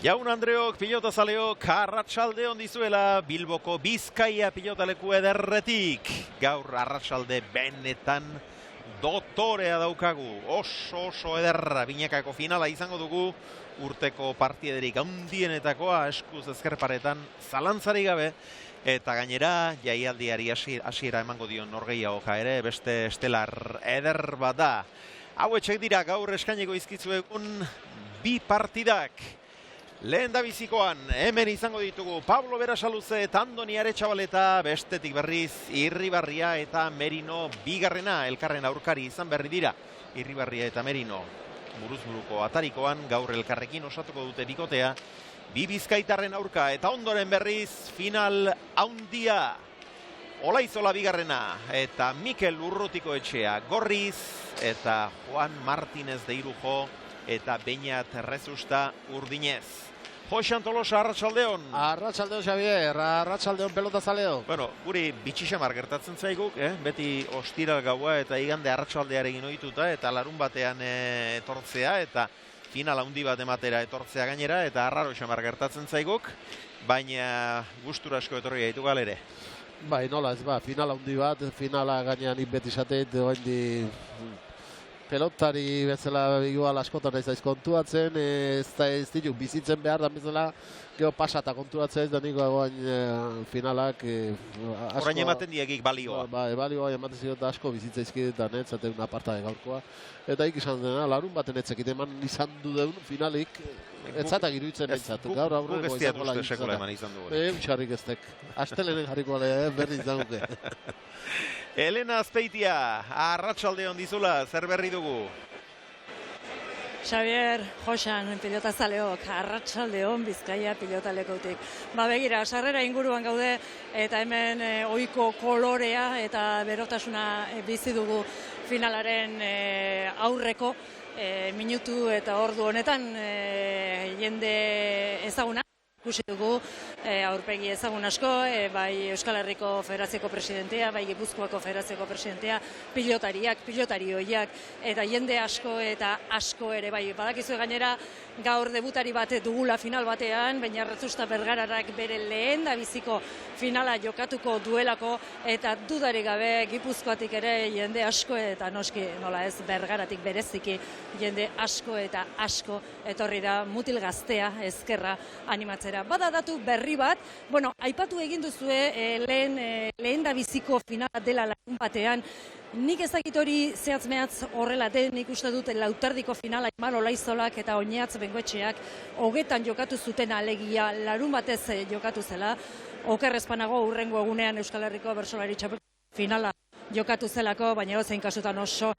Jaun Andreok, pilotazaleok, arratsalde on dizuela Bilboko Bizkaia pilotaleku ederretik. Gaur arratsalde benetan dotorea daukagu. Oso ederra binakako finala izango dugu. Urteko partiederik handienetakoa eskuz ezkerparetan zalantzarik gabe. Eta gainera, jaialdiari hasiera emango dion norgehiagoka ere, beste estelar eder bat da. Hauetxek dira gaur eskainiko izkitzuegun bi partidak. Lehen da bizikoan, hemen izango ditugu Pablo Berasaluze eta Andoni Aretxabaleta, bestetik berriz Irribarria eta Merino bigarrena elkarren aurkari izan berri dira. Irribarria eta Merino buruz-buruko atarikoan gaur elkarrekin osatuko dute bikotea. Bi bizkaitarren aurka eta ondoren berriz final haundia. Olaizola bigarrena eta Mikel Urrutikoetxea Gorriz eta Juan Martínez de Irujo eta Beñat Rezusta Urdinez. Joxan Tolosa, arratsaldeon. Arratsaldeon, Xavier, arratsaldeon pelotazaleo. Bueno, guri bitxixamar gertatzen zaiguk, beti ostiral gaua eta igande arratsaldearekin ohituta eta larun batean etortzea eta final handi bat ematera etortzea gainera eta arraro xamar gertatzen zaiguk, baina gustura asko etorri gaitu galere. Bai, nola ez ba, final handi bat, finala gainean beti izateit, oindi pelotari bezala igual askotan ez daiz kontuatzen, ez ditu bizitzen behar da bezala, geho pasata konturatzen ez da niko egoan finalak asko... Orain ematen diegik balioa. Balioa ematen ziot asko bizitzaizkidetan etzaten una parta de gaurkoa. Eta izan dena, larun baten etzekit eman izan du deun finalik, etzatak iruditzen entzat. Gaur aurreko guk ez diatuzte sekula eman izan du. Txarrik eztek. Astelenen jarriko berri izan duke. Elena Azpeitia, arratsaldeon dizula, zer berri dugu? Xavier, Joxan, pilotazaleok, arratsaldeon Bizkaia pilotalekutik. Begira, sarrera inguruan gaude eta hemen ohiko kolorea eta berotasuna bizi dugu finalaren aurreko minutu eta ordu honetan jende ezaguna. Ikusi dugu aurpegi ezagun asko, bai Euskal Herriko Federazioko presidentea, bai Gipuzkoako Federazioko presidentea, pilotari hoiak, eta jende asko eta asko ere bai. Badakizu gainera gaur debutari bat dugula final batean, baina Rezusta Bergararak bere lehen da biziko finala jokatuko duelako, eta dudarik gabe Gipuzkoatik ere jende asko eta noski nola ez Bergaratik bereziki jende asko eta asko etorri da mutil gaztea ezkerra animatzera. Bada datu berri bat, aipatu egin duzue lehen da biziko finala dela larun batean. Nik ezagit hori zehatz-mehatz horrela den, nik uste dut lautardiko finala Iman Olaizolak eta Oñatz Bengoetxeak hogetan jokatu zuten alegia larun batez jokatu zela. Oker ez banago hurrengo egunean Euskal Herriko bertsolari txapelketa finala jokatu zelako, baina zein kasutan oso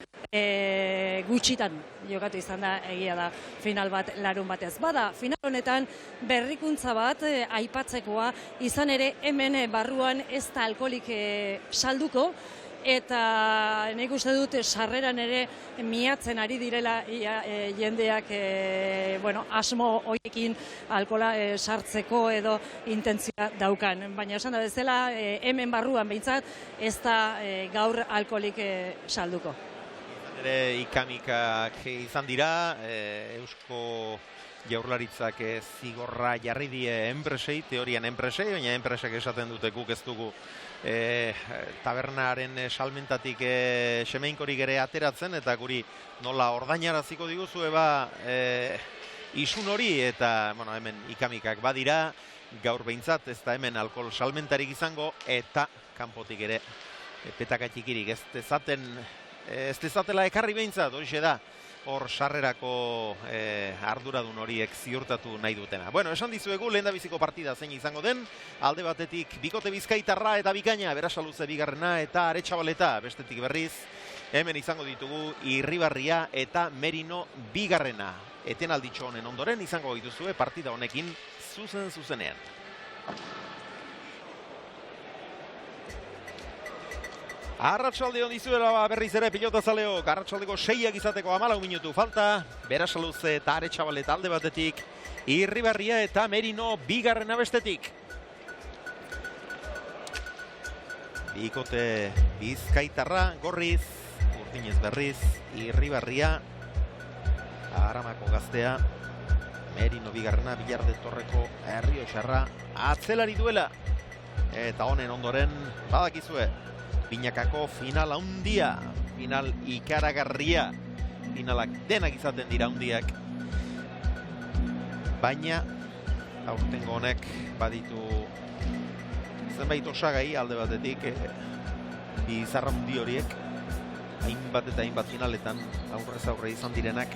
gutxitan jokatu izan da, egia da final bat larun batez. Bada, final honetan berrikuntza bat aipatzekoa, izan ere hemen barruan ez da alkoholik salduko, eta nik uste dut sarreran ere miatzen ari direla jendeak asmo horiekin alkohola sartzeko edo intentzioa daukan. Baina esan da bezala, hemen barruan behintzat ez da gaur alkoholik salduko. Ere ikamikak izan dira, Eusko Jaurlaritzak zigorra jarri die enpresei, teorian enpresei, baina enpresak esaten dute guk ez dugu tabernaren salmentatik semeinkorik ere ateratzen, eta guri nola ordainaraziko diguzu isun hori, eta hemen ikamikak badira, gaur behintzat ez da hemen alkohol salmentarik izango, eta kanpotik ere petakatikirik ez dezatela ekarri behintzat, hori da. Hor sarrerako arduradun horiek ziurtatu nahi dutena. Esan dizuegu, lehen da biziko partida zein izango den, alde batetik bikote bizkaitarra eta bikaina, Berasaluze bigarrena eta Aretxabaleta, bestetik berriz, hemen izango ditugu Irribarria eta Merino bigarrena. Etenalditxo honen ondoren izango dituzue partida honekin zuzenean. Arratsaldeon dizuela berriz ere pilotazaleok, arratsaldeko 6ak izateko 14 minutu falta, Berasaluze eta Aretxabaleta alde batetik, Irribarria eta Merino bigarrena bestetik. Bikote bizkaitarra, Gorriz, Urdinez berriz, Irribarria, Aramako gaztea, Merino bigarrena, Bilarde Torreko Errioxarra atzelari duela. Eta honen ondoren, badakizue, binakako final handia, final ikaragarria. Finalak denak izaten dira handiak. Baina, aurtengo honek baditu zenbait osagai alde batetik, bi izarra handi horiek, hainbat eta hainbat finaletan aurrez aurre izan direnak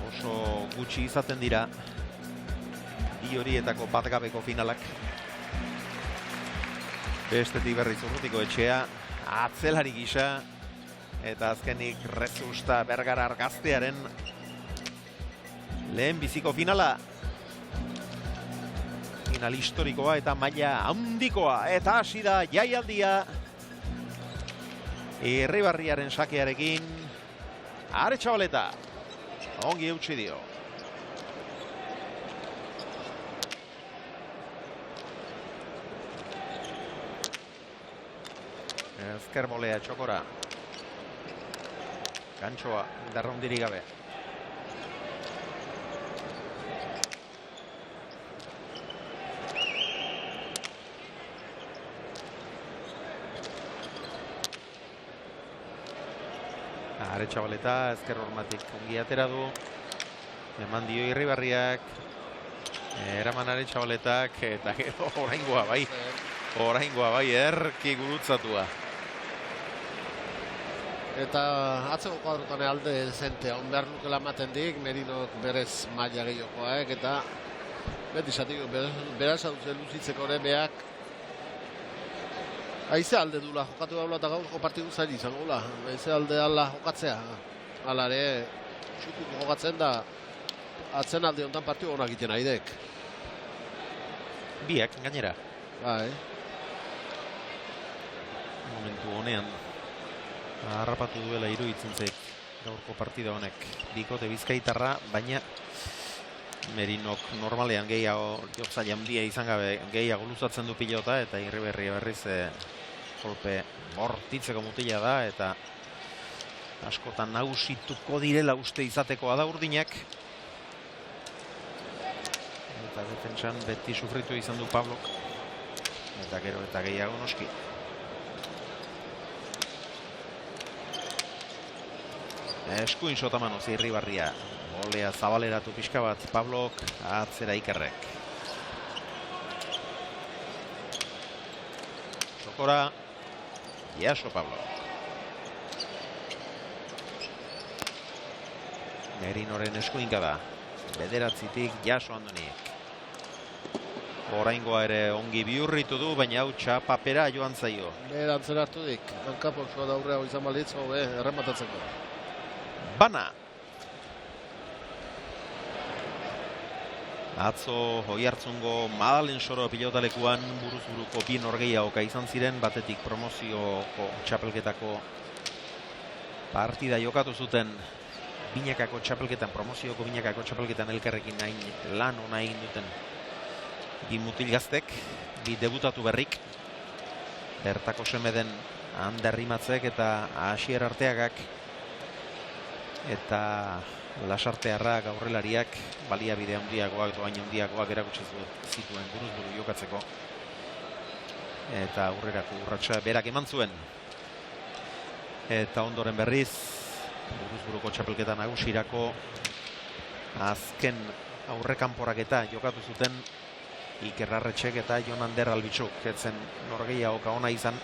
oso gutxi izaten dira bi horietako batgabeko finalak. Bestetik berriz Urrutiko Etxea atzelari gisa eta azkenik Rezusta Bergara Argaztearen lehen biziko finala. Final historikoa eta maila handikoa eta hasi da jaialdia. Irribarriaren sakearekin Aretxabaleta ongi eutsi dio. Ezker bolea txokora. Gantxoa darraundirik gabe. Aretxabaleta ezker hormatik ongi atera du. Eman dio Irribarriak. Eraman Aretxabaletak eta gero oraingoa bai. Oraingoa bai erki gurutzatua. Eta atzeko kuadrotan alde zente on behar nukela ematen dik, Merinok berez maila gehiokoak eta beti zatik beraz duzen luzitzeko ere beak haize alde dula jokatu daula eta gaurko partidu zain izango dula. Haize alde ala jokatzea. Hala ere txukuko jokatzen da atzen alde honetan partidu honak egiten aidek. Biak gainera. Bai. Momentu honean harrapatu duela iruditzen zait gaurko partida honek. Bikote bizkaitarra, baina Merinok normalean gehiago jokzaile handia izan gabe gehiago luzatzen du pilota eta Irribarria berriz kolpe bortitzeko mutila da eta askotan nagusituko direla uste izatekoa da urdinak. Eta defentsan beti sufritu izan du Pablok. Eta gero eta gehiago noski. Eskuin sotamanoz Irribarria. Olea zabaleratu pixka bat Pablok atzera Ikerrek. Sokora. Jaso Pablo. Merinoren eskuinka da. Bederatzitik Jaso Andoniek. Oraingoa ere ongi bihurritu du, baina hau txapapera joan zaio. Berantzen hartu dik. Hankapoxoa da aurrea izan balitz, hobe, errematatzeko. Bana. Atzo Oiartzungo Madalen Soro pilotalekuan buruz-buruko bi norgehiagoka izan ziren, batetik promozioko txapelketako partida jokatu zuten binakako txapelketan, promozioko binakako txapelketan elkarrekin hain lan ona egin duten bi mutil gaztek, bi debutatu berrik, bertako seme den Ander Rimatzek eta Asier Arteagak eta Lasartearrak aurrelariak baliabide handiagoak, doain handiagoak erakutsi zituen buruz-buru jokatzeko. Eta aurrerako urratsa berak eman zuen. Eta ondoren berriz, buruz-buruko txapelketa nagusirako azken aurrekanporaketa jokatu zuten Iker Arretxek eta Jon Ander Albitzuk. Etzen norgehiagoka ona izan.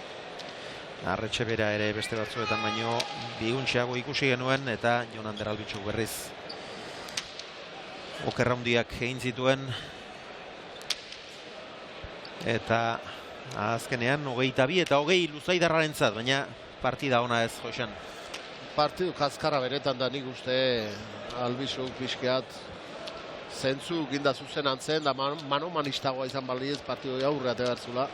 Arretxe bera ere beste batzuetan baino biguntxeago ikusi genuen eta Jon Ander Albitzuk berriz okerra handiak egin zituen eta azkenean 22 eta 20 Luzaidarrarentzat, baina partida ona ez Joxan. Partidu kaskarra beretan da nik uste Albitzuk pixkeat zentzu ginda zuzen antzen da manomanistagoa izan baliez partidu aurre atebertzula.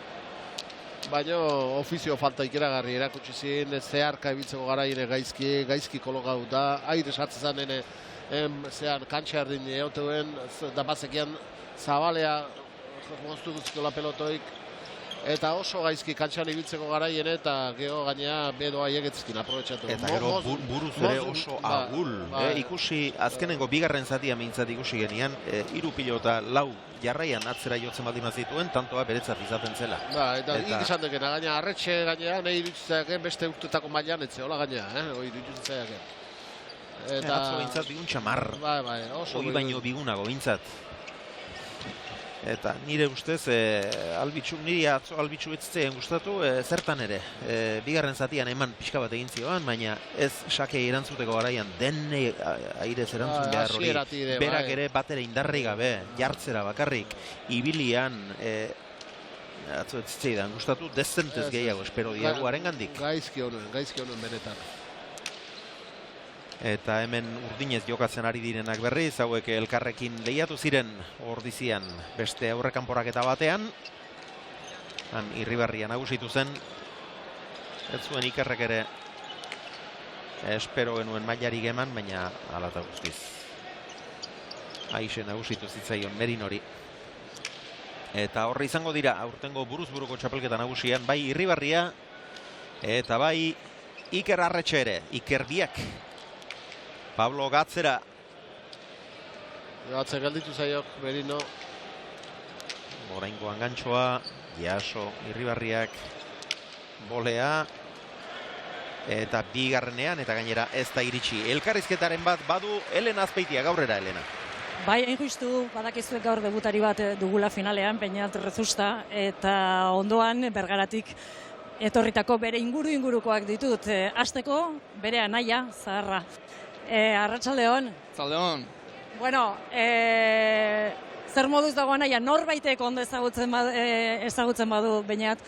Baina ofizio falta ikeragarri erakutsi ziren, zeharka ebitzeko garaien gaizki kologau da, aire sartzen zen zean kantxa erdin egoteuen, da bazekian zabalea moztu guztikola pelotoik, eta oso gaizki kantxan ibiltzeko garaien eta gero gainea bedo haiek etzkin aprobetxatu. Eta gero buruz ere oso agul. Ikusi, azkenengo bigarren zatia mintzat ikusi genian, 3 pilota 4 jarraian atzera jotzen baldin zituen, tantoa beretzat izaten zela. Eta izan dekena, gaina arretxe gainea, nahi iruditzen beste urtetako mailan etze, hola gainea, iruditzen zaiak. Eta atzo bintzat bigun txamar. Hoi baino bigunago bintzat. Eta nire ustez, niri atzo albitxu etzeen gustatu, zertan ere. Bigarren zatian eman pixka bat egin zioan, baina ez sakei erantzuteko garaian dene airez erantzun behar hori. Berak ere batera indarri gabe, jartzera bakarrik, ibilian, atzo etzeidan gustatu, dezentez gehiago, espero diago arengandik. Gaizki honuen benetan. Eta hemen urdinez jokatzen ari direnak berriz, hauek elkarrekin lehiatu ziren ordizian beste aurrekanporaketa batean. Han Irribarria nagusitu zen, ez zuen Ikerrek ere espero genuen mailarik eman, baina hala eta guztiz. Aixe nagusitu zitzaion Merinori. Eta horri izango dira, aurtengo buruz-buruko txapelketa nagusian, bai Irribarria eta bai Iker Arretxe ere, Iker biak. Pablo Gatzera. Gatze gelditu zaiok, Merino. Oraingoan gantxoa, Jaso, Irribarriak, bolea. Eta bigarrenean, eta gainera ez da iritsi. Elkarrizketaren bat badu Elena Azpeitia, gaurrera Elena. Bai, hain justu, badakizuek gaur debutari bat dugula finalean, Peñat Rezusta, eta ondoan Bergaratik etorritako bere ingurukoak ditut. Hasteko bere anaia, zaharra. Arratsaldeon. Arratsaldeon. Bueno, zer moduz dago anaia, norbaitek ondo ezagutzen badu Beñat,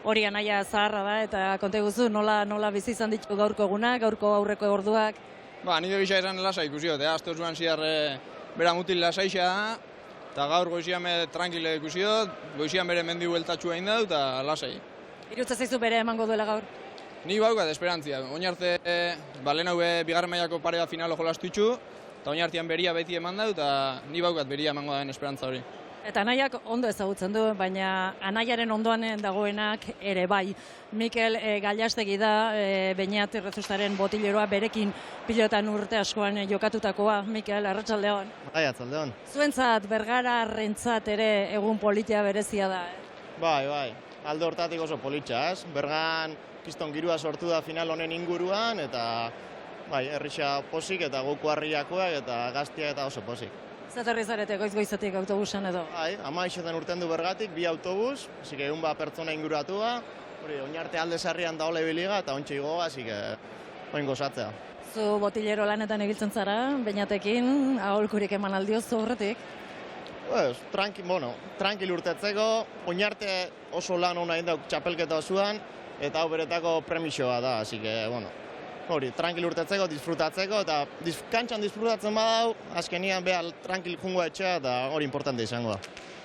hori anaia zaharra da, eta konta guzu nola bizi izan ditu gaurko egunak, gaurko aurreko orduak. Nire gisa esan lasa ikusi dut, azte zuan ziar bera mutil lasaixa da, eta gaur goizian tranquile ikusi dut, goizian bere mendi bueltatxu egin dut, eta lasai. Irutza zaizu bere emango duela gaur? Ni baukat esperantzia. Oin arte, lehen hau bigarren mailako parea finalo jolastu itxu, eta oin artean beria beti eman dut, eta ni baukat beria emango den esperantza hori. Eta anaiak ondo ezagutzen du, baina anaiaren ondoan dagoenak ere bai. Mikel Gailastegi da, Beñat Rezustaren botileroa berekin pilotan urte askoan jokatutakoa. Mikel, arratsaldeon. Bai, arratsaldeon. Zuentzat, Bergararrentzat ere egun politia berezia da. Bai. Alde hortatik oso politxa, ez? Bergan kiston girua sortu da final honen inguruan, eta bai, herrixa posik eta goku harriakoak eta gaztiak eta oso posik. Zatorri zarete goiz-goizetik autobusan edo? Bai, 16 urten du Bergatik, 2 autobus, así que pertsona inguratua, hori, oin arte alde sarrian da ole biliga eta ontsa igoa, así que oin gozatzea. Zu botilero lanetan ibiltzen Beñatekin, aholkurik eman aldiozu horretik? Tranquil urtetzeko, oin arte oso lan hona indau txapelketa osoan, eta hau beretako premisoa da, así que, hori, tranquil urtetzeko, disfrutatzeko, eta kantxan disfrutatzen badau, azkenian behar tranquil jungo etxea, eta hori importante izango da.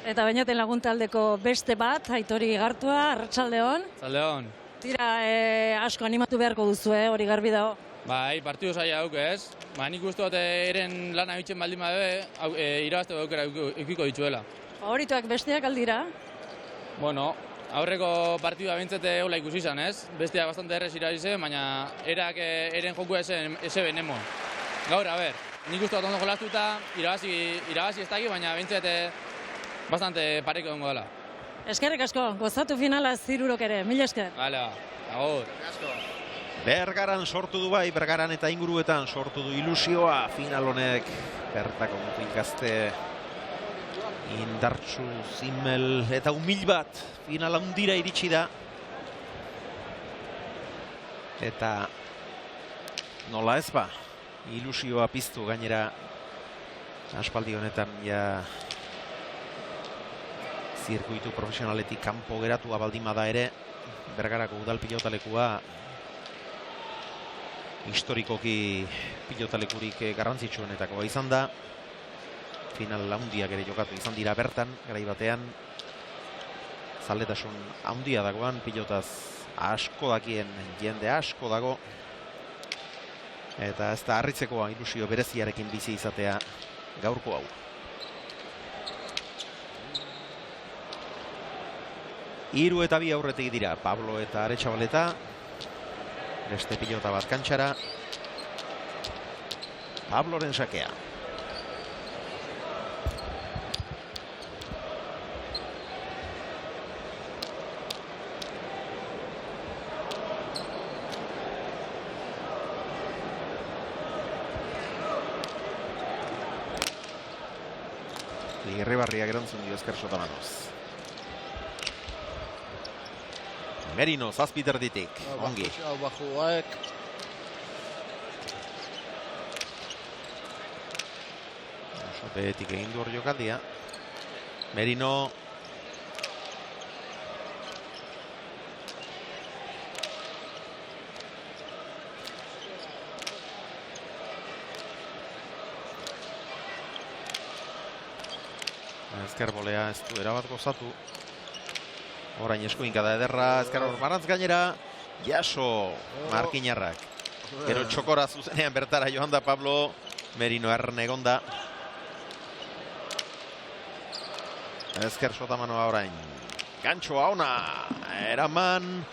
Eta Beñaten laguntaldeko beste bat, Aitori Igartua, arratsaldeon. Arratsaldeon. Tira, asko animatu beharko duzu, hori garbi dago. Bai, partidu zaila hauk ez. Nik uste dut eren lana bitzen baldin bade, irabazte aukera eukiko dituela. Favorituak besteak aldira? Bueno, aurreko partidua bintzete hola ikusi izan ez. Besteak bastante errez irabize, baina erak eren joku eze benemo. Gaur, nik uste dut ondo jolastuta, irabazi ez daki, baina bintzete bastante pareko dongo dela. Eskerrik asko, gozatu finala zirurok ere, mila esker. Hala, agur. Bergaran sortu du bai, Bergaran eta inguruetan sortu du ilusioa final honek. Bertako mutil gazte indartsu, zimmel eta humil bat final handira iritsi da. Eta nola ez ba, ilusioa piztu gainera aspaldi honetan ja zirkuitu profesionaletik kanpo geratua baldin bada ere, Bergarako udal pilotalekua historikoki pilotalekurik garrantzitsuenetakoa izan da. Final handiak ere jokatu izan dira bertan, garai batean. Zaletasun handia dagoan, pilotaz asko dakien jende asko dago. Eta ez da harritzekoa ilusio bereziarekin bizi izatea gaurko hau. 3 eta 2 aurretik dira, Pablo eta Aretxabaleta. Beste pilota bat kantxara. Pabloren sakea. Irribarriak erantzun dio Ezker Sotamanoz. Merino, zazpiterditik, ongi. Hau bajuaek. Behetik egin du hor jokaldia. Merino. Ezker bolea ez du erabat gozatu. Orain eskuinka da ederra, Ezker Ormarantz gainera. Jaso, Markinarrak. Gero txokora zuzenean bertara joan da Pablo. Merino erne egonda. Ezker Sotamanoa orain. Gantxoa ona, eraman.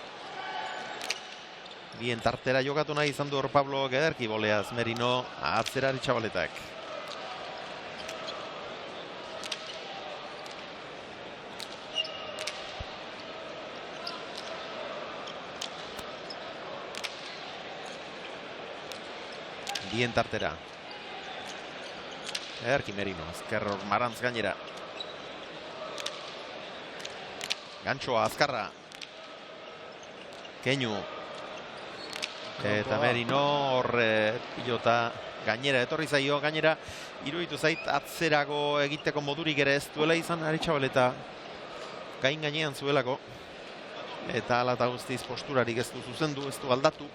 Bien tartera jokatu nahi izan du hor Pablo ederki boleaz. Merino atzera Aretxabaletak. Bien tartera. Erki Merino, Ezker Ormarantz gainera. Gantxoa, azkarra. Keinu. Eta Merino hor pilota gainera etorri zaio, gainera iruditu zait atzerago egiteko modurik ere ez duela izan Aretxabaleta gain gainean zuelako. Eta hala eta guztiz posturarik ez du zuzendu, ez du aldatu.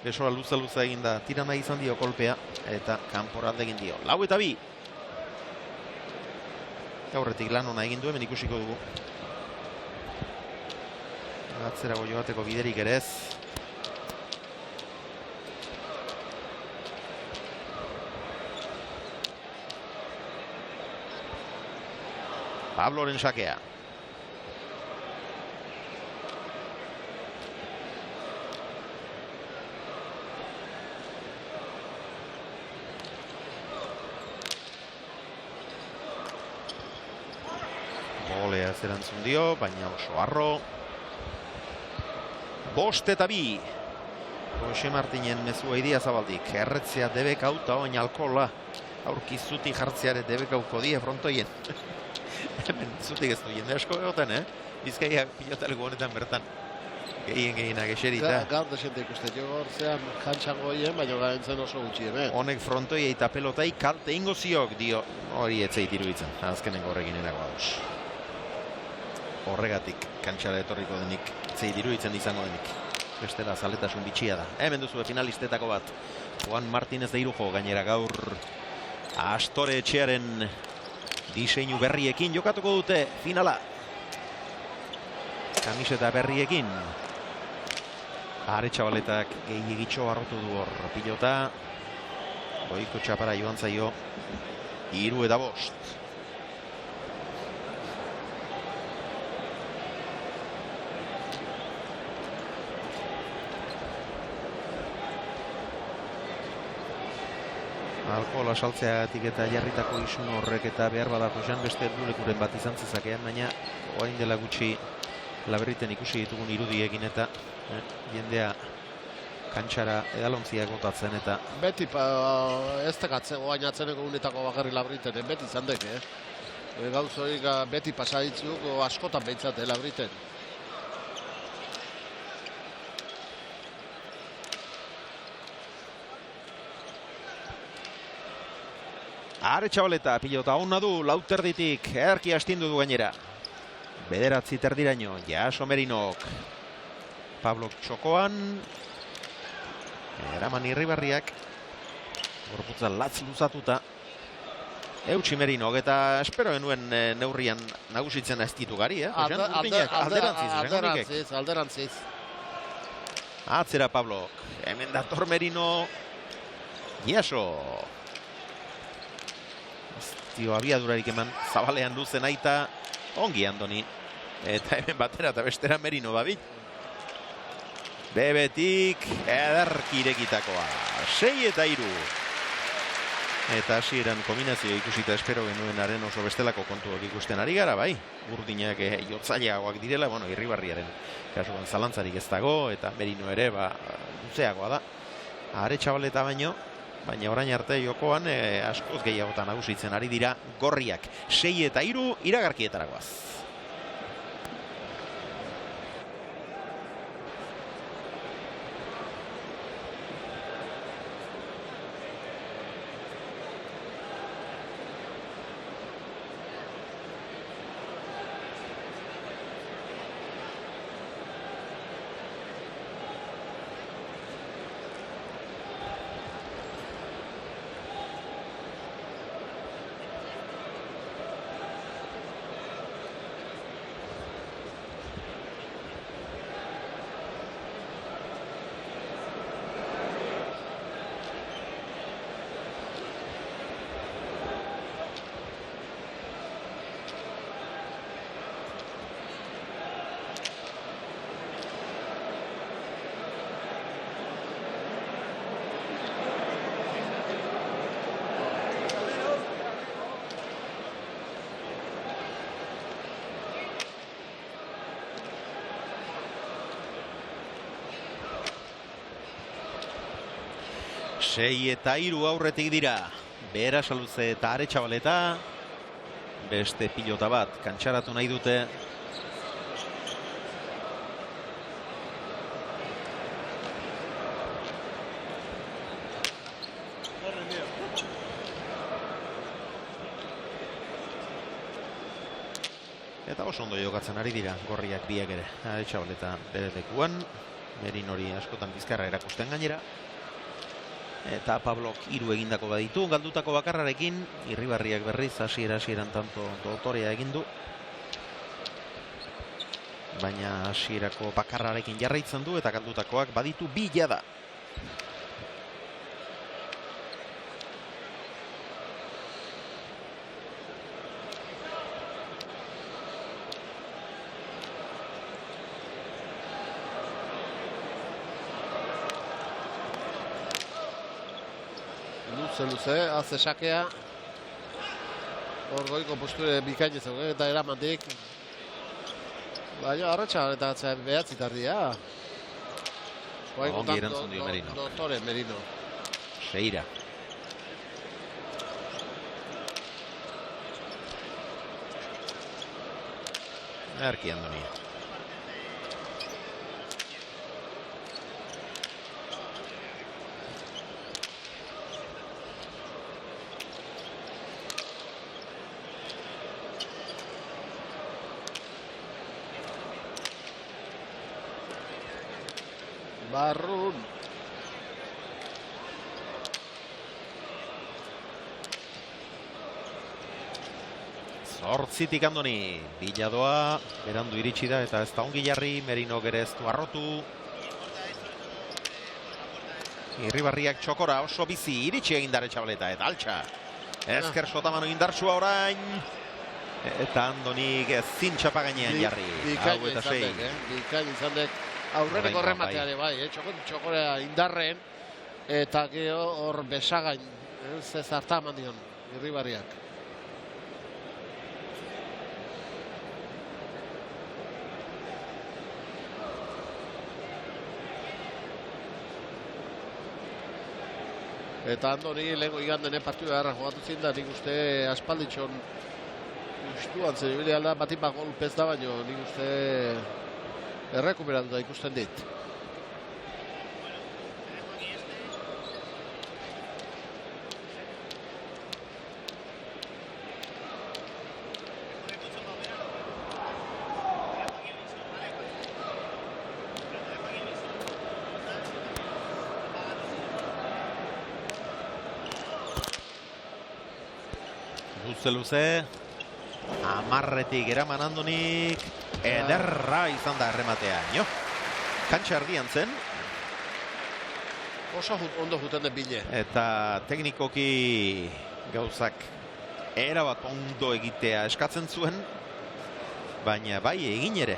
Besoa luza egin da, tira nahi izan dio kolpea, eta kanpora alde egin dio. 4 eta 2. Aurretik lan ona egin du, hemen ikusiko dugu. Atzerago joateko biderik ere ez. Pabloren sakea. Bolea erantzun dio, baina oso harro. 5 eta 2. Jose Martinen mezua idia zabaldik. Erretzea debekauta oin alkola. Aurki zuti jartzeare debekauko die frontoien. Hemen zutik ez du jende asko egoten, Bizkaia pilotaleko honetan bertan. Gehienak eserita. Gaur desente ikusten jo gortzean kantxango hien, baina gaintzen oso gutxi hemen. Honek frontoiei eta pelotai kalte ingo ziok dio. Hori etzeit iruditzen, azkenengo horrekin erako haus. Horregatik kantxara etorriko denik, etzeit iruditzen izango denik. Bestela zaletasun bitxia da. Hemen duzu finalistetako bat. Juan Martínez de Irujo gainera gaur Astore Etxearen diseinu berriekin jokatuko dute finala. Kamiseta berriekin. Aretxabaletak gehiagitxo harrotu du hor pilota. Goiko txapara joan zaio 3 eta 5. Alkohola saltzeagatik eta jarritako isun horrek eta behar badako jan beste helburekuren bat izan zezakean, baina orain dela gutxi Laberriten ikusi ditugun irudiekin eta jendea kantxara edalontziak botatzen eta... Beti ez tekatzen oain atzeneko unetako bakarri Laberriten, beti izan dek, Gauz horiek beti pasaditzuk askotan behintzat, Laberriten. Aretxabaleta pilota ona du, lauterditik, erki astindu du gainera. 9 terdiraino, Jaso Merinok. Pablo txokoan. Eraman Irribarriak. Gorputza latz luzatuta. Eutsi Merinok eta espero enuen neurrian nagusitzen ez ditu gari, Alderantziz. Atzera Pablo. Hemen dator Merino. Jaso. Abiadurarik eman zabalean luzen aita. Ongi Andoni. Eta hemen batera eta bestera Merino babit. Bebetik ederki irekitakoa. 6-3. Eta hasieran kombinazioa ikusita espero genuenaren oso bestelako kontuak ikusten ari gara, bai. Urdinak jotzaileagoak direla, bueno, Irribarriaren kasuan zalantzarik ez dago, eta Merino ere, luzeagoa da. Aretxabaleta baina orain arte jokoan askoz gehiagotan nagusitzen ari dira gorriak. 6-3 iragarkietaragoaz. Sei eta 3 aurretik dira. Berasaluze eta Aretxabaleta. Beste pilota bat kantxaratu nahi dute. Eta oso ondo jokatzen ari dira gorriak biak ere. Aretxabaleta bere lekuan. Merinori askotan bizkarra erakusten gainera. Eta Pablok 3 egindako baditu, galdutako bakarrarekin, Irribarriak berriz hasieran tanto dotorea egin du. Baina hasierako bakarrarekin jarraitzen du eta galdutakoak baditu 2 jada. Luze, haze sakea. Hor goiko posture bikainezak eta eramandik. Baina Arratxabaleta behatzi tardia. Ongi erantzun dio Merino. Dottore Merino. Seira. Erki Andoni. Barrun. Zortzitik Andoni. Biladoa, berandu iritsi da eta ez da ongi jarri, Merino ere ez du arrotu. Irribarriak txokora oso bizi, iritsi egin Aretxabaleta eta altxa. Ezker sotamano indartsua orain. Eta Andonik ezin txapa gainean jarri. Bikain izan dek. Aurreneko remateare bai, txokorea indarren eta gero hor besagain ez harta eman dion Irribarriak. Eta Andoni lehenko iganden partidu beharra jogatu zin da, nik uste aspalditxon ustuan zebile alda batipak golpez da, baino nik uste errekuperatuta ikusten dit. Luze, amarretik eraman Andonik, ederra izan da errematea, jo. Kantxa argian zen. Oso ondo juten den bile. Eta teknikoki gauzak erabat ondo egitea eskatzen zuen. baina bai egin ere.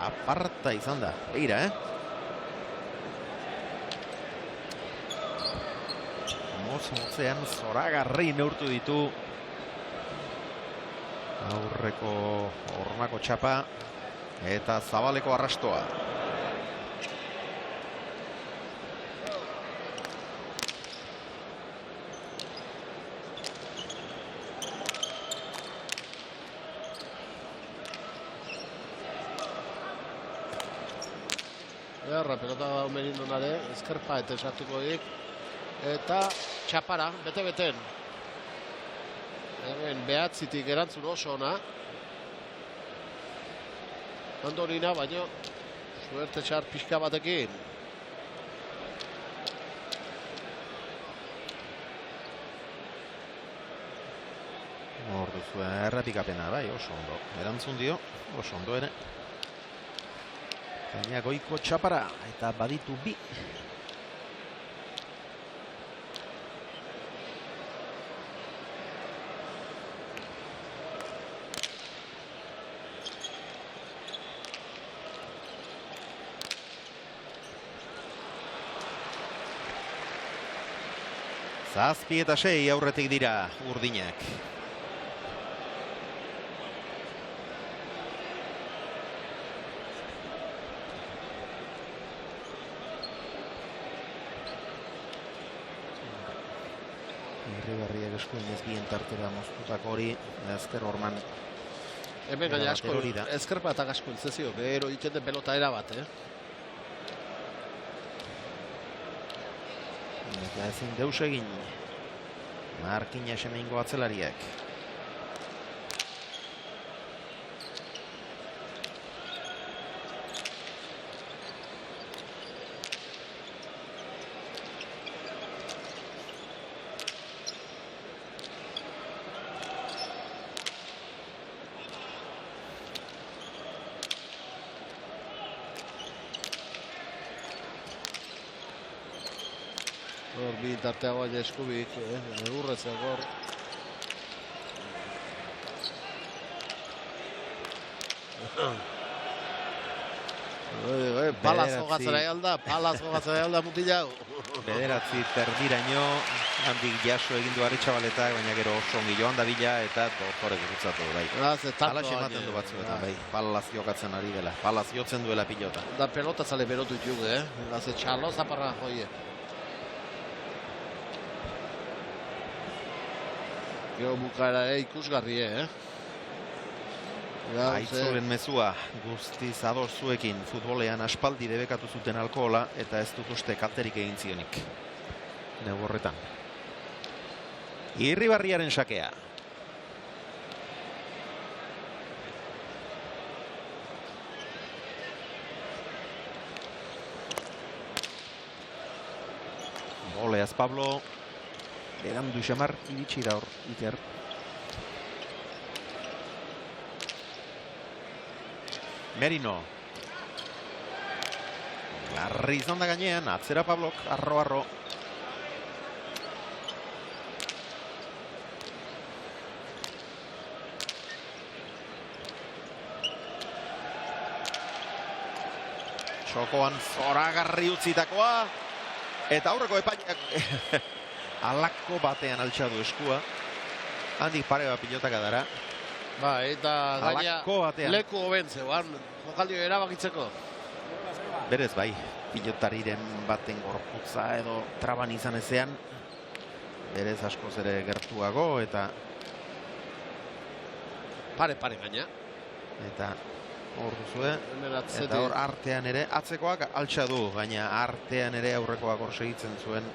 Aparta izan da, begira, Motzean zoragarri neurtu ditu aurreko hormako txapa eta zabaleko arrastoa. Erra, pelota da omenin donare, ezkerpa eta esartuko dik. Eta txapara, bete-beten. Hemen behatzitik erantzun oso ona. Andorina, baino, suerte txar pixka batekin. Hor duzu errepikapena, bai, oso ondo. Erantzun dio, oso ondo ere. Baina goiko txapara, eta baditu bi. Zazpi eta 6 aurretik dira urdinak. Irribarriak eskuin ez bien tartera moztutako hori, ezker horman. Hemen gaina asko, ezkerpa eta asko intzezio, gero ditzen den pelota erabat, Eta ezin deus egin Markina Xemeingo atzelariak. Hor, bi tartea baina eskubik, urretzak hor. Palaz jogatzera alda mutila. Bederatzi terdiraino, handik jaso egindu Aretxabaletak, baina gero oso ongi joan da bila eta Dotore gurutzatu, bai. Palaz ematen du batzuetan, bai. Palaz jokatzen ari dela, palaz jotzen duela pilota. Da pelota zale berotu juge, Gaze txalo zaparra joie. Gero bukaera ikusgarri, Aitzoren mezua guztiz ados zuekin futbolean aspaldi debekatu zuten alkohola eta ez dut uste kalterik egin zionik. Neu horretan. Irribarriaren sakea. Boleaz Pablo. Erandu xamar, iritsi da hor, Iker. Merino. Garri izan da gainean, atzera Pablok, arro. Txokoan zoragarri utzitakoa. Eta aurreko epainak alako batean altxadu eskua. Handik pare bat pilotaka dara. Ba, eta gaina leku hobentzeuan, jokaldio erabakitzeko. Berez bai, pilotariren baten gorputza edo traban izan ezean. Berez askoz ere gertuago eta... Pare gaina. Eta hor duzue, eta hor artean ere, atzekoak altxadu, baina artean ere aurrekoak hor segitzen zuen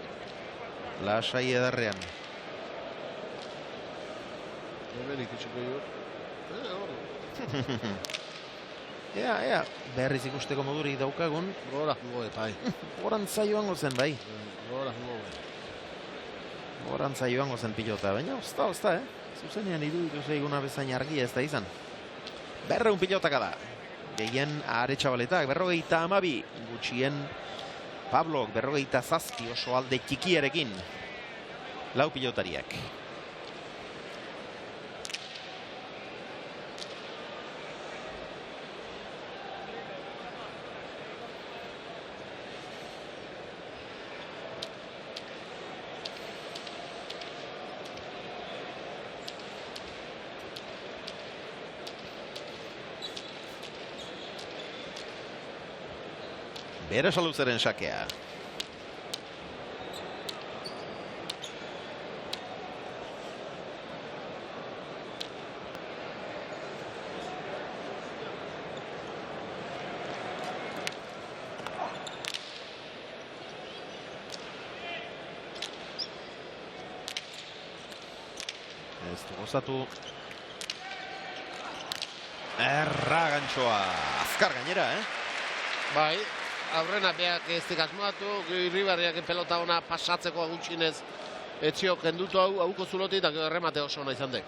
lasai edarrean. Hemen ikutsuko jo. Ea, berriz ikusteko modurik daukagun. Gora jungo bai. Gorantza joango zen, bai. Gora jungo bai. Gorantza joango zen pilota, baina ozta, Zuzenean iruditu zeiguna bezain argia ez da izan. 200 pilotaka da. Gehien Aretxabaletak, 52, gutxien Pablok, 47 oso alde txikiarekin. 4 pilotariak. Berasaluzeren sakea. Ez du gozatu. Erra gantxoa. Azkar gainera, Bai, aurrena beak ez dik asmoatu, Irribarriak pelota ona pasatzeko gutxinez etxio kendutu hauko zulotik eta erremate oso ona izan dek.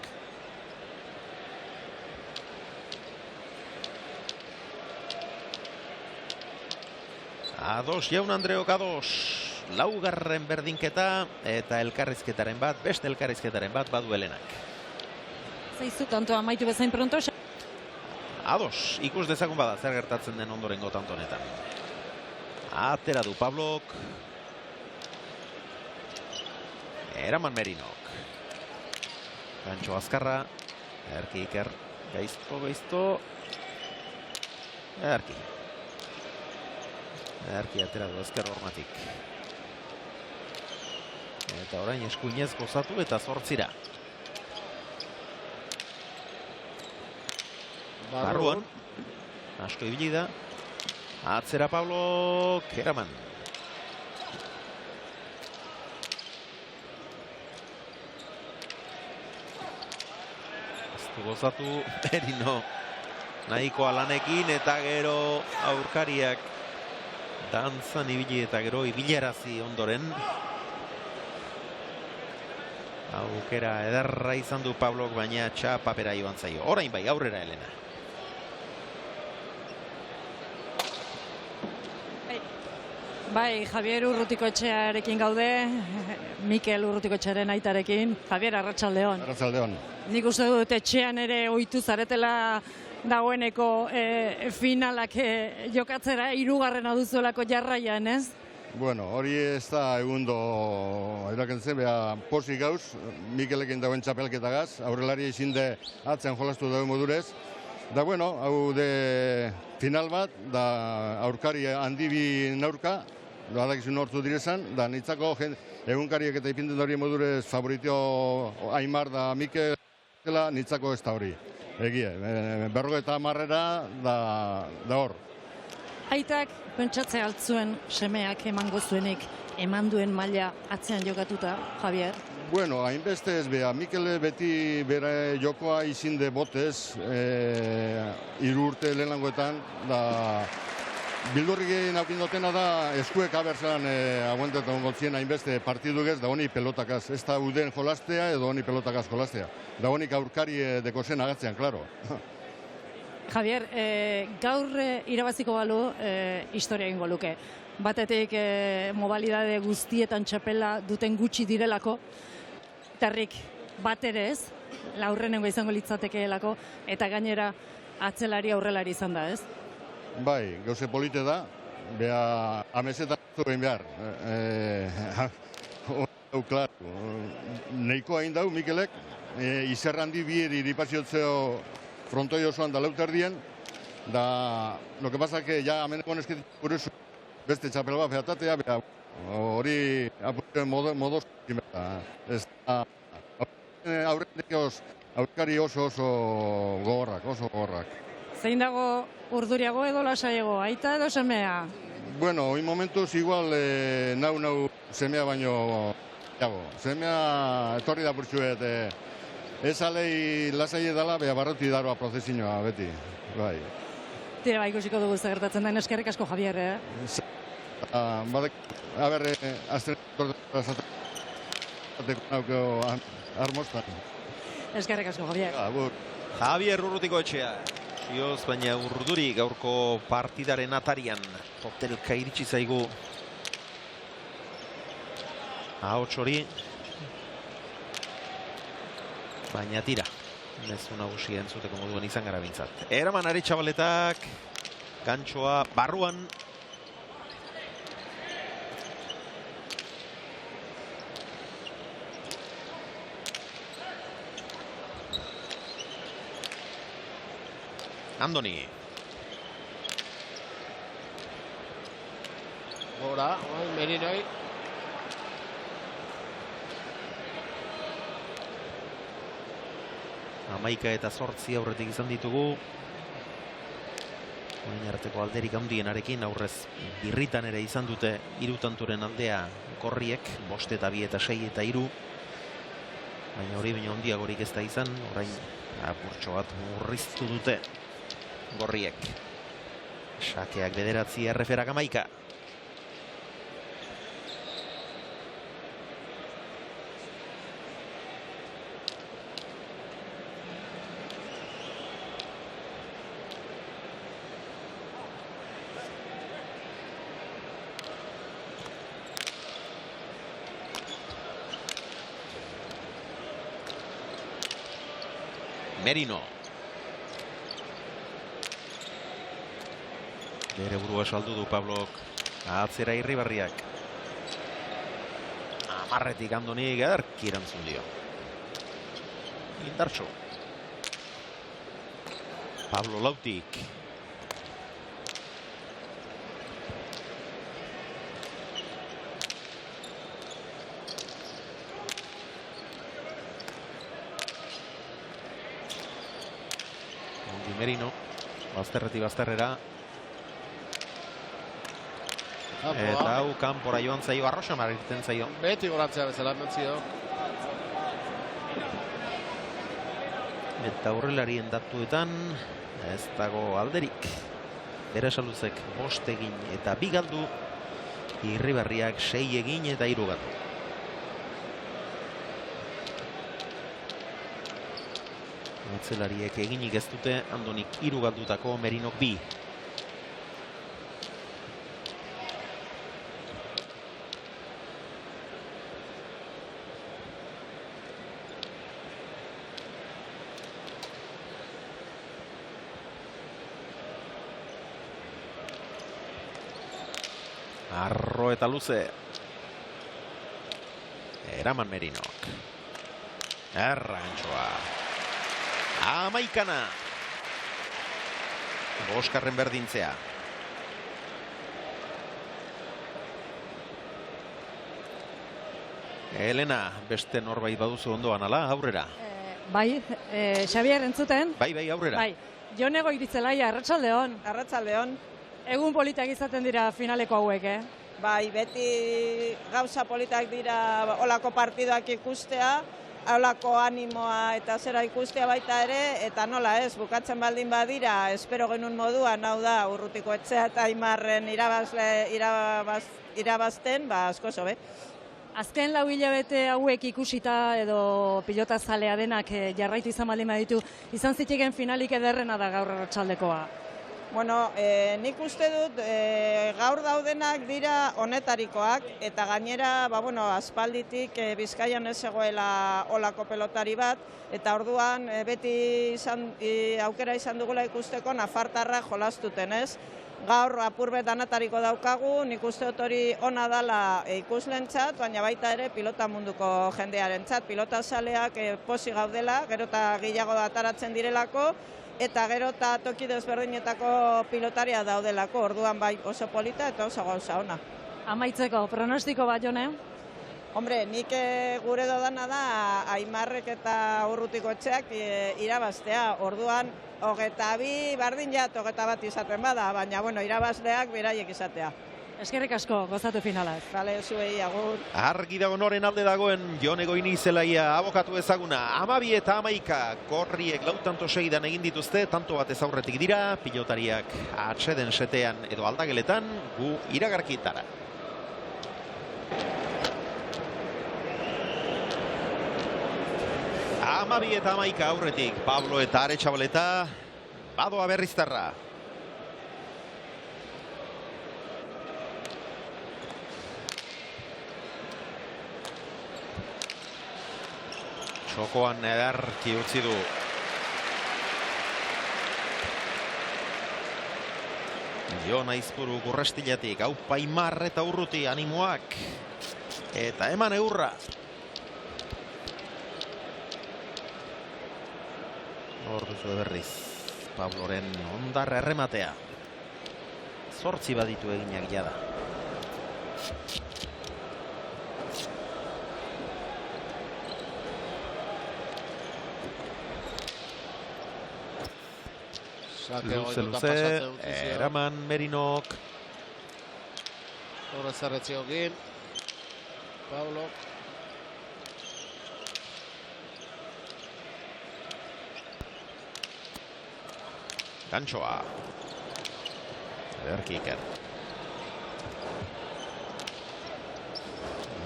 Ados, Jaun Andreok ados. Laugarren berdinketa eta elkarrizketaren bat, beste elkarrizketaren bat badu Helenak. Zaizu tanto amaitu bezain pronto. Ados, ikus dezagun bada zer gertatzen den ondorengo tanto honetan. Atera du Pablok. Eraman Merinok. Gantxo azkarra. Erki Iker. Gaizto. Erki atera du ezker hormatik. Eta orain eskuinez gozatu eta 8. Barruan. Asko ibili da. Atzera Pablo Keraman. Ez du gozatu Merino. Nahiko alanekin eta gero aurkariak dantzan ibili eta gero ibilarazi ondoren. Aukera ederra izan du Pablok, baina txapapera joan zaio. Orain bai, aurrera Helena. Bai, Javier Urrutikoetxearekin gaude, Mikel Urrutikoetxearen aitarekin. Javier, arratsaldeon. Arratsaldeon. Nik uste dut etxean ere ohitu zaretela dagoeneko finalak jokatzera 3. duzuelako jarraian, ez? Bueno, hori ez da egundo erakentzen, beha posik gauz, Mikelekin dagoen txapelketagaz, aurrelari izinde atzen jolastu dago modurez. Da bueno, hau de final bat, da aurkari handibi naurka, da adakizun hortu direzan, da nitzako egunkariek eta ipinten da hori modurez favoritio Aimar da Mikel dela, nitzako ez da hori. Egie, 50 da hor. Aitak pentsatze altzuen semeak emango zuenik, eman duen maila atzean jokatuta, Javier? Bueno, hainbeste ez beha, Mikel beti bere jokoa izinde botez, 3 urte lehenangoetan, da bildurrik naukindotena da eskuek abertzan aguantetan gontzien hainbeste partidugez, da honi pelotakaz, ez da uden jolastea edo honi pelotakaz jolastea. Da honik aurkari dekozen agatzean, klaro. Javier, gaur irabaziko balu historia egingo luke. Batetik modalidade guztietan txapela duten gutxi direlako, tarrik bat ere ez, laurrenengo izango litzatekeelako, eta gainera atzelari aurrelari izan da, ez? Bai, gauze polite da, beha amesetan zuen behar. Klaro, neiko hain dau, Mikelek, izerrandi bier iripaziotzeo frontoi osoan da lauterdien, da, lo que pasa que ya ameneko nesketik buruzu beste txapel bat behatatea, hori apurren modos ez da, aurrendekoz aurkari oso gogorrak. Zein dago urduriago edo lasaiago, aita edo semea? Bueno, hoy momentuz igual nau semea baino jago. Semea etorri da purtsuet, ez alei lasai edala, beha barroti daroa prozesinoa beti, bai. Tira, ikusiko dugu gertatzen den, eskerrik asko, Javier, Badek, azten zateko nauko armostan. Eskerrik asko, Javier. Javier Urrutikoetxea. Zioz, baina Urduri gaurko partidaren atarian. Hotelka iritsi zaigu. Ahots hori. Baina tira. Mezu nagusia entzuteko moduan izan gara bintzat. Eraman Aretxabaletak. Gantxoa barruan. Andoni. Gora, Merinoi. Hamaika eta 8 aurretik izan ditugu. Orain arteko alderik handienarekin aurrez birritan ere izan dute 3 tanturen aldea gorriek, 5 eta 2 eta 6 eta 3. Baina hori baino handiagorik ez da izan, orain apurtxo bat murriztu dute gorriek. Sakeak 9, erreferak 11. Merino. Bere burua saldu du Pablok. Atzera Irribarriak. Amarretik Andoni ederki erantzun dio. Indartxo. Pablo Lautik. Merino, bazterretik bazterrera. Eta hau kanpora joan zaio, Arrosa marriten zaio. Beti goratzea bezala emantzio. Eta aurrelarien datuetan ez dago alderik. Berasaluzek 5 egin eta 2 galdu. Irribarriak 6 egin eta 3 galdu. Atzelariek eginik ez dute, Andonik 3 galdutako, Merinok 2. Arro eta luze. Eraman Merinok. Errantxoa. Amaikana. Boskarren berdintzea. Elena, beste norbait baduzu ondoan, ala, aurrera. Bai, Xabier entzuten? Bai, aurrera. Bai, Jonego Iritzelaia, arratsaldeon. Arratsaldeon. Egun politak izaten dira finaleko hauek, Bai, beti gauza politak dira olako partidoak ikustea, holako animoa eta zera ikustea baita ere, eta nola ez, bukatzen baldin badira, espero genuen moduan, hau da, Urrutiko Etxea eta Aimarren irabazten, asko zobe. Azken 4 hilabete hauek ikusita edo pilotazalea denak jarraitu izan baldin baditu, izan zitekeen finalik ederrena da gaur arratsaldekoa. Bueno, nik uste dut gaur daudenak dira honetarikoak eta gainera, aspalditik Bizkaian ez zegoela olako pelotari bat eta orduan beti aukera izan dugula ikusteko nafartarra jolastuten, ez? Gaur apurbet danatariko daukagu, nik uste dut hori ona dala ikuslentzat, baina baita ere pilota munduko jendearentzat, pilotazaleak posi gaudela, gero eta gehiago ataratzen direlako, eta gero eta toki desberdinetako pilotaria daudelako, orduan bai oso polita eta oso gauza ona. Amaitzeko, pronostiko bat, Jone? Hombre, nik gure dodana da Aimarrek eta Urrutiko Etxeak irabaztea, orduan 22 bardin jat 21 izaten bada, baina irabazleak beraiek izatea. Eskerrik asko, gozatu finalaz. Bale, zuei, agur. Argi dago noren alde dagoen Jone Goinizelaia abokatu ezaguna. 12 eta 11 gorriek 4-6 egin dituzte, tanto bat ez aurretik dira, pilotariak atseden setean edo aldageletan, gu iragarkitara. Amabi eta 11 aurretik, Pablo eta Aretxabaleta, badoa berriztarra. Txokoan ederki utzi du. Jon Aizpuru Gurrestilatik, Aupa Aimar eta Urruti animoak. Eta eman eurra. Orduzu berriz, Pabloren ondarra errematea. 8 baditu eginak jada. Luze, eraman Merinok. Horrez zerretziokin. Pablo. Gantxoa. Ederki Iker.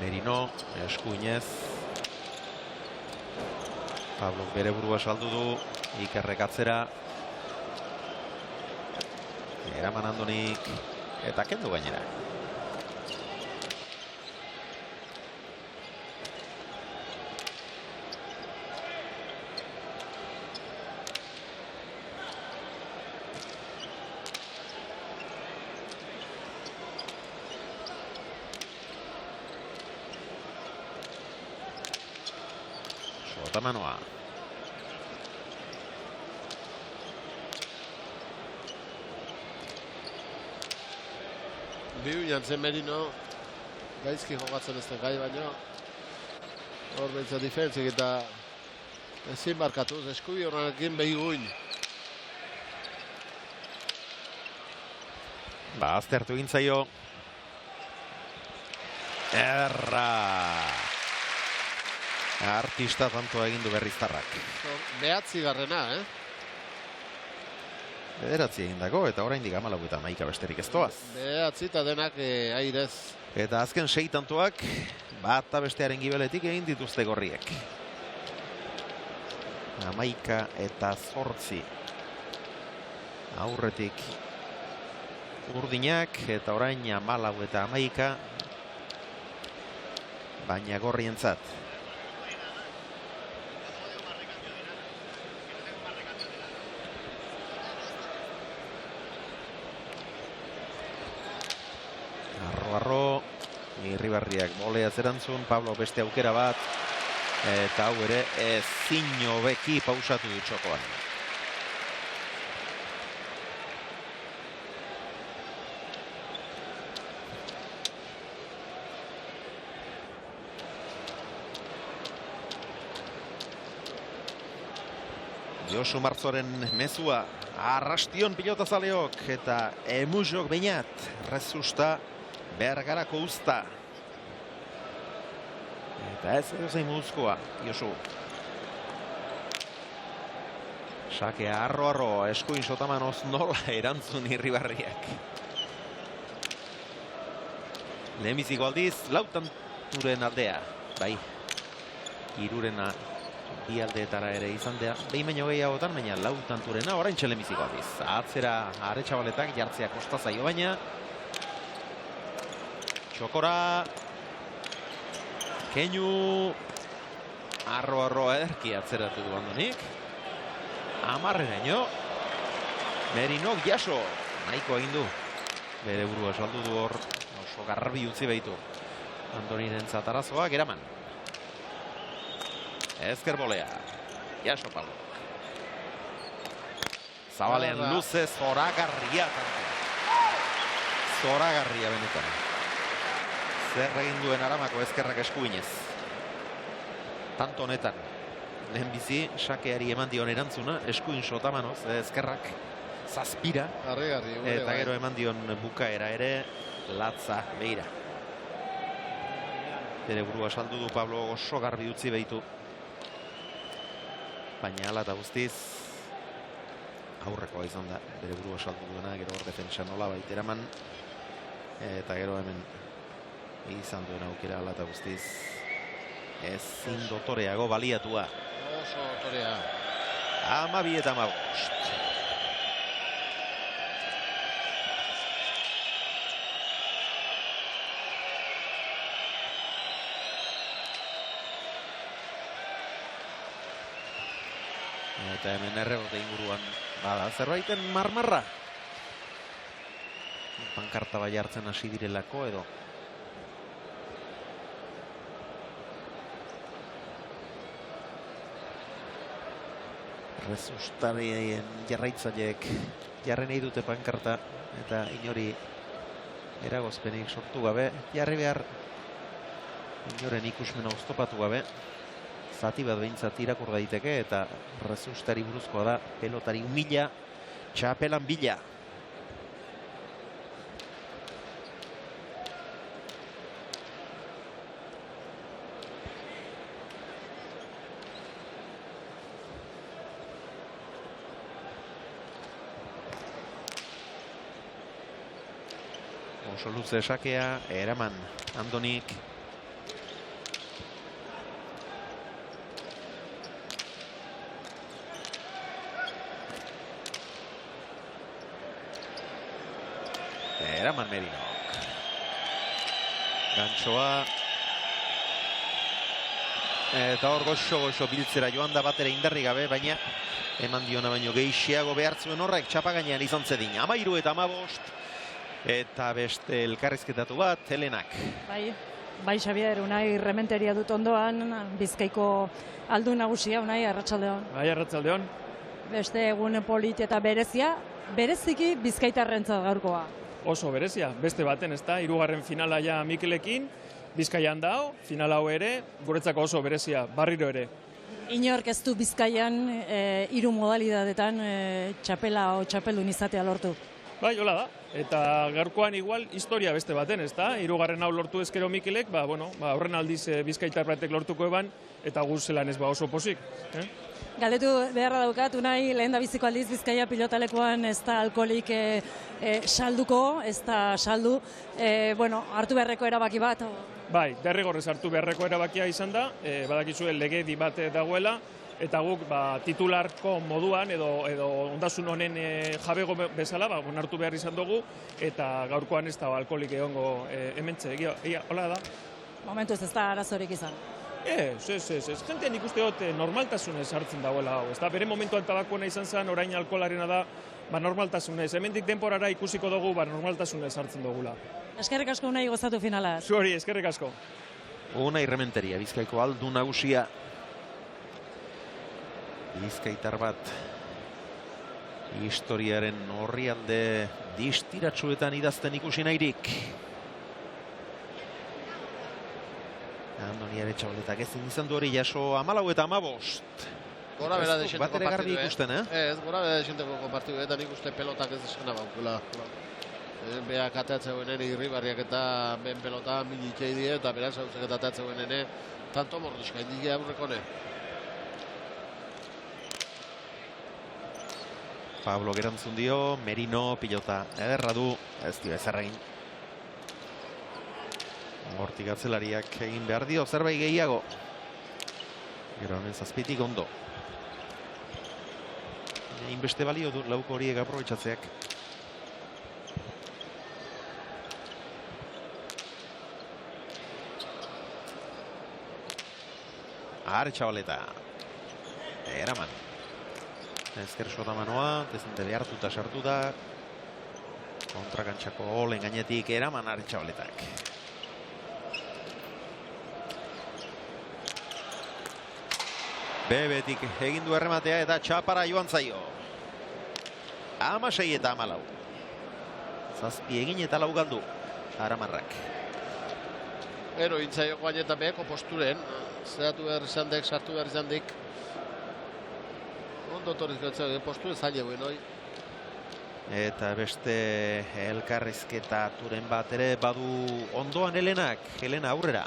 Merino, eskuinez. Pablo bere burua saldu du. Ikerrek atzera. Eraman Andonik. Eta kendu gainera. Sotamanoa. Biu jantzen Merino, gaizki jokatzen ez gai baino. Hor behitza difentzik eta ezin barkatuz, eskubi horrekin behi guin. Ba, aztertu egintzaio. Erra. Artista tantoa egin du Berriztarrak. Behatzi garrena, Bederatzi egindako eta oraindik 14 eta 11 besterik ez doaz. Behatzi eta denak airez. Eta azken 6 tantoak bat bestearen gibeletik egin dituzte gorriek. 11 eta 8. Aurretik urdinak eta orain 14 eta 11. Baina gorrientzat. Arro, Irribarriak bolea zerantzun, Pablo beste aukera bat, eta hau ere ezin hobeki pausatu du txokoan. Josu Marzoren mezua, arrastion pilotazaleok eta emuzok beinat, rezusta, Bergarako usta. Eta ez edo zein muzkoa, Josu. Sakea arro, eskuin Sotamanoz nola erantzun Irribarriak. Lehenbiziko aldiz, lautanturen aldea. Bai, irurena bi aldeetara ere izan dea. Behin baino gehiagotan, baina lautanturena orain lehenbiziko aldiz. Atzera Aretxabaletak jartzea kosta zaio baina. Txokora. Keinu. Arro ederki atzeratu du Andonik. Amarreraino. Merinok jaso. Nahiko egin du. Bere burua saldu du hor. Oso garbi utzi behitu. Andonirentzat arazoak eraman. Ezker bolea. Jaso Pablo. Zabalean luze zoragarria. Zoragarria benetan. Zer egin duen Aramako ezkerrak eskuinez. Tanto honetan. Lehenbizi, sakeari eman dion erantzuna, eskuin Sotamanoz, ezkerrak zazpira. Garri, eta gero eman dion bukaera ere, latza behira. Bere burua saldu du Pablo oso garbi utzi behitu. Baina ala eta guztiz, aurrekoa izan da, bere burua saldu duena, gero hor defentsa nola baiteraman. Eta gero hemen izan duen aukera ala eta guztiz ezin dotoreago baliatua. Oso dotorea. 12 eta 15. Eta hemen errebote inguruan bada zerbaiten marmarra. Pankarta bai hartzen hasi direlako edo. Rezustarien jarraitzaileek jarri nahi dute pankarta eta inori eragozpenik sortu gabe, jarri behar inoren ikusmena oztopatu gabe, zati bat behintzat irakur daiteke eta rezustari buruzkoa da pelotari humila, txapelan bila. Oso luze sakea, eraman Andonik. Eraman Merinok. Gantxoa. Eta hor goxo biltzera joan da batera indarri gabe, baina eman diona baino gehiago behartzuen horrek txapagainean izan zedin. 13 eta 15. Eta beste elkarrizketatu bat, Helenak. Bai, Xabier, Unai rementeria dut ondoan, Bizkaiko aldu nagusia, Unai, arratsaldeon. Bai, arratsaldeon. Beste egun polit eta berezia, bereziki Bizkaitarrentzat gaurkoa. Oso berezia, beste baten, ezta, 3. finala ja Mikelekin, Bizkaian dao, final hau ere, guretzako oso berezia, barriro ere. Inork ez du Bizkaian 3 modalidadetan txapela o txapeldun izatea lortu. Bai, hola da. Eta gaurkoan igual historia beste baten, ezta? 3. hau lortu ezkero Mikelek, horren aldiz Bizkaitar batek lortuko eban, eta gu zelan ez oso posik. Galdetu beharra daukat, Unai, lehen da biziko aldiz Bizkaia pilotalekuan ez da alkoholik salduko, ez da saldu. Hartu beharreko erabaki bat? Bai, derrigorrez hartu beharreko erabakia izan da, badakizue legedi bat dagoela, eta guk titularko moduan edo ondasun honen jabego bezala hartu behar izan dugu, eta gaurkoan ez da alkoholik egongo hementxe, hola da. Momentuz ez da arazorik izan. Ez. Jentean ikuste dut normaltasunez hartzen dagoela hau. Ez da, bere momentuan tabakoena izan zen, orain alkoholarena da, normaltasunez. Hemendik denporara ikusiko dugu, normaltasunez hartzen dugula. Eskerrik asko, Unai, gozatu finala. Zuhori, eskerrik asko. Unai rementeria, Bizkaiko aldu nagusia. Bizkaitar bat historiaren orrialde distiratsuetan idazten ikusi nahirik. Andoni Aretxabaletak ezin izan du hori jaso 14 eta 15. Gora bera desenteko partidu ikusten, Ez, gora bera desenteko partidu, eta nik uste pelotak ez eskena baukula. Beak ateatzeuen irribarriak eta ben pelota militei die, eta beraz hauzek eta ateatzeuen tanto mordiska indik aurrekone. Pablo gerantzun dio, Merino pilota ederra du, ez dio ezer egin. Hortik atzelariak egin behar dio, zerbait gehiago. Gero honen zazpitik ondo. Inbeste balio du lauko horiek aprobetxatzeak. Aretxabaleta. Eraman. Ezker sotamanoa, dezente behartuta sartu da. Kontrakantxako olen gainetik Eraman Aretxabaletak. Bebetik egin du errematea eta txapara joan zaio. 16 eta 14. Zazpi egin eta 4 galdu. Aramarrak. Ero, intzaio guain eta beheko posturen. Zeratu behar izan dek, sartu behar izan dik. Ondo torriz gatzea, postu ez zaila guen, oi? Eta beste elkarrizketa turen bat ere badu ondoan Helenak. Helena aurrera.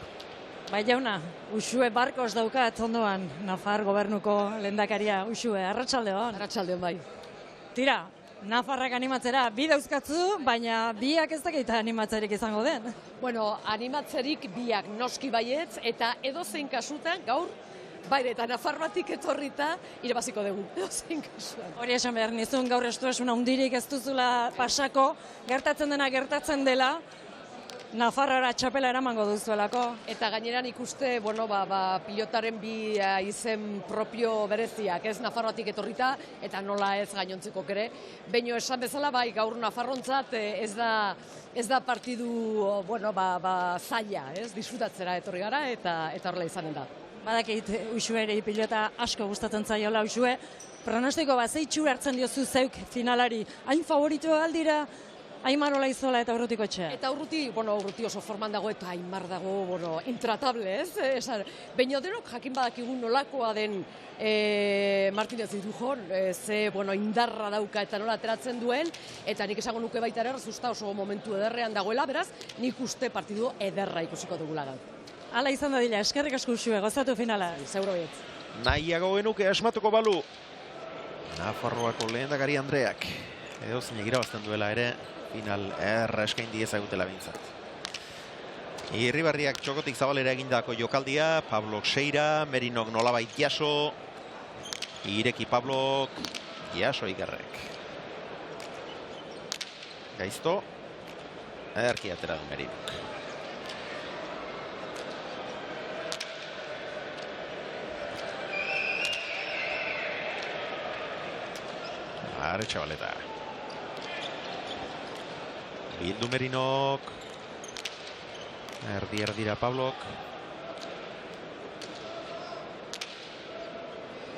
Bai jauna, Uxue Barkos daukat ondoan, Nafar gobernuko lehendakaria. Uxue, arratsaldeon. Arratsaldeon bai. Tira, Nafarrak animatzera bi dauzkatzu, baina biak ez dakit animatzerik izango den. Bueno, animatzerik biak noski baietz, eta edozein kasutan gaur, baire eta Nafarroatik etorrita irabaziko dugu, edozein kasuan. Hori esan behar nizun gaur estuesuna hundirik ez duzula pasako, gertatzen dena gertatzen dela, Nafarroara txapela eramango duzuelako. Eta gaineran ikuste, pilotaren bi izen propio bereziak, ez Nafarroatik etorrita, eta nola ez gainontziko ere. Baina esan bezala, bai, gaur Nafarrontzat ez da partidu, zaila, ez, disfrutatzera etorri gara, eta horrela izanen da. Badakit, Uxueri pilota asko gustatzen zaiola, Uxue. Pronostiko bat, zeitxur hartzen diozu zeuk finalari, hain favoritoa aldira, Aimar Olaizola eta Urrutiko Etxea. Eta Urruti oso forman dago eta Aimar dago, intratable, ez? Baina denok jakin badakigu nolakoa den Martinez Irujon, ze, indarra dauka eta nola ateratzen duen, eta nik esango nuke baita ere, Rezusta oso momentu ederrean dagoela, beraz, nik uste partidu ederra ikusiko dugula gaur. Hala izan da dila, eskerrik asko Uxue, gozatu finala. Zeuro baiet. Nahiago genuke asmatuko balu. Nafarroako lehendakari Andreak. Edo zine irabazten duela ere, final erra eskaindi ezagutela bintzat. Irribarriak txokotik zabalera egindako jokaldia, Pablok Seira, Merinok nolabait jaso, Ireki Pablok, jaso Ikerrek. Gaizto, erki atera du Merinok. Txabaleta. Bildu Merinok. Erdira Pablok.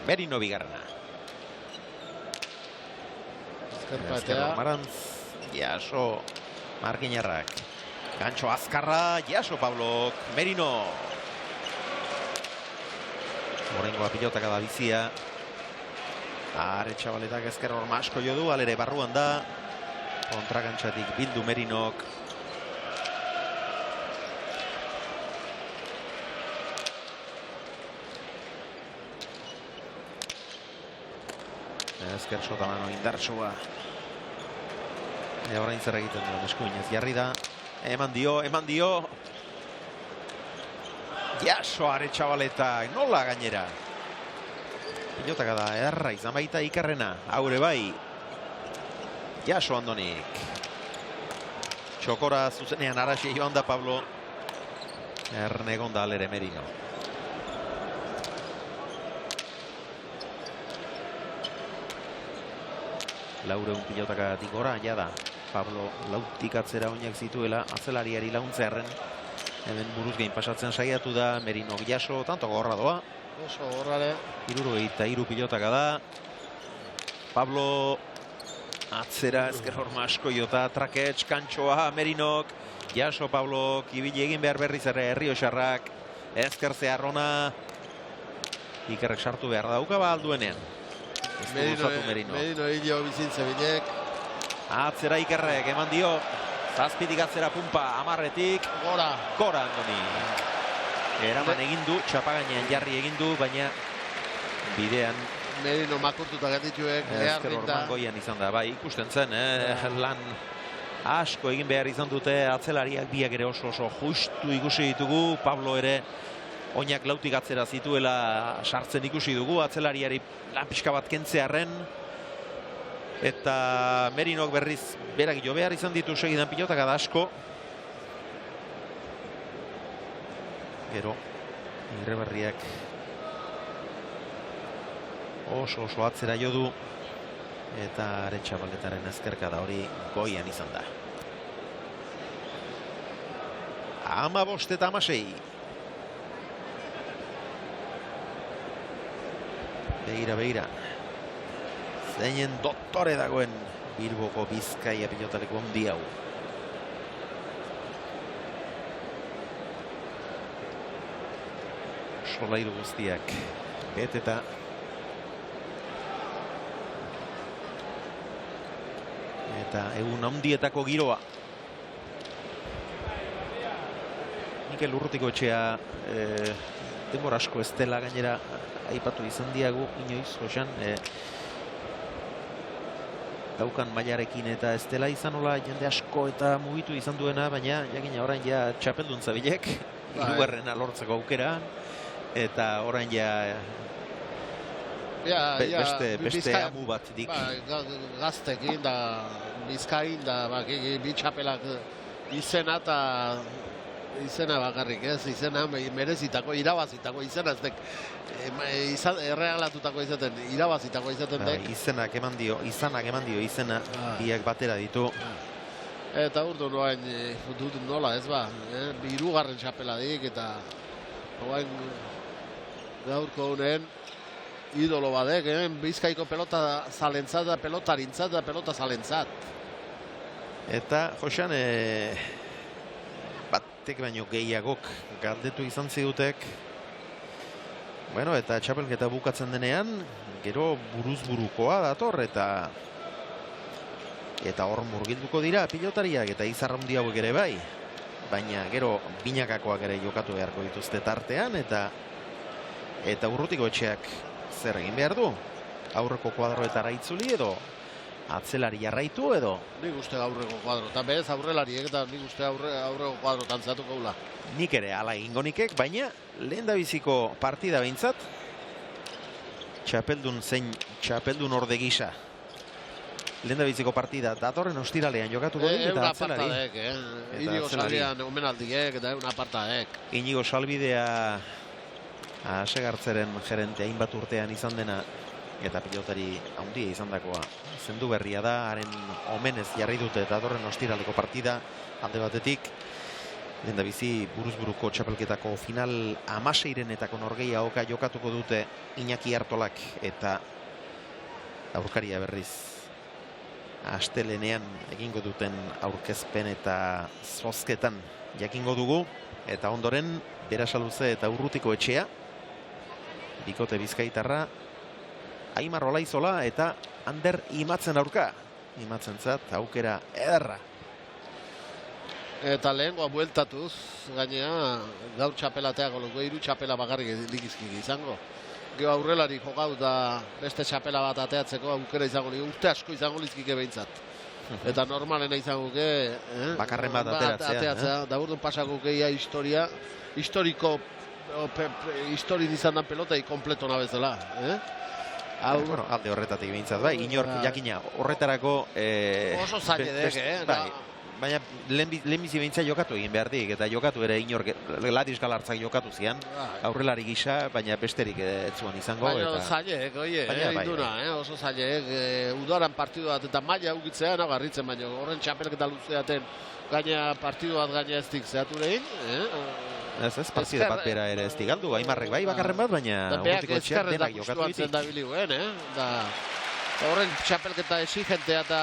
Merino bigarrena. Ezker Marantz. Jaso Markinarrak. Gancho azkarra. Jaso Pablok. Merino. Morengoa pilotaka da bizia. Txabaletak ezker horma asko jo du, alere barruan da. Kontrakantxatik Bildu Merinok. Ezker Sotamano indartsua. Orain zer egiten duen eskuinez jarri da. Eman dio. Jaso Txabaletak, nola gainera. Pilotaka da, erra izan baita Ikerrena, haure bai. Jaso Andonik. Txokora zuzenean araxe joan da Pablo. Ernegon da alere Merino. Laureun pilotaka digora, jada. Pablo lautik atzera oinak zituela, atzelariari launtzearen. Hemen buruz gain pasatzen saiatu da, Merino jaso, tanto gorra doa. Oso gorrare. 73 pilotaka da. Pablo atzera ezker horma asko jota, Trakets, Kantxoa, Merinok. Jaso Pablo, ibili egin behar berriz ere Errioxarrak. Ezker zeharrona. Ikerrek sartu behar dauka ba alduenean. Merino hilo bizintze binek. Atzera Ikerrek, eman dio. Zazpitik atzera pumpa, amarretik. Gora Andoni. Eraman egin du, txapagainean jarri egin du, baina bidean Merino makurtuta gatituek, ezker horman goian izan da, bai, ikusten zen, lan asko egin behar izan dute, atzelariak biak ere oso justu ikusi ditugu, Pablo ere oinak lautik atzera zituela sartzen ikusi dugu, atzelariari lan pixka bat kentzearen, eta Merinok berriz berak jo behar izan ditu segidan pilotak da asko. Gero, Irribarriak oso atzera jo du eta Txabaletaren ezkerka da hori goian izan da. 15 eta 16. Begira. Zeinen doktore dagoen Bilboko Bizkaia pilotaleko handi hau. Solairu guztiak beteta. Eta egun handietako giroa. Mikel Urrutiko Etxea denbora asko ez dela gainera aipatu izan diagu inoiz, Josan. Daukan mailarekin eta ez dela izan hola jende asko eta mugitu izan duena, baina jakina orain ja txapeldun zabilek, hirugarrena lortzeko aukera. Eta orain ja beste amu bat dik. Gaztekin da Bizkain da bi txapelak izena eta izena bakarrik ez, izena merezitako, irabazitako izena ez dek erregalatutako izaten, irabazitako izaten dek. Izanak eman dio izena, biak batera ditu. Eta urdu nola ez ba, hirugarren txapela dik eta gaurko honen idolo badek, Bizkaiko pelota zalentzat da, pelotarintzat da, pelota zalentzat. Eta, Josean, batek baino gehiagok galdetu izan zidutek. Bueno, eta txapelketa bukatzen denean, gero buruz-burukoa dator, eta hor murgilduko dira pilotariak eta izar handi hauek ere bai. Baina gero binakakoak ere jokatu beharko dituzte tartean, eta Urrutiko Etxeak zer egin behar du? Aurreko kuadroetara itzuli edo atzelari jarraitu edo? Nik uste aurreko kuadro, eta bez aurrelariek eta nik uste aurreko kuadro tantzatuko gula. Nik ere ala egingo nikek, baina lehen da biziko partida behintzat, txapeldun zein txapeldun orde gisa. Lehen da biziko partida datorren ostiralean jokatuko dit eta atzelari. Inigo Salbidean omenaldiek eta egun apartaek. Inigo Salbidea Asegartzeren gerente hainbat urtean izan dena eta pilotari handia izan dakoa. Zendu berria da, haren omenez jarri dute datorren ostiraleko partida alde batetik. Lehen da bizi buruz-buruko txapelketako final 16-renetako norgeia oka jokatuko dute Iñaki Artolak eta aurkaria berriz astelenean egingo duten aurkezpen eta zozketan jakingo dugu, eta ondoren Berasaluze eta Urrutiko Etxea, bikote bizkaitarra, Aimar Olaizola eta Ander Imatzen aurka. Imatzentzat aukera ederra. Eta lehengoa bueltatuz, gainea gaur txapelateak oloko 3 txapela bakarrik ligizkik izango. Gero aurrelari jokau da beste txapela bat ateatzeko aukera izango ligu, urte asko izango lizkike behintzat. Eta normalena izango ke... Bakarren bat ateratzea. Da urdun pasako keia historiko historin izan dan pelotai kompleto nabezela. Bueno, alde horretatik behintzat, bai, inork jakina horretarako... Oso zailedek, Baina lehenbizi behintzat jokatu egin behar dik, eta jokatu ere inork Ladis Galartzak jokatu zian, aurrelari gisa, baina besterik ez zuen izango. Baina zailek, oso zailek, udaran partidu bat eta maila ukitzea nagarritzen, baina horren txapelketa luzeaten gaina partidu bat gaina ez dik zehatu lehin. Ez, partida bat bera ere ez digaldu, Aimarrek bai bakarren bat, baina Urrutiko Etxeak denak jokatu ditik. Horren txapelketa exigentea eta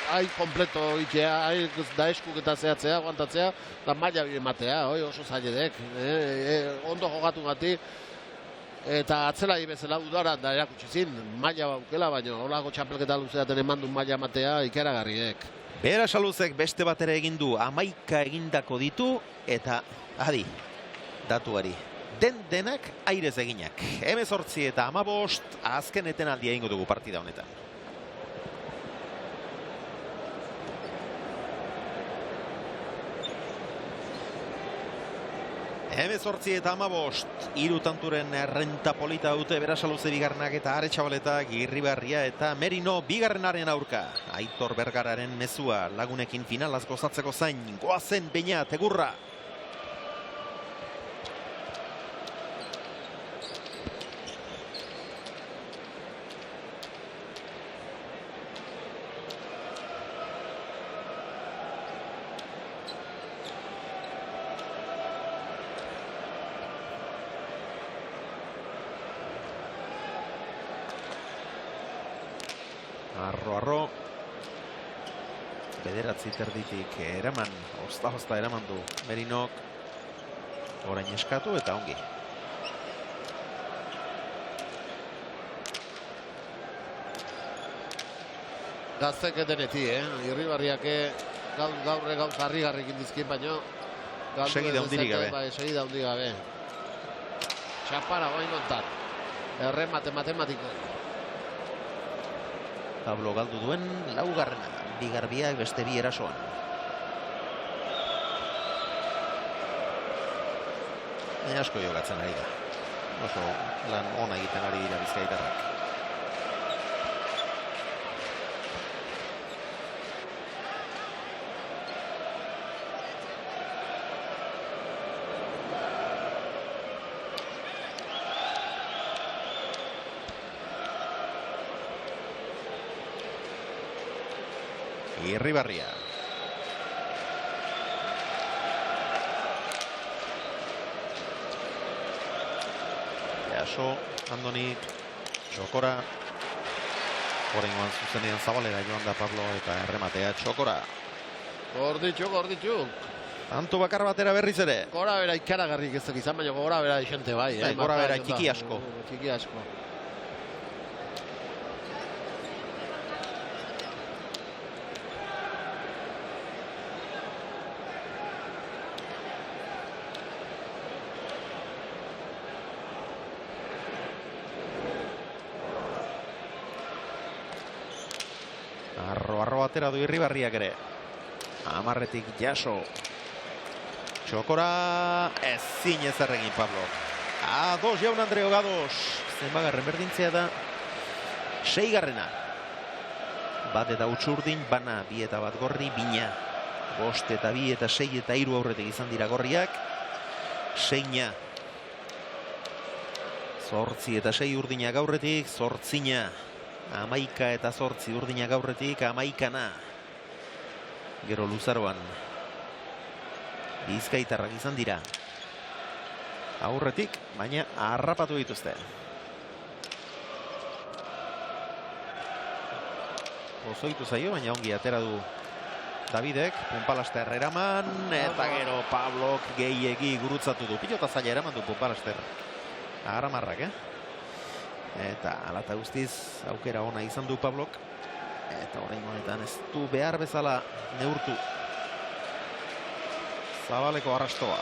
hain kompleto itea, hain da eskuk eta zehatzea, aguantatzea, da maila ematea, oso zailedek. Ondo jokatu gati, eta atzelari bezala udaran da erakutsi zin, maila baukela, baina holako txapelketa luzeaten eman du maila ematea ikeragarriek. Berasaluzek beste bat ere egin du, 11 egindako ditu, eta adi, datuari. Denak airez eginak. 18 eta 15 azken etenaldia egingo dugu partida honetan. Hemezortzi eta 15, 3 tanturen renta polita dute Berasaluze bigarrenak eta Aretxabaletak, Irribarria eta Merino bigarrenaren aurka. Aitor Bergararen mezua lagunekin finalaz gozatzeko zain, goazen Beñat Egurra. Arro, bederatzi terditik eraman, hosta eraman du Merinok, orain eskatu eta ongi. Gaztek edeneti, Irribarriake gaurre gauz harri-garrik indizkin, baino segida hundirik gabe. Segida hundirik gabe. Txapara goain ontan. Erremate matematiko. Pablo galdu duen laugarrena, bigarbiak beste bi erasoan. Asko jokatzen ari da. Oso lan ona egiten ari dira bizkaitarrak. Irribarria. Jaso, Andoni, Txokora. Horrengoan zuzenean Zabalera joan da Pablo eta errematea Txokora. Gorditxu. Tanto bakar batera berriz ere. Gora bera ikaragarrik ez dakizan, baina gora bera isente bai. Gora bera txiki asko. Txiki asko. Arro atera du Irribarriak ere. Amarretik Jaso. Txokora ezin ezer egin Pablo. Ados jaun Andreo Gados. Zenbagarren berdintzea da 6. Bat eta utxurdin, bana 2 eta 1 gorri, bina. 5 eta 2 eta 6 eta 3 aurretik izan dira gorriak. 6. 8 eta 6 urdinak aurretik, 8. 11 eta 8 urdinak aurretik, 11. Gero luzaroan Bizkaitarrak izan dira aurretik, baina harrapatu dituzte. Osoitu zaio, baina ongi atera du Davidek, Punpalaster eraman, eta gero Pablok gehiegi gurutzatu du. Pilota zaila eraman du Punpalaster. Agaramarrak, Eta alata guztiz aukera ona izan du Pablok. Eta orain honetan ez du behar bezala neurtu Zabaleko arrastoa.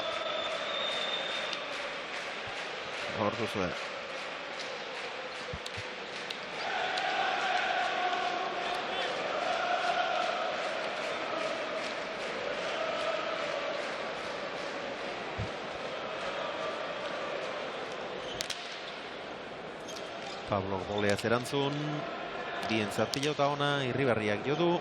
Hor duzue. Pablo boleaz erantzun. Bientzat pilota ona, Irribarriak jo du.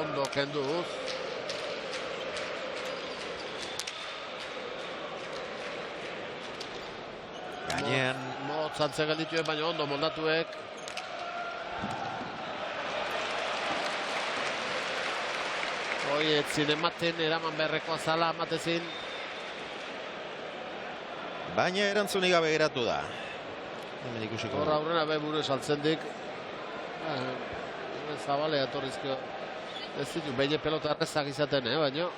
Ondo kenduz. Gainean Motzantzen geldituen, baina ondo moldatuek. Hoi etzin ematen, eraman beharreko azala amatezin. baina erantzunik gabe geratu da. Hemen ikusiko. Horra aurrena beburu saltzen dik. Zabalea torrizko. Ez ditu, behin pelota arrezak izaten, baina.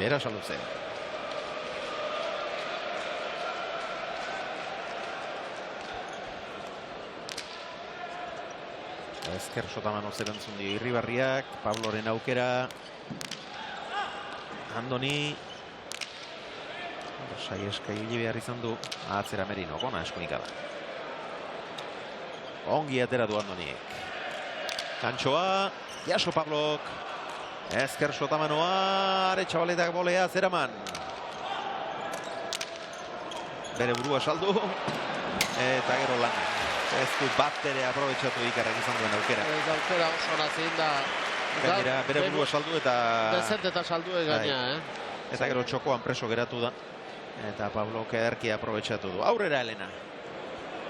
Bera salutzen. Ezker sotamano zerantzun dio Irribarriak, Pabloren aukera. Andoni. Saieska hili behar izan du. Atzera Merino, gona eskunika da. Ongi atera du Andoniek. Kantxoa, Jaso Pablok. Ezker sotamanoa, Aretxabaletak bolea zeraman. Bere burua saldu. Eta gero lan. Ez du bat ere aprobetxatu ikarrak izan duen aukera. Eta aukera oso nazin da. Gainera, bere burua saldu eta... Dezent eta saldu gaina, Eta gero txokoan preso geratu da. Eta Pablo ederki aprobetxatu du. Aurrera, Elena.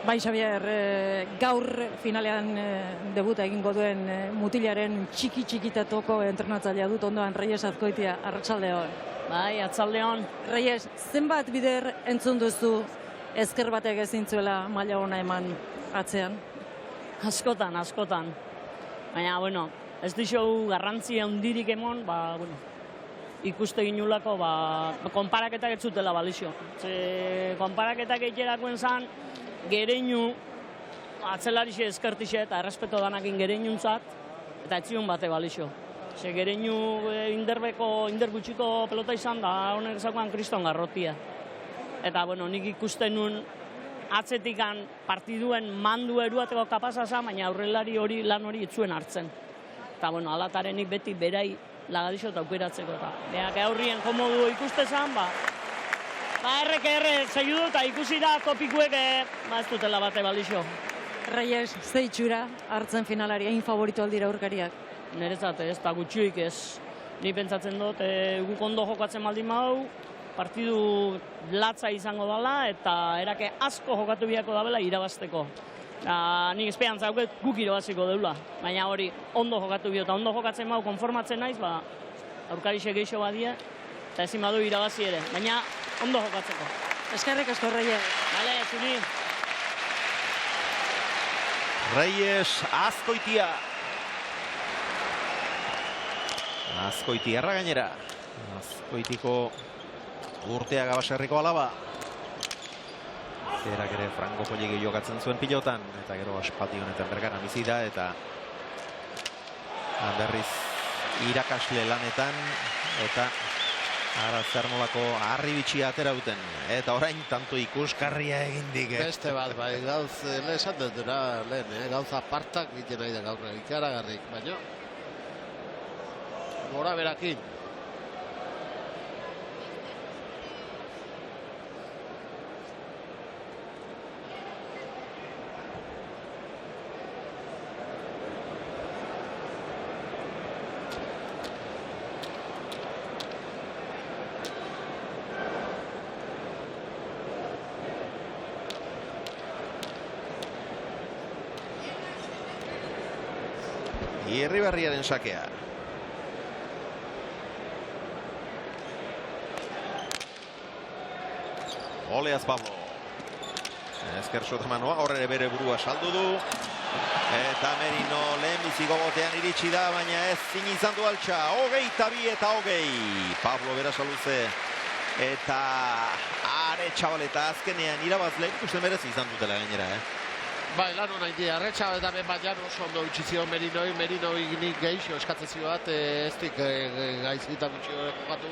Bai, Xabier, gaur finalean debuta egingo duen mutilaren txiki-txikitatoko entrenatzailea dut ondoan Reyes Azkoitia, arratsaldeon. Bai, atzaldeon. Reyes, zenbat bider entzun duzu ezker batek ezin zuela maila ona eman atzean? Askotan. Baina, bueno, ez dixo garrantzia hundirik emon, ikuste ginulako, konparaketak ez zutela balixo. Konparaketak egiterakoen zan, gereinu, atzelarixe ezkertixe eta errespeto danakin gereinuntzat, eta etzion bate balixo. Gereinu indergutxiko pelota izan da, honek ezakoan kriston garrotia. Eta, nik ikusten nun atzetikan partiduen mandu eruateko kapazaza, baina aurrelari hori lan hori itzuen hartzen. Eta, bueno, alatarenik beti berai lagadixo eta aukeratzeko. Beak aurrien komodu ikustezan, erre zailu du eta ikusi da topikuek ez dutela bate baldixo. Reyes, ze itxura hartzen finalari, egin favorito aldira aurkariak? Nerezat ez, eta gutxioik ez. Ni pentsatzen dut, guk ondo jokatzen baldin badu, partidu latza izango dela eta erake asko jokatu biako dabela irabazteko. Nik esperantza hauket guk irabaziko deula, baina hori ondo jokatu bio eta ondo jokatzen badu konformatzen naiz, aurkarixe geixo badia eta ezin badu irabazi ere, baina ondo jokatzeko. Eskerrik asko, Reyes. Bale, zuri. Reyes, Azkoitia. Azkoitiarra gainera. Azkoitiko Urteaga baserriko alaba. Erak ere Franco Pollegi jokatzen zuen pilotan. Eta gero aspaldi honetan Bergara bizi da. Eta berriz irakasle lanetan. Eta ara zer nolako harri bitxia atera duten. Eta orain tanto ikuskarria egindik. Beste bat, bai, gauz, esan dutera lehen, gauza apartak egiten nahi da gaur ikaragarrik, baina gora berakin. Irribarriaren sakea. Oleaz Pablo. Ezker sotamanoa, horre bere burua saldu du. Eta Merino lehen biziko botean iritsi da, baina ez zin izan du altxa. 22 eta 20. Pablo Berasaluze. Eta Aretxabaleta azkenean irabazle ikusten berez izan dutela gainera, Bai, lan hona indi, Aretxabaleta baina oso ondo utxizio Merinoi nik geixo eskatzezio bat, ez dik gaizita gutxio jokatu,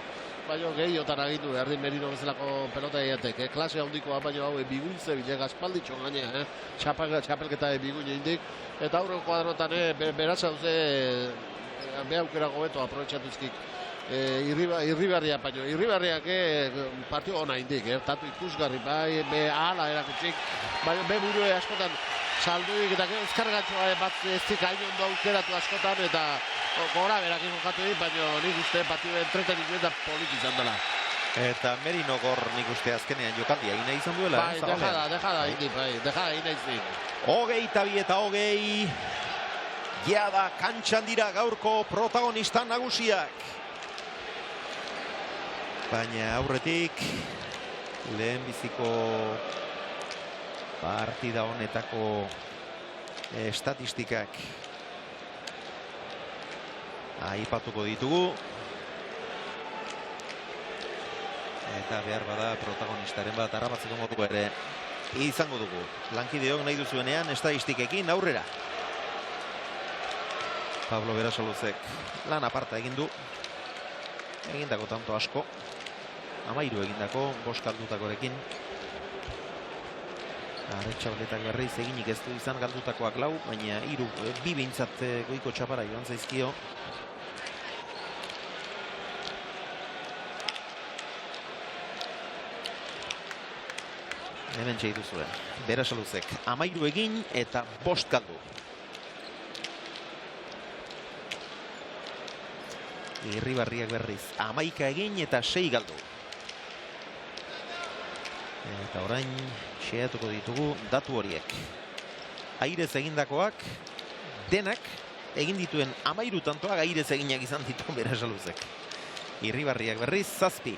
baina gehiotan agindu behar din Merino bezalako pelota egiatek, klase handikoa baina hau biguntze bilega espalditxo gainea, txapelketa biguin indik, eta aurren kuadrotan Berasaluze beha aukera gobeto aprobetxatuzkik. Irribarria baino, Irribarriak partio hona indik, tatu ikusgarri, bai, ahala erakutsik, baina be burue askotan salduik eta ezkargatxoa bat ez dik hain ondo aukeratu askotan eta gora berakin jokatu dit, baina nik uste partio entretenik eta polit izan dela. Eta Merino gor nik uste azkenean jokaldia ina izan duela. Bai, dejada indik, bai, dejada ina izin. 22 eta 20, jada kantxan dira gaurko protagonista nagusiak. Baina aurretik lehen biziko partida honetako estatistikak aipatuko ditugu. Eta behar bada protagonistaren bat harrapatzeko modu ere izango dugu. Lankideok nahi duzuenean estatistikekin aurrera. Pablo Berasaluzek lan aparta egin du. Egindako tanto asko. 13 egindako, 5 galdutakorekin. Aretxabaletak berriz eginik ez du izan galdutakoak 4, baina 2 behintzat goiko txapara joan zaizkio. Hemen txeitu zuen. Berasaluzek 13 egin eta 5 galdu. Irribarriak berriz 11 egin eta 6 galdu. Eta orain xeatuko ditugu datu horiek. Airez egindakoak denak egin dituen 13 tantoak airez eginak izan ditu Berasaluzek. Irribarriak berriz 7.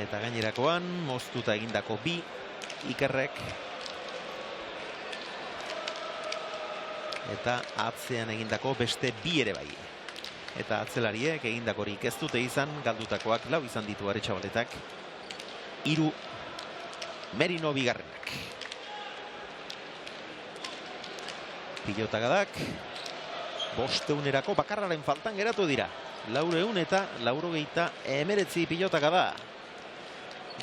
Eta gainerakoan moztuta egindako 2 Ikerrek. Eta atzean egindako beste 2 ere bai. Eta atzelariek egindakorik ez dute izan, galdutakoak 4 izan ditu Aretxabaletak, 3 Merino bigarrenak. Pilotagadak 500erako bakarraren faltan geratu dira. 400 eta 419 pilotagada.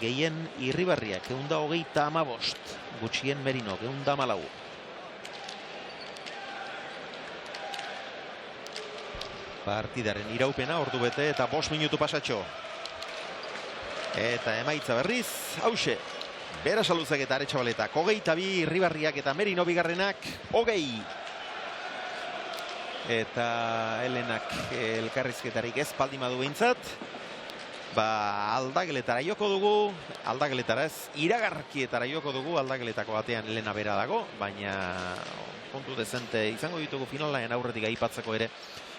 Gehien Irribarriak 135, gutxien Merino 114. Partidaren iraupena ordu bete eta 5 minutu pasatxo. Eta emaitza berriz, hause. Berasaluzak eta Aretxabaletak 22, Irribarriak eta Merino bigarrenak 20. Eta Helenak elkarrizketarik ez baldimadu behintzat. Aldageletara joko dugu, aldageletara ez, iragarkietara joko dugu, aldageletako batean Helena bera dago, baina kontu dezente izango ditugu finalaen aurretik aipatzeko ere,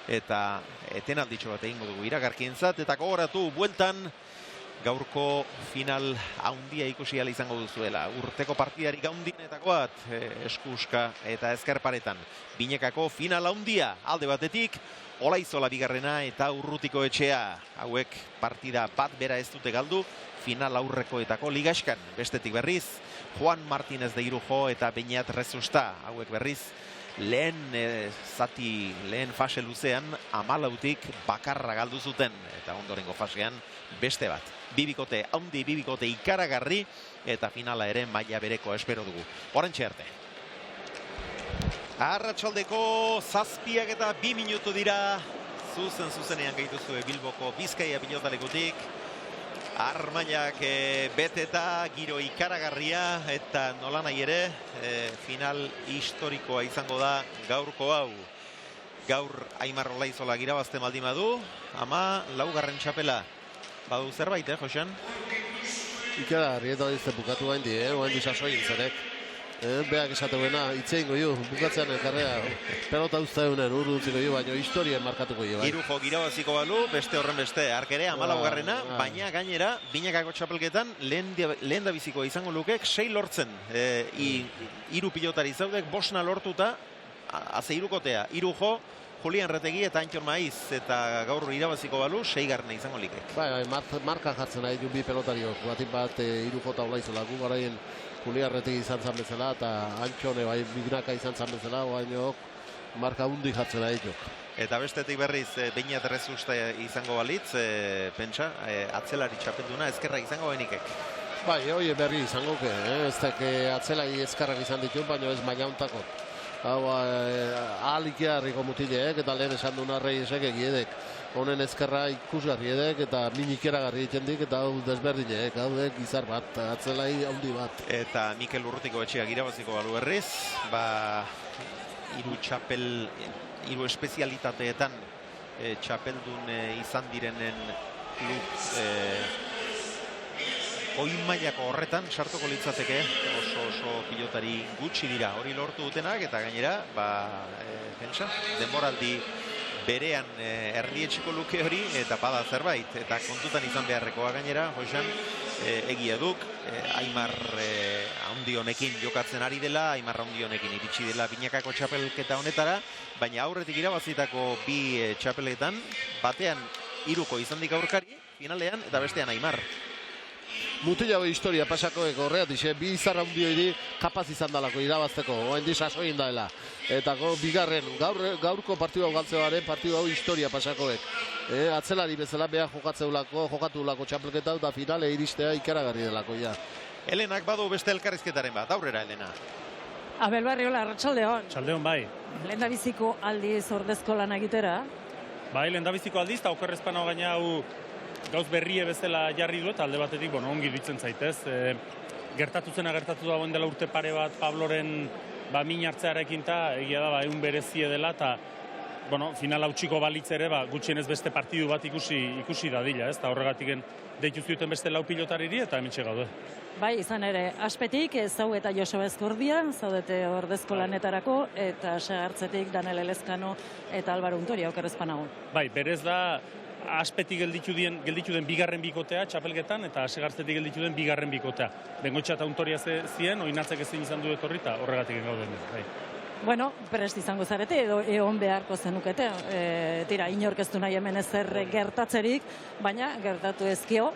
eta etenalditxo bat egingo dugu iragarkientzat, eta gogoratu bueltan gaurko final haundia ikusi ala izango duzuela. Urteko partidarik haundienetako bat, eskuska eta ezkerparetan. Binekako final haundia alde batetik, Olaizola bigarrena eta Urrutiko etxea. Hauek partida bat bera ez dute galdu, final aurrekoetako ligaskan. Bestetik berriz, Juan Martínez de Irujo eta Beñat Rezusta. Hauek berriz, lehen fase luzean 14tik bakarra galdu zuten. Eta ondorengo fasean beste bat. Bibikote haundi, bibikote ikaragarri, eta finala ere maila bereko espero dugu. Horrentxe arte. Arratsaldeko 7 eta 2 minutu dira. Zuzenean gaituzue Bilboko Bizkaia pilotalekutik. Armainak beteta, giro ikaragarria, eta nolanahi ere, final historikoa izango da gaurko hau. Gaur Aimar Olaizola irabazten baldin badu, ama laugarren txapela. Badu zerbait, Josean? Ikaragarri eta ez bukatu gaindi, gaindi sasoin zerek. Beak esateuena, itzeingo ju, bukatzean elkarrea, pelota usteunen urdutziko ju, baina historien markatuko ju. Irujo girabaziko balu, beste horren beste, arkere, 14garrena, baina gainera, Binekako txapelketan, lehen da bizikoa izango lukek, 6 lortzen. 3 pilotari zaudek, 5 lortuta, haze irukotea, Irujo, Julian Retegi eta Antxor Maiz, eta gaur irabaziko balu, 6garrena izango likek. Marka jartzen nahi du bi pelotariok, batin bat Irujo eta Olaizola, gu garaien Julian Retegi izan zan bezala, eta Antxone Bignaka izan zan bezala, baina marka hundi jartzen nahi du. Eta bestetik berriz, Beñat Rezusta izango balitz, pentsa, atzelari txapelduna ezkerra izango benikek. Hoi berri izango, ez atzelari ezkerrak izan ditu, baina ez maila untako. Hau, ahalikia harriko mutileek, eta lehen esan duna Reyesek egiedek. Honen ezkerra ikusgarri edek, eta minikeragarri egiten dik, eta hau desberdinek, hau dek izar bat, atzelai handi bat. Eta Mikel Urrutiko etxeak irabaziko balu berriz, hiru espezialitateetan txapeldun izan direnen klub oinmailako horretan sartuko litzateke, oso pilotari gutxi dira hori lortu dutenak, eta gainera, pentsa, denboraldi berean erdietxiko luke hori, eta bada zerbait, eta kontutan izan beharrekoa gainera, Josean, egia duk, Aimar haundi honekin jokatzen ari dela, Aimar haundi honekin iritsi dela Binekako txapelketa honetara, baina aurretik irabazitako 2 txapeletan, batean Iruko izan dik aurkari, finalean, eta bestean Aimar. Mutila historia pasakoek horreatik, bi izar haundi hori kapaz izan dalako irabazteko, oen disasoin daela. Eta bigarren, gaurko partidu hau galtzeoaren partidu hau historia pasakoek. Atzelari bezala behar jokatu lako txapelketa eta finale iristea ikaragarri delako, ja. Helenak badu beste elkarrizketaren bat, aurrera, Helena. Abel Barriola, arratsaldeon. Txaldeon, bai. Lehendabiziko aldiz ordezko lan egitera. Bai, lehendabiziko aldiz, eta okerrezpana gaina hau gauz berrie bezala jarri du, eta alde batetik, ongi ditzen zaitez. Gertatu dagoen dela urte pare bat Pabloren min hartzearekin, eta egia da, egun berezie dela, eta final hautsiko balitz ere, gutxienez beste partidu bat ikusi dadila, eta horregatik deitu zuten beste 4 pilotariri, eta hementxe gaude. Bai, izan ere, aspetik, Zau eta Joseba Ezkordia, zaudete ordezko lanetarako, eta segartzetik Daniel Elezkano eta Álvaro Untoria, okerrezpanago. Bai, berez da, aspetik gelditu den bigarren bikotea txapelketan, eta segartzetik gelditu den bigarren bikotea. Bengoetxea eta Untoria zien, oinatzek ezin izan du etorri, eta horregatik gauden. Bai. Bueno, prest izango zarete, edo egon beharko zenukete. Tira, inork ez du nahi hemen ezer gertatzerik, baina gertatu ezkio,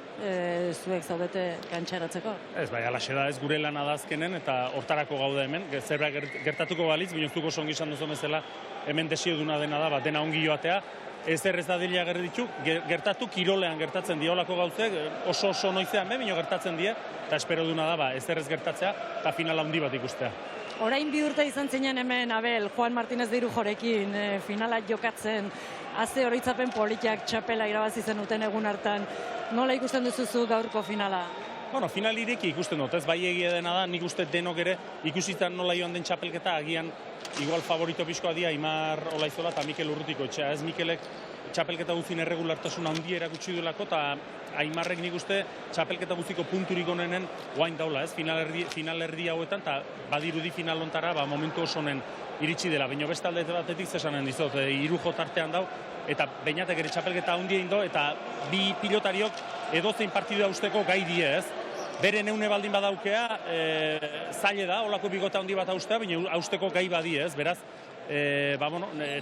zuek zaudete kantxeratzeko. Ez, bai, alaxe da, ez gure lana da azkenen, eta hortarako gaude hemen, zerbait gertatuko balitz, binoztuko zongi izan duzu bezala, hemen desio duna dena da, dena ongi joatea, ez errez dadila gertatu, kirolean gertatzen diolako gauzek, oso noizean bino gertatzen die, eta espero duna da, ez errez gertatzea, eta finala handi bat ikustea. Orain 2 urte izan zinen hemen, Abel, Juan Martínez de Irujorekin finala jokatzen, haze horitzapen politak txapela irabazi zenuten egun hartan. Nola ikusten duzuzu gaurko finala? Bueno, final ireki ikusten dut, ez bai egia dena da, nik uste denok ere ikusitan nola joan den txapelketa, agian igual favorito pixkoa dia Aimar Olaizola eta Mikel Urrutikoetxea, ez Mikelek txapelketa guztien erregulartasuna handi erakutsi duelako, eta Aimarrek nik uste txapelketa guztiko punturik onenen oain daula, ez, final erdi hauetan, eta badirudi final ontara momentu oso honen iritsi dela, baina beste alde batetik zesanen dizot, Irujo tartean dau, eta Beñatek ere txapelketa handia indo, eta bi pilotariok edozein partidua usteko gai die, ez? Bere neune baldin badaukea, zaile da, holako bigota handi bat haustea, baina hausteko gai badie, ez? Beraz,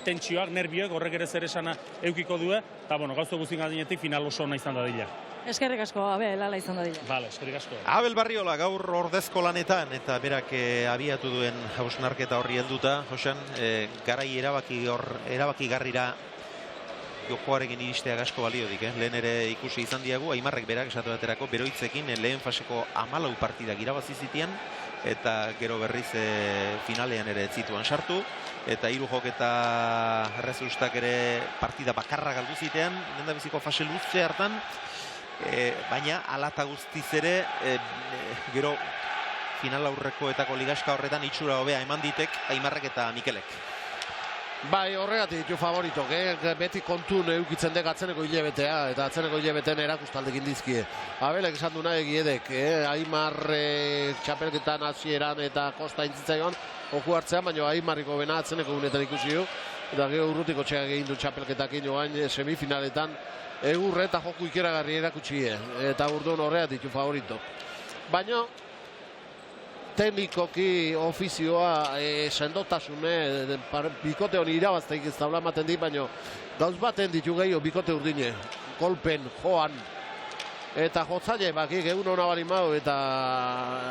tentsioak, nerbioek, horrek ere zer esana eukiko due, eta gauzo guztien adinetik final oso ona izan dadila. Eskerrik asko, Abel, ala izan dadila. Bale, eskerrik asko. Abel Barriola gaur ordezko lanetan, eta berak abiatu duen hausnarketa horri helduta, Josan, garai erabaki garrira jokoarekin iristeak asko baliodik, lehen ere ikusi izan diagu, Aimarrek berak esatu baterako beroitzekin lehen faseko 14 partidak irabazi zitian, eta gero berriz finalean ere zituan sartu, eta Irujok eta Resustak ere partida bakarra galdu zitean, lehendabiziko fase luze hartan, baina alata guztiz ere gero final aurrekoetako ligaska horretan itxura hobea eman ditek Aimarrek eta Mikelek. Bai, horregatik ditu favoritok, beti kontun eukitzen dek atzeneko hilebetea, eta atzeneko hilebeteen erakustaldekin dizkie. Abelek esan du nahi egiedek, Aimar txapelketan hasieran eta kosta intzitzaion, oku hartzean, baina Aimarriko bena atzeneko unetan ikusi du, eta gero Urrutiko txeak egin du txapelketakin joan semifinaletan, egurre eta joku ikeragarri erakutsi, eta urduan horregatik ditu favoritok. Baina, teknikoki ofizioa sendotasune, bikote honi irabazteik ez daula ematen dit, baina gauz baten ditu gehiago bikote urdine, kolpen, joan, eta jotzaile bakik egun hona bari mau, eta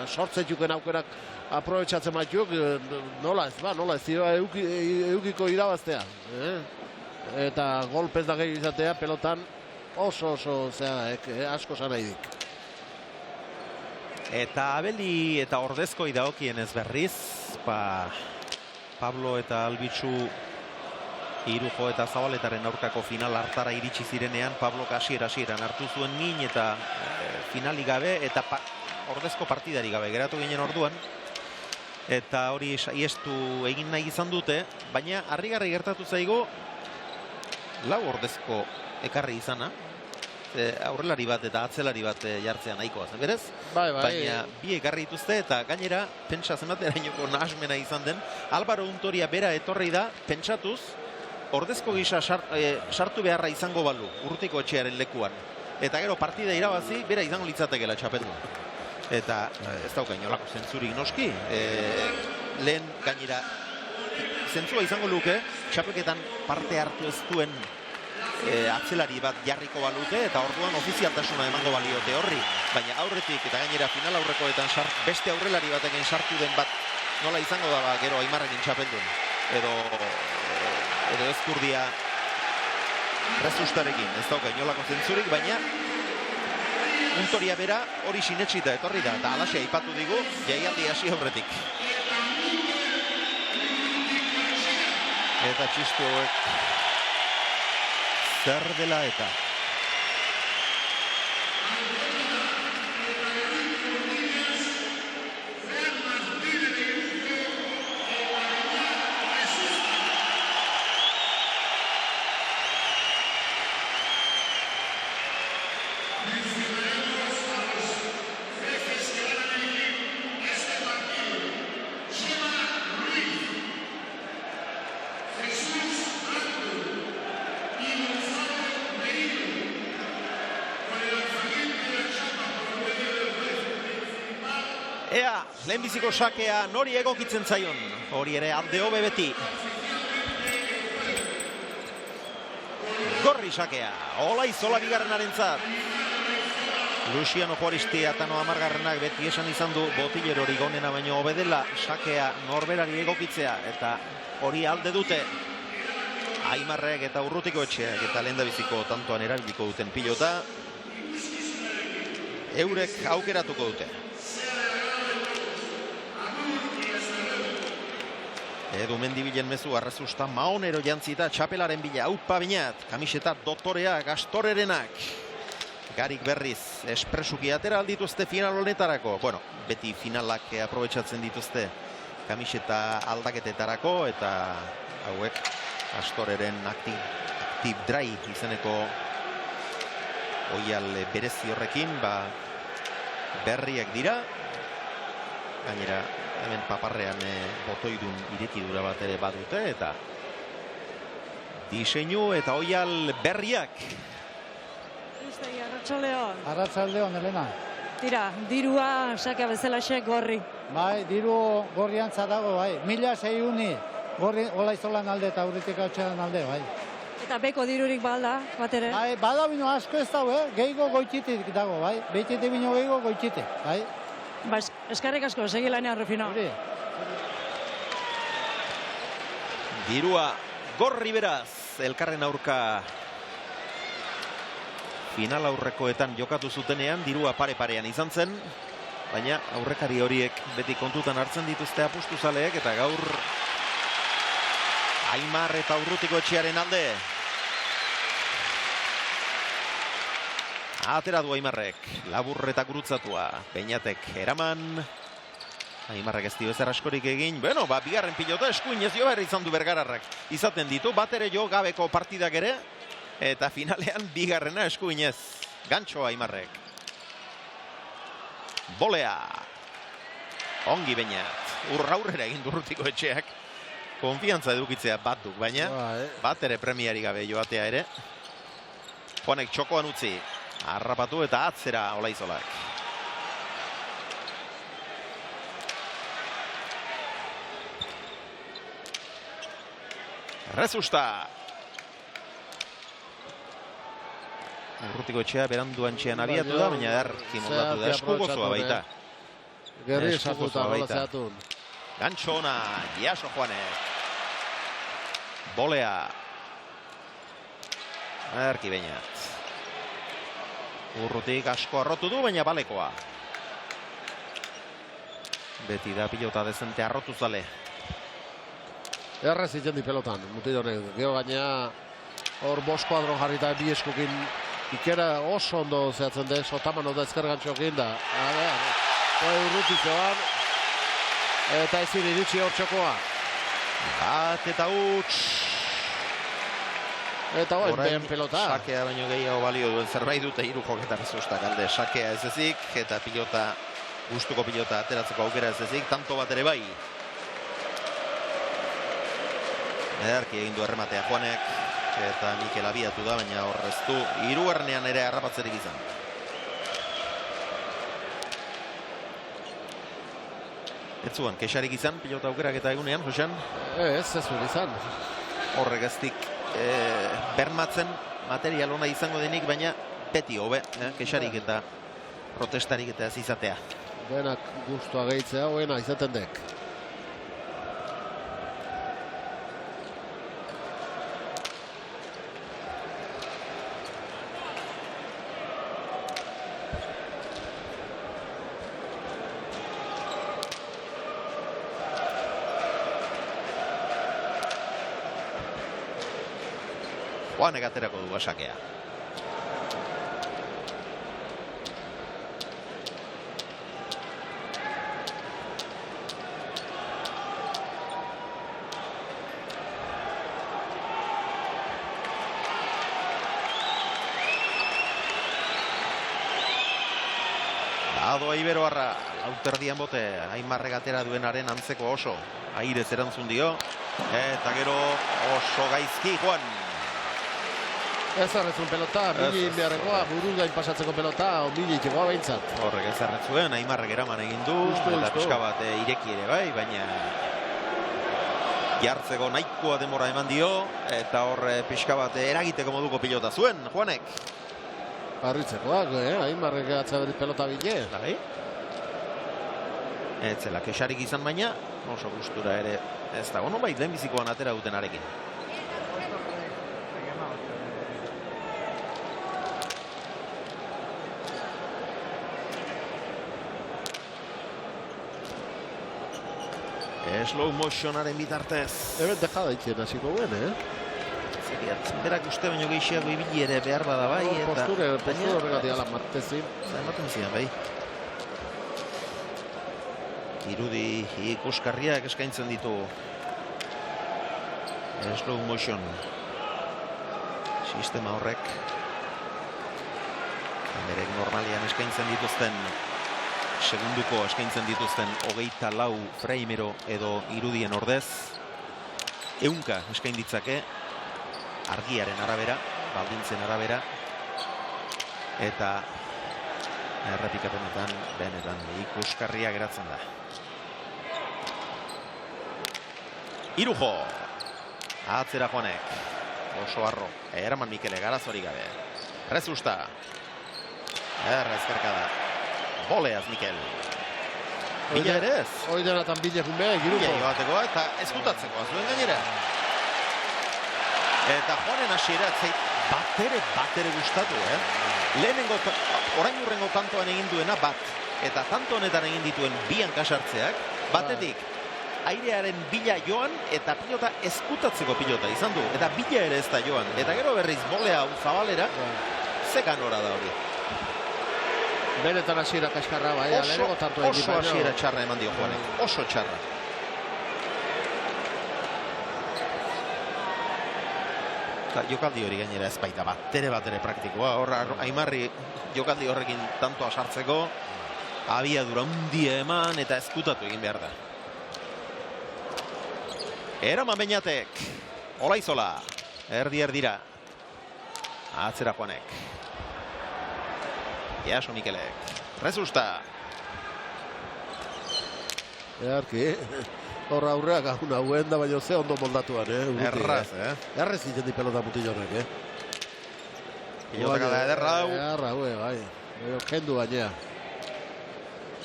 sortzetuken aukerak aprobetsatzen batiuk, nola ez dira eukiko irabaztea. Eta golpez da gehiago izatea, pelotan oso asko zan nahi dik. Eta Abeli eta ordezkoi daokienez berriz, Pablo eta Albitzu Irujo eta Zabaletaren aurkako final hartara iritsi zirenean, Pablo hasieran hartu zuen min eta finali gabe eta ordezko partidari gabe geratu ginen orduan. Eta hori iestu egin nahi izan dute, baina harrigarri gertatu zaigu lau ordezko ekarri izana. Aurrelari bat eta atzelari bat jartzea nahikoa zen, berez? Baina bi ekarri dituzte eta gainera pentsa zenbaterainoko nahasmena izan den, Álvaro Untoria bera etorri da pentsatuz ordezko gisa sartu beharra izango balu Urrutikoetxearen lekuan. Eta gero partida irabazi bera izango litzatekela txapeldun. Eta ez dauka inolako zentzurik noski, lehen gainera zentzua izango luke, txapelketan parte hartu ez duen atzelari bat jarriko balute eta orduan ofizialtasuna emango baliote horri, baina aurretik eta gainera final aurrekoetan beste aurrelari batekin sartu den bat nola izango da gero Aimarrekin txapeldun edo ezkurdia Resustarekin, ez dauka inolako zentzurik, baina Untoria bera hori sinetsita etorri da eta alaxe aipatu digu jaialdi hasi aurretik. Eta txistu hauek zer dela eta. Ea, lehenbiziko sakea nori egokitzen zaion, hori ere alde hobe beti. Gorri sakea, Olaizola bigarrenaren zat. Luciano Juaristi Atano amargarrenak beti esan izan du botiller hori gonena baino hobedela sakea norberari egokitzea, eta hori alde dute. Aimarrek eta Urrutikoetxeak eta lehendabiziko tantoan erabiliko duten pilota. Eurek aukeratuko dute. Edu Mendibilen mezu arrezusta maonero jantzita txapelaren bila aupa binat, kamiseta dotorea gastorerenak. Garik berriz espresuki atera aldituzte final honetarako. Bueno, beti finalak aprobetsatzen dituzte kamiseta aldaketetarako eta hauek gastoreren active dry izeneko oial berezi horrekin berriak dira. Gainera hemen paparrean botoidun irekidura bat ere badute eta diseinu eta oial berriak. Ustegi, Arratsaldeon. Arratsaldeon, Elena. Tira, dirua saka bezalaxe gorri. Bai, diru gorriantza dago, bai. 1.600 gorri Olaizolan alde eta Urritik Hautsean alde, bai. Eta beko dirurik balda, bat ere? Bai, bada bino asko ez dago, gehiago goitzitik dago, bai. Beitite bino gehiago goitzitik, bai. Ba, eskarrik asko, segi lanean Rufino. Dirua gorri beraz, elkarren aurka final aurrekoetan jokatu zutenean, dirua pare-parean izan zen, baina aurrekari horiek beti kontutan hartzen dituzte apustuzaleek eta gaur Aimar eta Urrutiko Etxearen alde. Atera du Aimarrek, labur eta gurutzatua, Beñatek eraman. Aimarrek ez dio ezer askorik egin, bigarren pilota eskuinez jo behar izan du Bergararrak. Izaten ditu, bat ere jo gabeko partidak ere, eta finalean bigarrena eskuinez. Gantxo Aimarrek. Bolea. Ongi Beñat. Urraurrera egin du Urrutiko Etxeak. Konfiantza edukitzea bat duk, baina bat ere premiari gabe joatea ere. Juanek txokoan utzi. Harrapatu eta atzera Olaizolak. Rezusta. Urrutiko Etxea berandu antxean abiatu da, baina moldatu da. Eskugozoa baita. Gerri esatuta gola zeatun. Gantxo ona, Jaso Juanek. Bolea. Erki Beñat. Urrutik asko arrotu du, baina balekoa. Beti da pilota dezente arrotu zale. Errez itzen di pelotan, mutidonek. Gero gaina hor bosko adron jarrita bi eskukin ikera oso ondo zehatzen den, sotaman oda ezker gantxokin da. Urrutikoan. Eta ezin iritsi hor txokoa. Bat eta huts. Eta orain pelota. Sakea baino gehiago balio duen zerbait dute hiru joketan Resustak alde. Sakea ez ezik eta pilota, gustuko pilota ateratzeko aukera ez ezik, tanto bat ere bai. Ederki egin du errematea Juanek eta Mikel abiatu da, baina horreztu hirugarrenean ere harrapatzerik izan. Ez zuen, kexarik izan pilota aukerak eta egunean, Josean? Ez zuen izan. Horrek eztik bermatzen material ona izango denik, baina beti hobe, kexarik eta protestarik eta ez izatea. Benak gustua gehitzea, hoena izaten dek. Juanek aterako du basakea. Adoa Iberoarra, lauterdian bote, Aimarrek atera duenaren antzeko oso. Airez erantzun dio, eta gero oso gaizki Juan. Ez arretzun pelota, mili beharrekoa, buru gain pasatzeko pelota, mili txegoa behintzat. Horrek ez arretzuen, Aimarrek eraman egin du, eta pixka bat ireki ere bai, baina jartzeko nahikoa demora eman dio, eta horre pixka bat eragiteko moduko pilota zuen, Juanek. Arritzekoak, Aimarrek atzaberit pelota bile. Bai. Ez zela, kexarik izan baina, oso gustura ere ez da, ono bai, lehenbizikoan atera duten arekin. Slow motionaren bitartez. Eben dejada itxien hasiko guen, Berak uste baino gehiago ibili ere behar bada bai. Posture horregatik ala martezin. Ematen zian bai. Irudi ikuskarriak eskaintzen ditu. Slow motion. Sistema horrek. Kamerek normalian eskaintzen dituzten, segunduko eskaintzen dituzten 24 fraimero edo irudien ordez. 100 eskain ditzake. Argiaren arabera, baldintzen arabera, eta errepikapenetan benetan ikuskarria geratzen da. Irujo, atzera Juanek, oso harro, Eraman Mikele garazorik gabe. Rezusta, errezkerkada, Boleaz Mikel. Bila ere ez? Oidenatan bile junbe, Irujo. Bila joateko eta ezkutatzeko, azuen gainera. Eta Juanen hasiera zait batere gustatu, Lehenengo, orain urrengo tantoan egin duena bat. Eta tanto honetan egin dituen bi hankasartzeak, batetik airearen bila joan eta pilota ezkutatzeko pilota izan du. Eta bila ere ez da joan. Eta gero berriz bolea hau zabalera, zekan ora da hori. Benetan hasiera kaskarra bai, lehenengo tanto egin. Oso hasiera txarra eman dio Juanek, oso txarra. Jokaldi hori gainera ez baita batere praktikoa. Horra Aimarri jokaldi horrekin tantoa sartzeko abiadura handia eman eta ezkutatu egin behar da. Eraman Beñatek, Olaizola, erdira. Atzera Juanek. Jaso Mikelek, Rezusta. Earki, horra aurreak aguna hauen da, baina ze ondo moldatuan, Erraz, Errez iten di pelota mutil horrek, Pilotaka da ederra hau. Erra, bai. Kendu baina.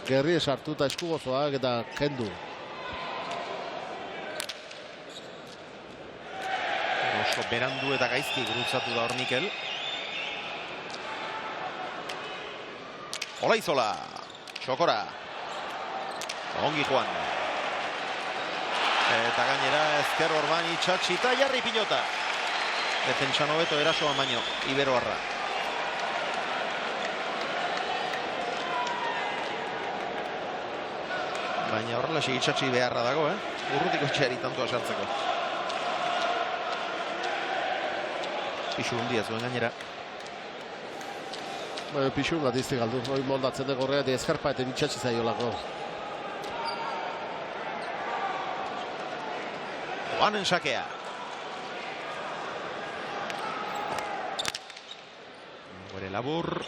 Gerri esartuta eskugozoak eta kendu. Oso berandu eta gaizki gurutzatu da hor Mikel. Olaizola, Txokora. Ongi Juan. Eta gainera ezker orban itxatxi eta jarri pilota. Defentsa nobeto erasoan baino, Iberoarra. Baina horrela itxatxi beharra dago, Urrutiko txeri tantoa sartzeko. Pixu hundia zuen gainera. Pixu bat izti galdu, hori moldatzen dugu horregatik ezkarpa eta itxatxi zaiolako. Juanen sakea. Gore labur.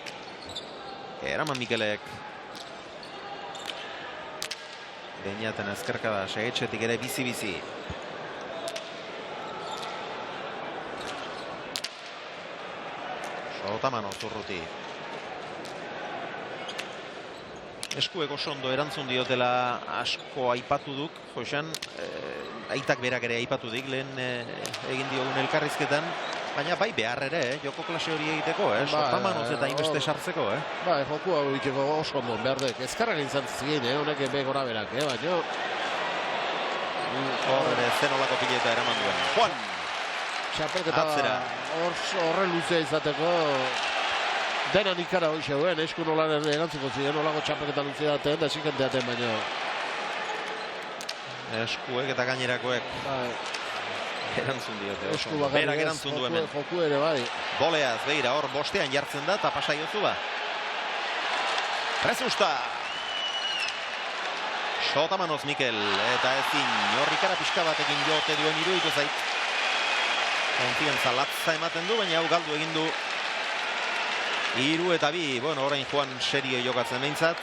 Eraman Mikelek. Beñaten ezkerkada, segetxetik ere bizi-bizi. Sotamano Zurruti. Eskueko sondo erantzun diotela asko aipatu duk, Josean, aitak berak ere aipatu dik lehen egin diogun elkarrizketan, baina bai behar ere, joko klase hori egiteko, Sotamanoz eta inbeste sartzeko, Bai, joku hau egiteko oso ondo behar dek, ezkarrak izan zigin, honek ebe gora berak, baina... Horre zenolako pileta eraman duen. Juan! Txapelketa horre luzea izateko... Denan ikara hori zeuen, esku nola erantzuko ziren, nolako txapelketa luzea daten, da ezikenteaten baina... Eskuek eta gainerakoek erantzun diote. Berak erantzun du hemen. Joku ere bai. Boleaz, beira, hor bostean jartzen da, eta pasai ozu ba. Rezusta! Sotamanoz Mikel, eta ezin, horrikara pixka batekin jote duen iruditu zait. Konfiantza latza ematen du, baina hau galdu egin du. 3 eta 2, bueno, orain Juan serio jokatzen behintzat.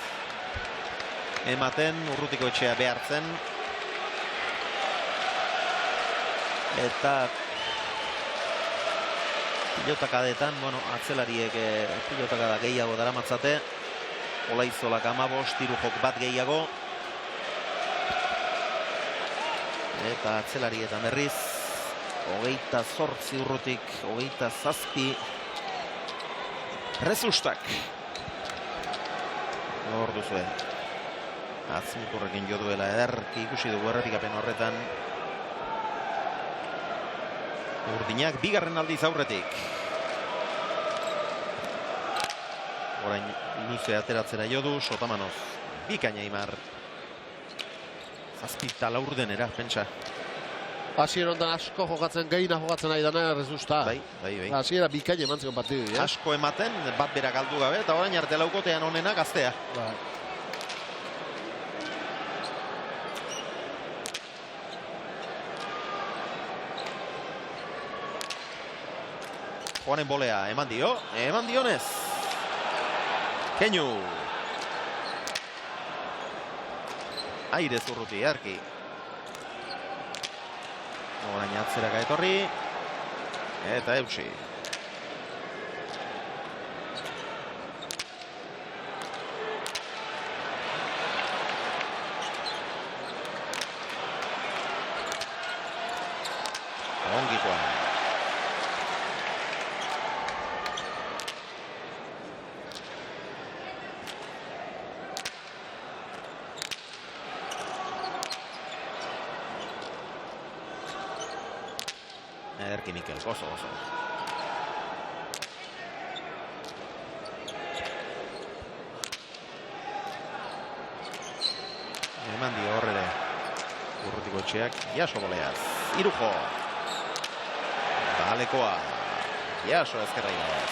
Ematen, Urrutiko etxea behartzen. Eta pilotakadetan, bueno, atzelariek pilotakada gehiago daramatzate. Olaizolak 15, Irujok bat gehiago. Eta atzelarietan berriz, 28 Urrutik, 27 Rezustak. Hor duzue. Azmuturrekin jo duela ederki ikusi dugu errepikapen horretan. Urdinak bigarren aldiz aurretik. Orain luze ateratzera jo du Sotamanoz. Bikaina Aimar. Zazpita laurdenera, pentsa. Hasiera ondan asko jokatzen, gehiena jokatzen nahi dana errezusta. Bai. Hasiera bikaina eman zion partidu. Asko ematen, bat bera galdu gabe, eta orain arte laukotean onena gaztea. Bai. Juanen bolea, eman dionez. Keinu. Aire zurruti, erki. Orain atzeraka etorri. Eta eutsi. Ongi Juan. Erki Mikel, oso. Eman dio horre urrutiko etxeak, Jaso boleaz. Irujo. Balekoa. Jaso ezkerra igaz.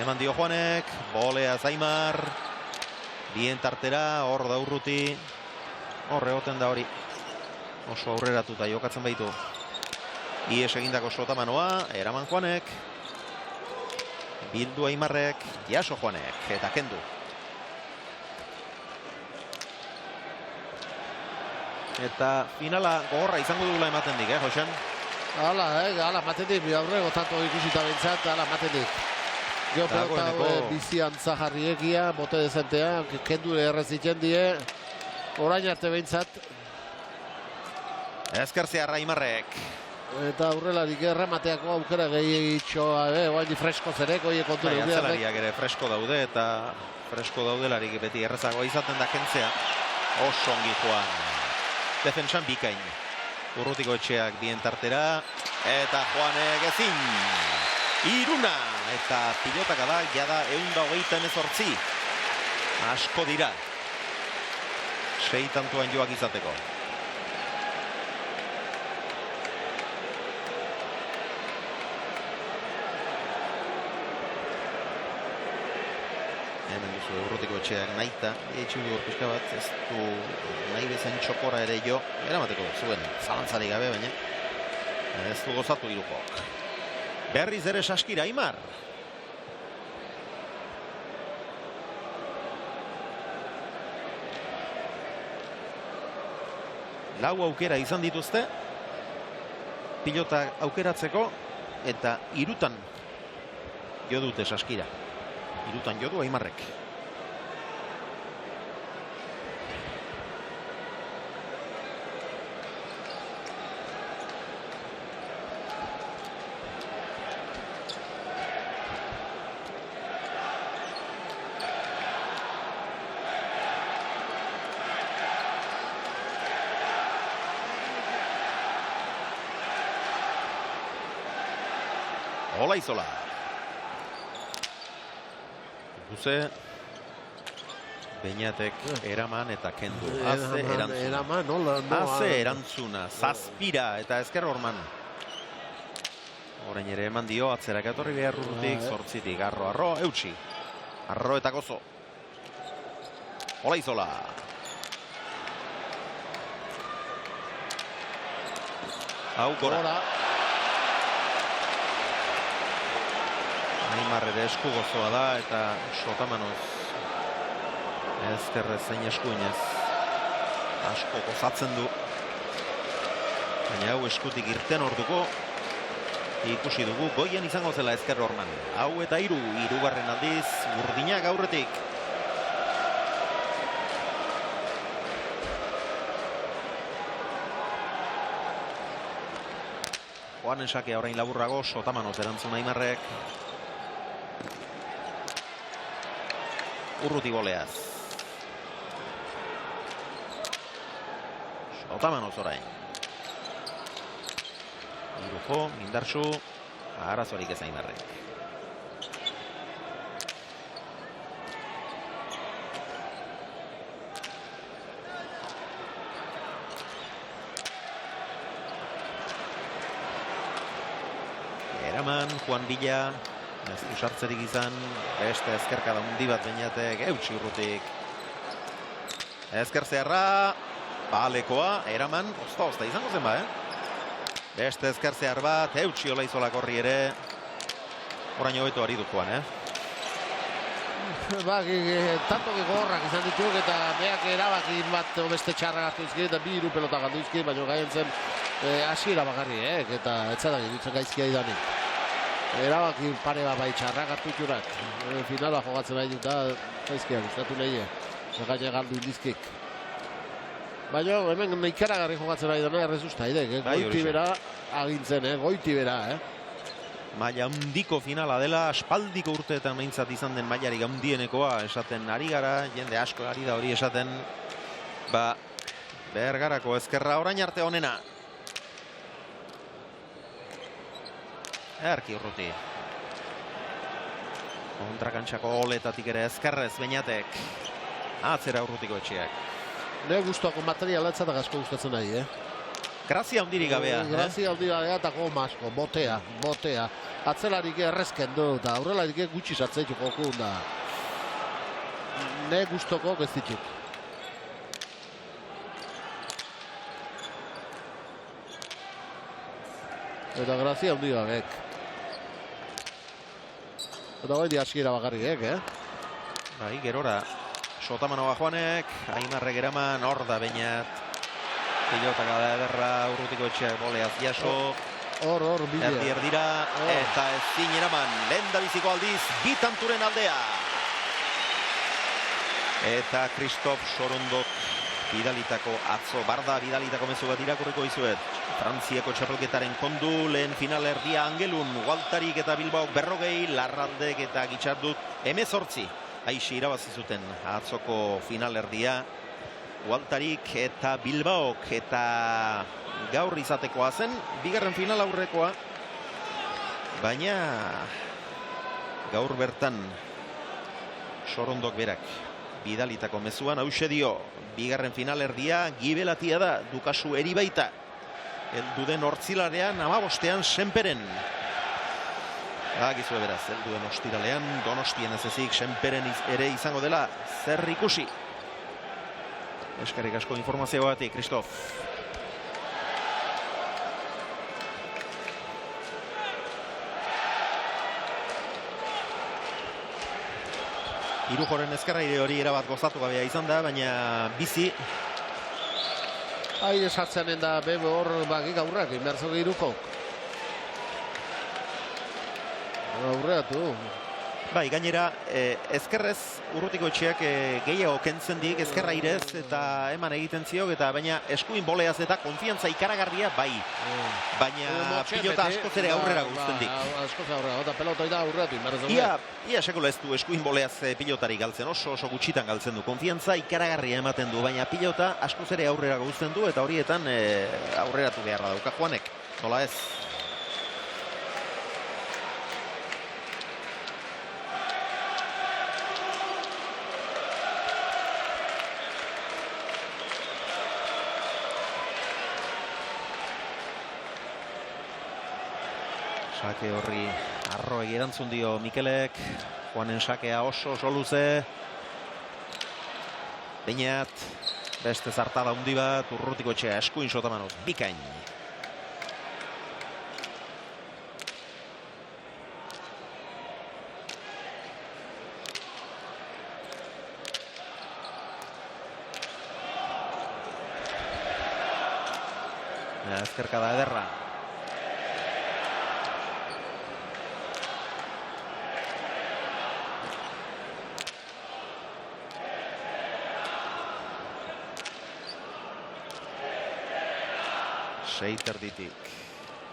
Eman dio Juanek, boleaz Aimar. Bien tartera, hor da urruti. Horre goten da hori. Oso aurreratuta jokatzen baitu. Ies egindako Sotamanoa, eraman Juanek. Bildu Aimarrek, Jaso Juanek, eta kendu. Eta finala gogorra izango dugula ematen dik, Josean? Hala, ematen dik, aurrego tanto ikusita bintzat, hala ematen dik. Geo pelota bizi antza jarriekia, bote dezentea, kendu errezitzen die, orain arte bintzat. Ezkertzearra Aimarrek. Eta aurrelarik erremateako aukera gehiagitxoa, oain fresko zereko, kontu dugu. Atzelariak ere fresko daude, eta fresko daudelarik beti errezagoa izaten da kentzea. Oso ongi Juan. Defentsan bikain. Urrutiko etxeak bien tartera, eta Juanek ezin. Iruna, eta pilotaka da, jada 128. Asko dira. 6 tantuan joak izateko. Hemen duzu urrutiko etxeak nahita, eitxundu gorpizka bat, ez du nahi bezain txokora ere jo, eramateko zuen zalantzari gabe, baina ez du gozatu Irukok. Berriz ere saskira Aimar. Lau aukera izan dituzte, pilota aukeratzeko, eta 3 jo dute saskira. 3 jo du Aimarrek. Olaizola. Guze, Beñatek eraman eta kendu. Aze erantzuna. Aze erantzuna. Zazpira eta ezker horman. Orain ere eman dio, atzerak etorri behar urrutik, 8tik, arro, eutsi. Arro eta gozo. Olaizola. Hau gora. Aimar ere esku gozoa da, eta Sotamanoz ezkerrez zein eskuinez asko gozatzen du. Baina hau eskutik irten orduko ikusi dugu goian izango zela ezker horman. Hau eta 3 aldiz, Urdinak aurretik. Juanen sakea orain laburrago, Sotamanoz erantzun Aimarrek. Urruti boleaz. Otamanoz orain. Irujo, Indartsu, arazorik ez Aimarrek. Eraman, Juan Villa, ez du sartzerik izan, beste ezkerkada hundi bat Beñatek, eutsi urrutik. Ezker zeharra, balekoa, Eraman, ozta izango zen ba, Beste ezker zehar bat, eutsi Olaizolak horri ere, orain hobeto ari du Juan, Ba, tanto gogorrak izan dituk eta beak erabaki bat beste txarra gartu izkin eta 2 pelota galdu izkin, baina gaien zen hasiera bakarri, eta etzada dutzen gaizkia idanik. Erabaki pare bat bai txarra gartu iturak. Finala jogatzen nahi dut da, gaizkia gustatu nahi, gaine galdu indizkik. Baina hemen ikaragarri jogatzen nahi dena errezusta idek, goiti bera agintzen, goiti bera, Maila handiko finala dela, aspaldiko urteetan behintzat izan den mailarik handienekoa esaten ari gara, jende asko ari da hori esaten, ba, Bergarako ezkerra orain arte honena. Erki urruti. Kontrakantxako oletatik ere ezkerrez Beñatek. Atzera urrutiko etxeak. Ne guztuako materialatzat asko gustatzen nahi, Grazia hundirik gabea. Grazia hundirik gabea eta goma asko, botea. Atzelarik errezken du eta aurrelarik gutxi sartzeitu jokun da. Ne guztoko ez ditut. Eta grazia hundirik gabek. Eta hori hasiera bakarrik, Bai, gerora. Sotamanoa Juanek, Aimarrek Eraman, hor da Beñat. Pilota gada ederra, urrutiko etxeak boleaz jaso. Hor, bidea. Erdira, eta ezin Eraman, lehen da biziko aldiz, bitanturen aldea. Eta Kristof Sorondok bidalitako atzo, barda bidalitako mezu bat irakurriko izuet. Frantziako txapelketaren kondu, lehen final erdia Angelun, Gualtarik eta Bilbaok 40, Larraldek eta Gitxardut 18. Aixi irabazi zuten atzoko final erdia. Gualtarik eta Bilbaok eta gaur izatekoa zen, bigarren final aurrekoa. Baina gaur bertan Sorondok berak bidalitako mezuan hause dio, bigarren final erdia gibelatia da, dukasu eri baita. Eldu den hortzilarean, 15ean Senperen. Agizue beraz, eldu den ostiralean, Donostien ez ezik, Senperen ere izango dela, zer ikusi. Eskerrik asko informazioa batik, Kristof. Irujoren ezkerraide hori erabat gozatu gabea izan da, baina bizi. Aire sartzeanen da bebe hor bakik aurrak, inbertzo Irujok. Aurreatu. Bai, gainera, ezkerrez urrutiko etxeak gehiago kentzen dik, ezkerra irez eta eman egiten ziok, eta baina eskuin boleaz eta konfiantza ikaragarria bai. Baina pilota askoz ere aurrera guzten dik. Askoz aurrera, eta pelota da aurreatu. Ia sekola ez du eskuin boleaz pilotari galtzen, oso gutxitan galtzen du. Konfiantza ikaragarria ematen du, baina pilota askoz ere aurrera guzten du, eta horietan aurreratu beharra dauka Juanek. Nola ez? Sake horri arroegi erantzun dio Mikelek. Juanen sakea oso luze. Beñat, beste zartada hundi bat, urrutiko etxea eskuin Sotamanoz, bikain. Ezkerkada ederra. Seiterditik,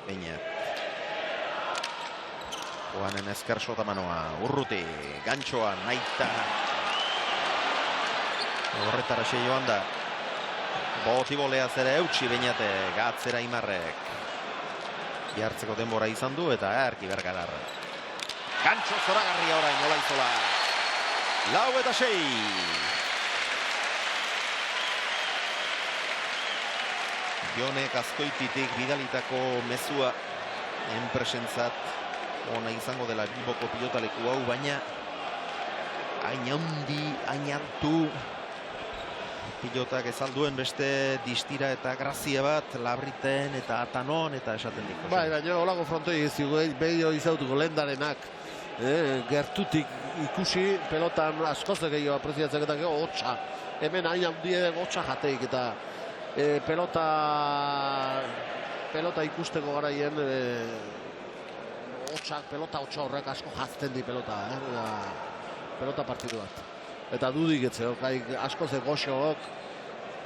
Beñat. Juanen ezker Sotamanoa, urruti, gantxoa, naita. Horretara joan da. Botiboleaz ere eutxi Beñate, gatzera Imarrek. Jartzeko denbora izan du eta erki Bergarar. Gantxo zoragarria orain Olaizola. 4-6. Jonek Azkoititik bidalitako mezua enpresentzat ona izango dela Bilboko pilotaleku hau, baina hain handi, hain altu pilotak ezalduen beste distira eta grazia bat Labriten eta Atanon eta esaten dik. Bai, baina holako frontoi ezigu, behio izautuko lehendarenak gertutik ikusi pelotan askozek gehiago apreziatzek eta gehiago hotxa. Hemen hain handiek hotxa jateik eta pelota ikusteko garaien pelota hotxa horrek asko jazten di pelota partidu bat. Eta dudik etze, asko ze goxook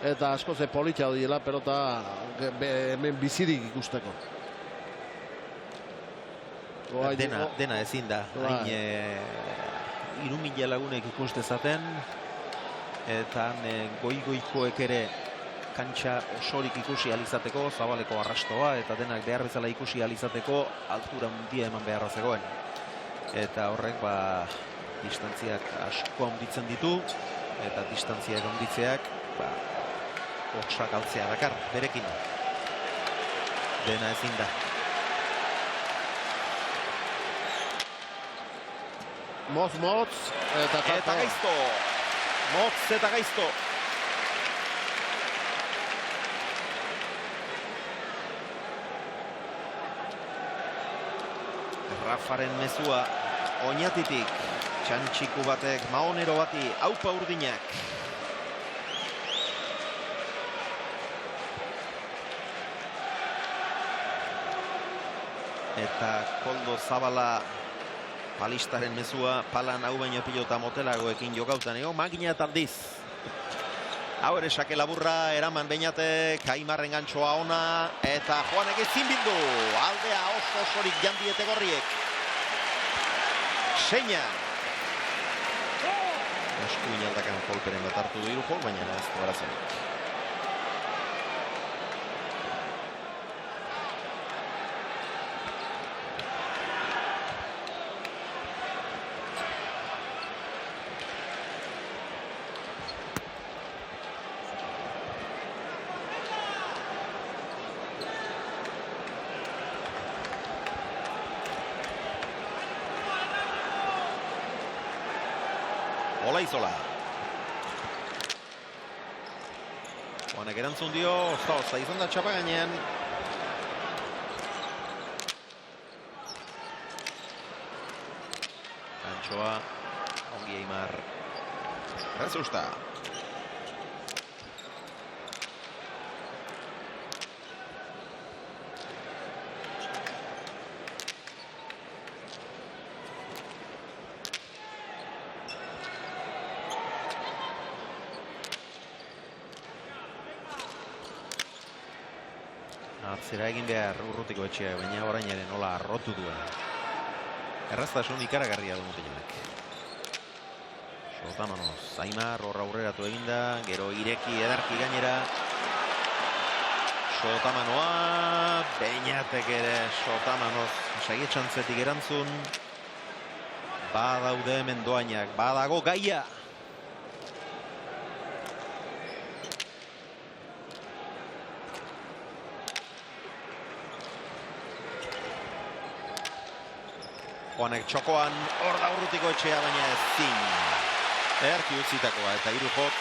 eta asko ze politia hodiela pelota hemen bizirik ikusteko. Dena ezin da. Hain 3.000 lagunek ikustezaten eta goikoek ere kantxa osorik ikusi alizateko, zabaleko arrastoa eta denak behar bezala ikusi alizateko altura mundia eman beharra zegoen. Eta horrek distantziak asko handitzen ditu eta distantziak handitzeak hotsak altzea dakar, berekin. Dena ezin da. Motz eta gaizto. Motz eta gaizto. Rafaren mezua Oñatitik, txantxiku batek Maonero bati, aupa urdinak. Eta Koldo Zabala palistaren mezua, palan hau baino pilota motelagoekin jokautan ego, makina eta aldiz. Hau ere sake laburra, eraman Beñatek, Aimarren gantxoa ona, eta Juanek ezin bildu, aldea osorik jandiete gorriek. Seina. Eskuin aldakan kolperen bat hartu du Irujol, baina ez barazenik. Olaizola. Honek erantzun dio, oza izan da txapa gainean. Gantxoa, ongi Aimar. Rezusta. Atzera egin behar Urrutiko etxea, baina orain ere nola arrotu duen. Erraztasun ikaragarria du mutilenek. Sotamanoz, Aimar horra aurreratu eginda, gero ireki edarki gainera. Sotamanoa, Beñatek ere Sotamanoz, saietxantzetik erantzun. Badaude hemen doainak, badago gaia. Juanek txokoan, hor da Urrutiko etxea, baina ezin. Erki utzitakoa eta Irujok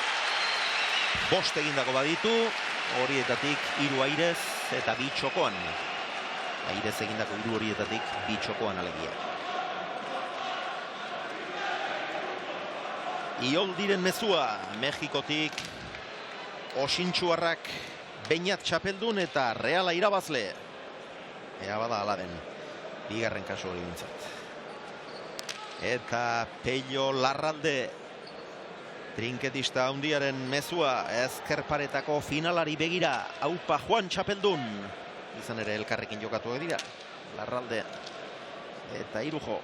bost egindako baditu, horietatik 3 Airez eta 2 txokoan. Airez egindako 3 horietatik 2 txokoan alegia. Ioldiren mezua, Mexikotik Osintxuarrak Beñat txapeldun eta Reala irabazle. Ea bada ala den, bigarren kasu hori bintzat. Eta Pello Larralde, trinketista handiaren mezua, ezkerparetako finalari begira, aupa Juan txapeldun. Izan ere elkarrekin jokatu dira, Larralde eta Irujo.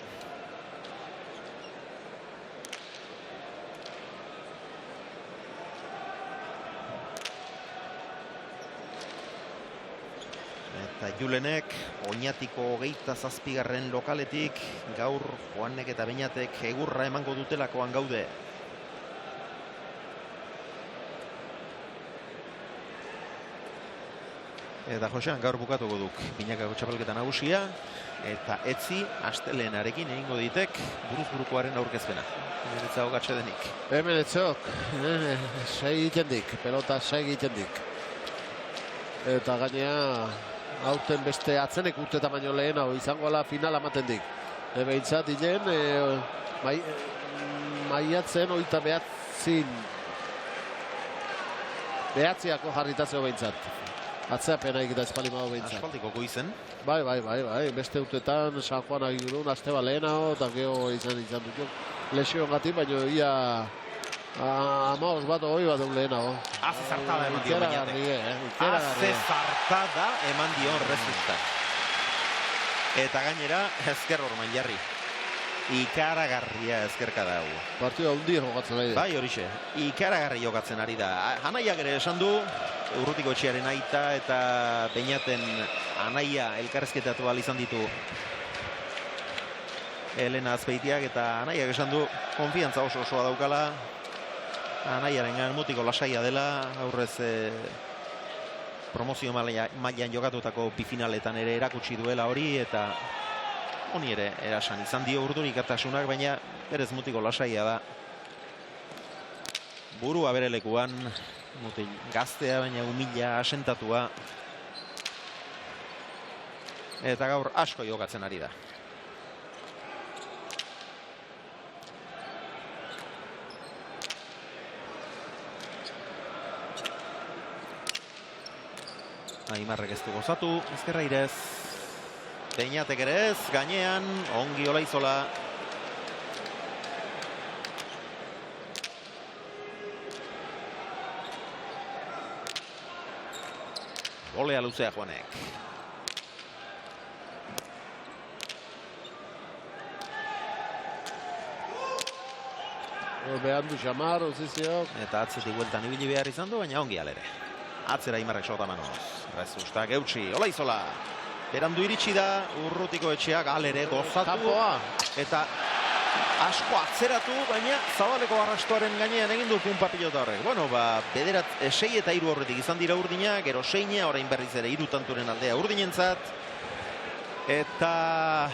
Eta Julenek, Oñatiko 27. lokaletik, gaur Joanek eta Beñatek egurra emango dutelakoan gaude. Eta Josean gaur bukatuko duk binakako txapelketa nagusia, eta etzi astelenarekin egingo ditek buruz-burukoaren aurkezpena. Hemen etza hokatxe denik. Hemen etzok, sei egiten dik, pelota sei egiten dik. Eta gainea, hauten beste atzenek urteta baino lehena izango ala finala ematen dik. Behintzat, hilen, maiatzen oita behatziako jarritatzeo behintzat. Atzeapena egita espalimago behintzat. Aspaldiko goizen. Bai, beste urtetan San Juan agirun, Asteba lehenago, eta geho izan dut. Lesioen gati, baina ia amaos bat ogoi bat lehenago. Haze zartada eman dio Beñatek. Haze zartada eman dio Resulta. Eta gainera, ezker horman jarri. Ikaragarria ezkerka dago. Partida hundi jokatzen ari da. Bai, horixe. Ikaragarri jokatzen ari da. Anaiak ere esan du, Urrutiko etxearen aita eta Beñaten anaia elkarrezketatu ahal izan ditu Elena Azpeitiak, eta anaiak esan du konfiantza osoa daukala. Anaiaren mutiko lasaia dela, aurrez promozio mailan jokatutako bifinaletan ere erakutsi duela hori, eta honi ere erasan izan dio urdurik atasunak, baina berez mutiko lasaia da. Burua bere lekuan, mutil gaztea, baina humila asentatua. Eta gaur asko jokatzen ari da. Aimarrek ez du gozatu, ezkerra irez. Beñatek ere ez, gainean, ongi Olaizola. Golea luzea Joanek. Behandu xamar, oziziok. Eta atzetik bueltan ibili behar izan du, baina ongi alere. Atzera Aimarrek sota manoz. Rezustak eutxi, Olaizola. Berandu iritsi da, Urrutiko etxeak alere gozatu. Tapoa. Eta asko atzeratu, baina Zabaleko arrastoaren gainean egin du punpa pilota horrek. Bueno, bederat, 6 eta 3 horretik izan dira Urdina, gero 6, orain berriz ere 3 tanturen aldea Urdinentzat. Eta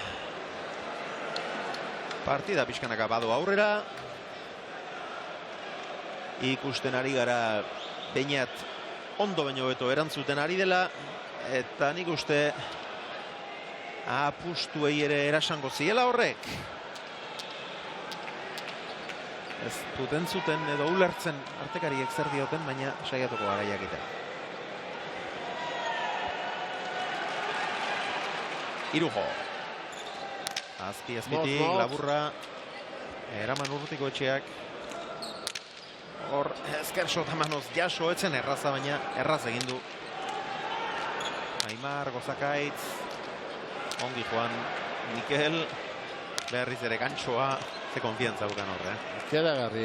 partida pixkanaka badu aurrera. Ikusten ari gara Beñat ondo baino beto erantzuten ari dela, eta nik uste apustuei ere erasango ziela horrek. Ez duten zuten edo ulertzen artekariek zer dioten, baina saiatuko gara jakiten. Irujo. Azpitik, laburra. Eraman Urrutiko etxeak. Hor, ezker sotamanoz jaso etzen erraza, baina erraz egin du. Aimar, Gozakaitz, ongi joan Mikel, berriz ere Gantxoa, ze konfiantza bukan horre. Ezkeragarri,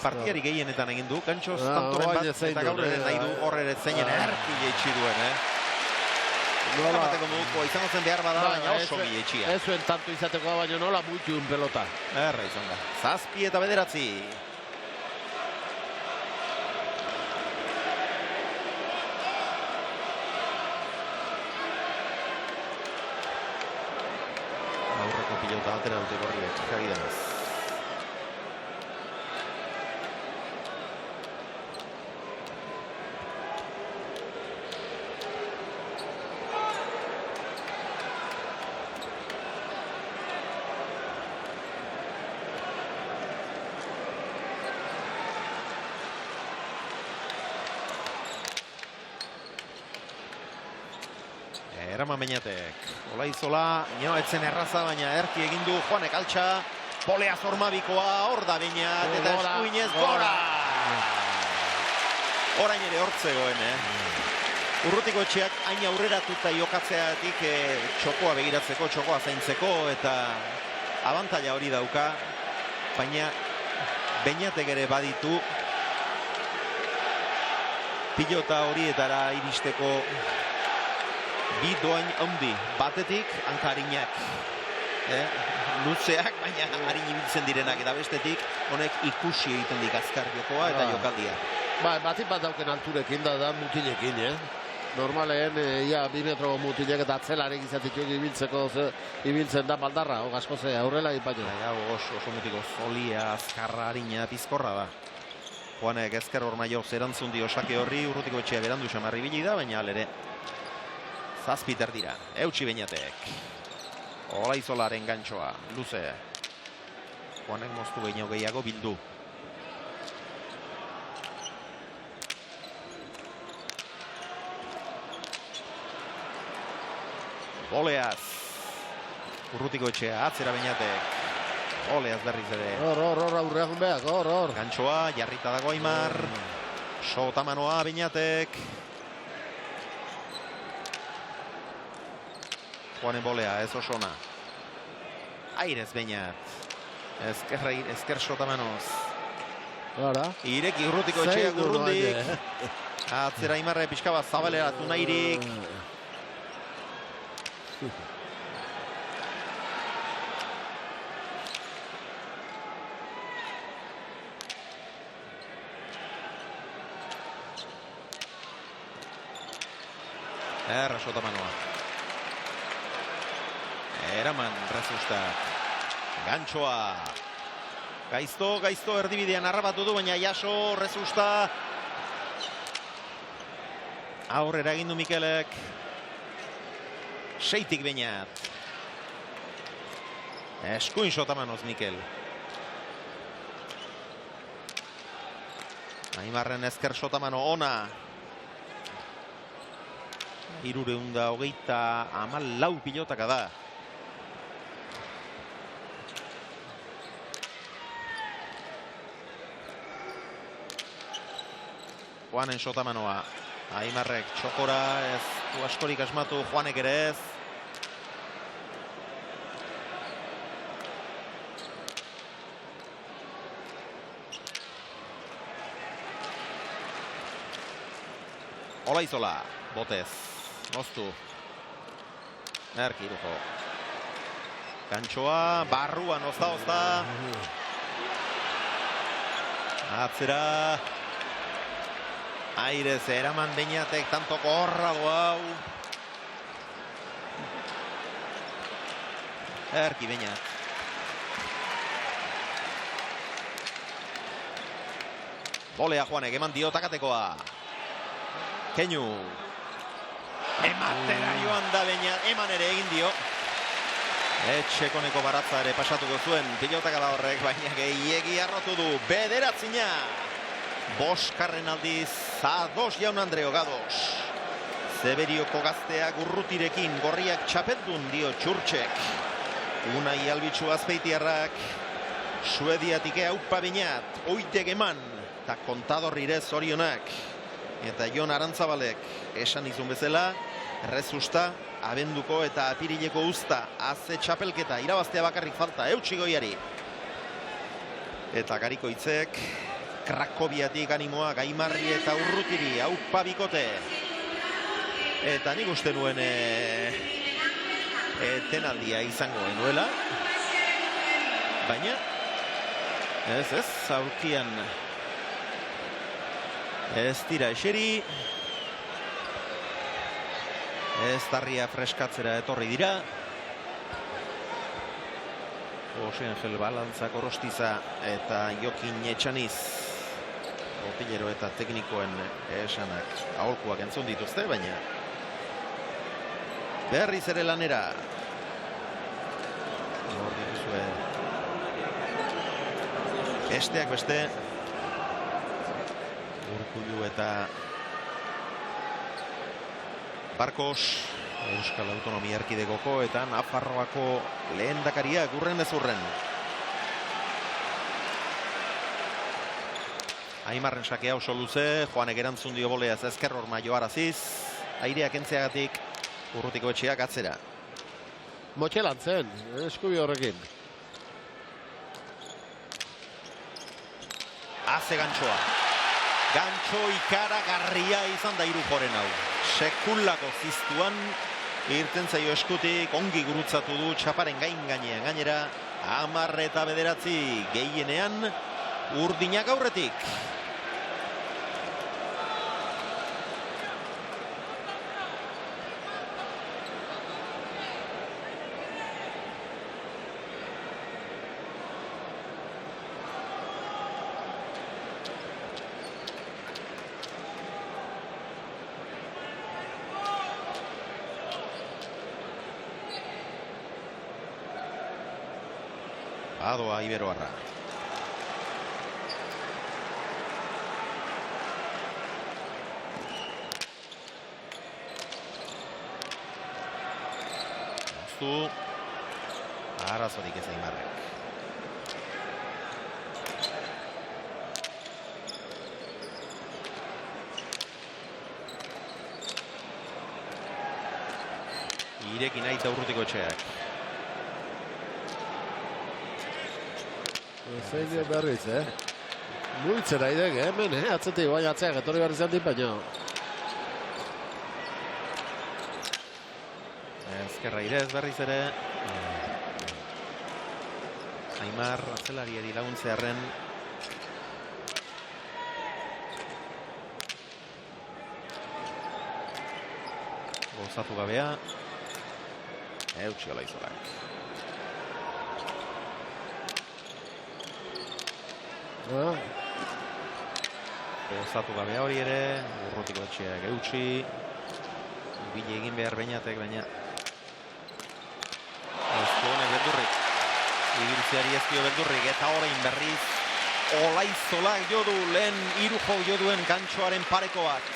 partiari gehienetan egin du, Gantxoz tantoren bat, eta gaur ere nahi du horre zeinen erki jeitsi duen, Nola bateko moduko izango zen behar bada, baina oso gileitxia. Ez zuen tanto izateko, baina nola multiun pelota. Erra izan da. 7 eta 9. Aurreko pilota atera dute gorriek, jagidanez. Eraman Beñatek, Olaizola, etzen erraza, baina erki egin du Joanek altxa, polea zormabikoa, hor da Beñat, eta eskuinez gora! Orain ere hortzegoen, Urrutiko etxeak hain aurreratuta jokatzeatik txokoa begiratzeko, txokoa zaintzeko, eta abantaila hori dauka, baina Beñatek ere baditu pilota horietara iristeko Bi doain handi, batetik hankarinak. Luzeak, baina harin ibiltzen direnak, eta bestetik honek ikusi egiten dik azkar jokoa eta jokaldia. Batik bat dauken alturekin da mutilekin, Normalen, ia 2 metro mutilek eta atzelarek izatik ibiltzen da baldarra, asko ze aurrela ipaino. Oso mutiko zolia, azkarra, harina, pizkorra da. Juanek ezker hormaio zerantzun dio sake horri, Urrutiko Etxea berandu xamarri bili da, baina alere zazpiter dira, eutxi Beñatek. Olaizolaren gantxoa, luze. Juanek moztu gehiago bildu. Oleaz. Urrutiko Etxea, atzera Beñatek. Oleaz berriz ere. Hor, aurrean behak, hor. Gantxoa, jarrita dago Aimar. Sotamanoa Beñatek. Juanen bolea, ez osona. Airez Beñat. Ezker Sotamanoz. Ireki Urrutiko Etxea urrundik. Atzera Aimarre pixka bat zabaleratu nahirik. Sotamanoa. Eraman Rezustak. Gantxoa. Gaizto erdibidean harrapatu du, baina jaso Rezusta. Aurrera egin du Mikelek. 6-tik Beñat. Eskuin Sotamanoz Mikel. Aimarren ezker Sotamano ona. 324 pilotaka da. Juanen Sotamanoa. Aimarrek txokora, ez du askorik asmatu, Juanek ere ez. Olaizola, botez. Moztu. Irujo. Gantxoa, barruan, ozta. Atzera. Airez, eraman Beñatek, tantoko horra du hau. Beñat. Bolea Juanek, eman dio takatekoa. Keinu. Ematera joan da Beñat, eman ere egin dio. Etxekoneko baratza ere pasatuko zuen, pilotakala horrek, baina gehiegi arrotu du. Bederatzina. Boskarren aldiz, Zados Jaun Andreo Gados. Zeberioko gazteak Urrutirekin, gorriak txapeldun dio Txurtxek. Unai Albitzu Azpeitiarrak, Suediatik aupa Beñat, oitek eman, eta kontadorrire zorionak. Eta Jon Arantzabalek, esan izun bezala, Rezusta, abenduko eta apirileko usta, aze txapelketa, irabaztea bakarrik falta, eutxi goiari. Eta Garikoitzek, Krakobiatik animoa, Aimarri eta Urrutiri, aupa bikote. Eta nik uste nuen etenaldia izango genuela. Baina, ez, aurkian ez dira eseri. Ez tarria freskatzera etorri dira. Jose Angel Balantzak Orostiza eta Jokin Etxaniz. Opilero eta teknikoen esanak aholkuak entzun dituzte, baina berriz ere lanera. Besteak beste Urkullu eta Barkos Euskal Autonomia Erkidegoko eta Nafarroako lehendakariak urren ez urren. Aimarren sakea oso luze, Juanek erantzun dio boleaz ezker horma joaraziz. Aireak entzeagatik Urrutiko Etxeak atzera. Motxelan zen, eskubi horrekin. Aze gantxoa. Gantxo ikaragarria izan da Irujoren hau. Sekulako ziztuan Irten zaio eskutik, ongi gurutzatu du txaparen gainean. Gainera, 10 eta 9 gehienean urdinak aurretik. Adoa Iberoarra. Moztu. Arazorik ez Aimarrek. Irekin aita urrutiko etxeak. Zein berriz, Muitzera idek, hemen, atzetik, baina atzeak, etorri behar izan dit, baina. Ezkerra irez berriz ere. Aimar atzelariari laguntzearren. Gozatu gabea. Eutsi Olaizolak. Gozatu gabea hori ere, urrutiko etxeak eutsi. Bile egin behar Beñatek, baina ezko honek beldurrik. Ibiltzeari ezkio beldurrik, eta orain berriz Olaizolak jodu, lehen irujo joduen gantxoaren pareko bat.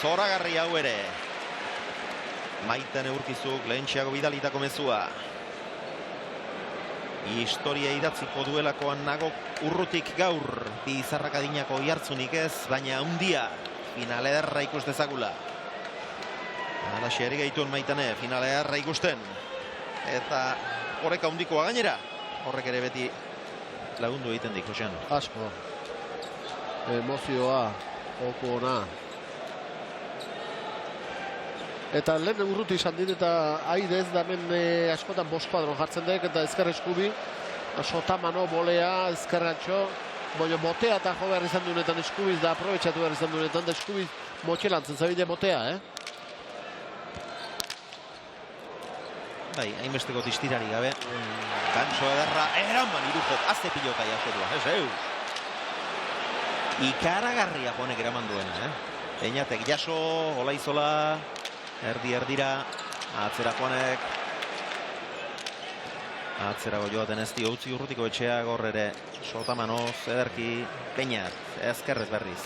Zoragarri hau ere. Maiten Eurkizuk lehentxeago bidalitako mezua. Historia idatziko duelakoan nago urrutik gaur. Bi izarrakadinako ihartzunik ez, baina handia finale ederra ikus dezagula. Alaxe ere gaituen Maitane, finale ederra ikusten. Eta horrek handikoa gainera. Horrek ere beti lagundu egiten dik, Josean. Asko. Emozioa, joko ona. Eta lehen urruti izan dit, eta aidez da hemen askotan boskuadron jartzen dek, eta ezker eskubi, sotamano, bolea, ezker gantxo, baina botea eta jo behar izan duenetan eskubiz, da aprobetxatu behar izan duenetan, da eskubiz motxelantzen zabide botea, Bai, hainbesteko tistirari gabe. Gantxo ederra, eraman irujok, azte pilota jasotua, ez Ikaragarria honek eraman duena, Beñatek jaso, Olaizola, erdi-erdira, atzera Juanek. Atzerago joaten ez dio utzi urrutiko etxea gaur ere. Sotamanoz, ederki, Beñat, ezkerrez berriz.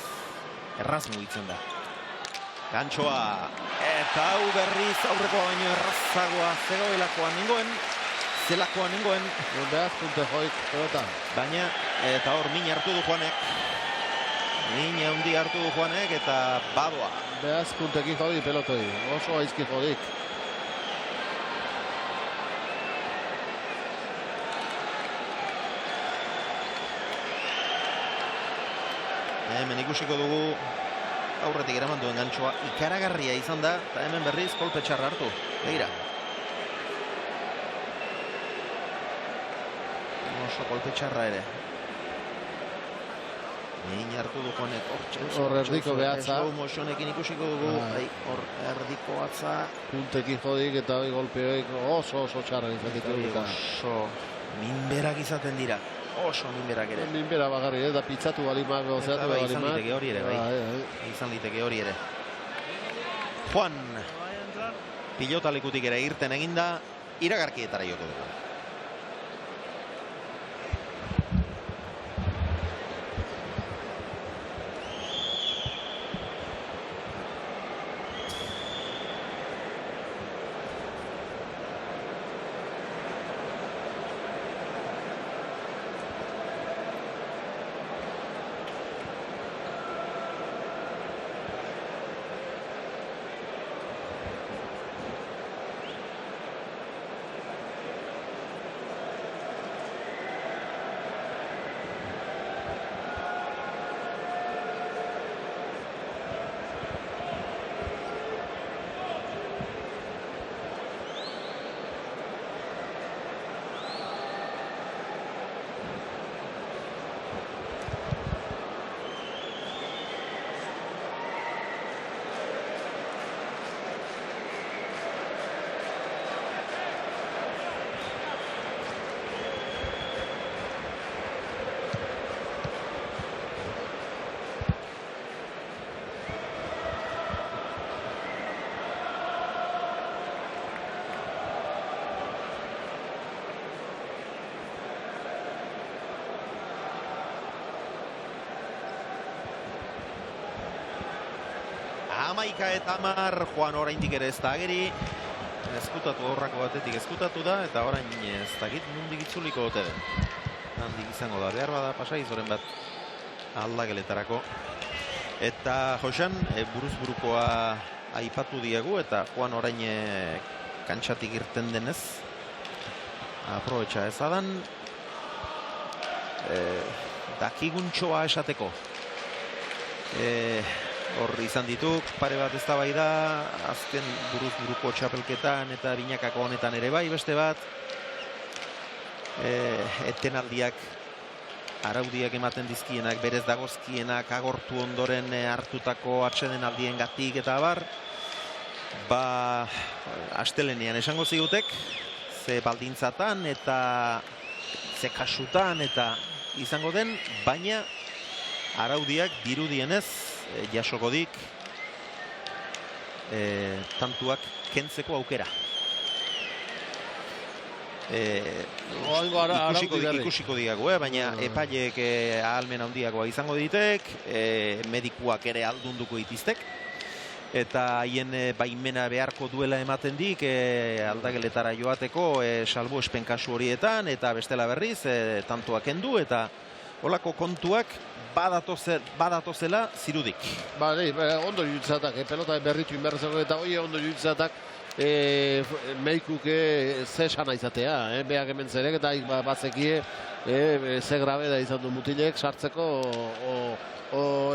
Erraz mugitzen da. Gantxoa, eta hau berriz aurreko baino errazagoa zegoelakoan nengoen. Zelakoan nengoen. Behaz punte joik, pelota. Baina, eta hor min hartu du Juanek. Min handi hartu du Juanek eta badoa. Behaz puntekin jodi pelotoi, oso aizki jodik. Hemen ikusiko dugu aurretik eraman duen gantxoa ikaragarria izan da, eta hemen berriz kolpe txarra hartu. Begira. Oso kolpe txarra ere. Egin hartu du Juanek. Hor erdiko behatza. Slow motionekin ikusiko dugu. Hor erdiko atza. Puntekin jodik eta hori golpeoik oso txarra izakitu. Oso minberak izaten dira. Oso minberak ere. Minbera bagarri, da pitzatu balimak, gozeatu balimak. Izan liteke hori ere, bai. Izan liteke hori ere. Juan, pilota lekutik ere irten eginda, iragarkietara joko dugu. 11:10, Juan oraindik ere ez da ageri. Ezkutatu aurrako batetik ezkutatu da, eta orain ez dakit nondik itzuliko ote den. Handik izango da, behar bada pasaizoren bat aldageletarako. Eta Josean, buruz-burukoa aipatu diegu, eta Juan orain kantxatik irten denez. Aprobetxa ezadan. Dakiguntxoa esateko. Hor izan dituk, pare bat eztabaida, azken buruz-buruko txapelketan eta binakako honetan ere bai, beste bat. Etenaldiak, araudiak ematen dizkienak, berez dagozkienak, agortu ondoren hartutako atsedenaldien gatik eta abar. Astelenean esango zigutek, ze baldintzatan eta ze kasutan eta izango den, baina araudiak dirudienez jasoko dik tantuak kentzeko aukera. Ikusiko diago, baina epaileek ahalmen handiagoa izango ditek, medikuak ere aldunduko ditiztek, eta haien baimena beharko duela ematen dik aldageletara joateko salbuespen kasu horietan, eta bestela berriz tantuak kendu, eta holako kontuak badatozela zirudik. Ondo jutzatak, pelota berritu inberrezako, eta hoi ondo jutzatak meikuke zesana izatea, behak hemen zerek, eta bazekie ze grabe da izan du mutilek sartzeko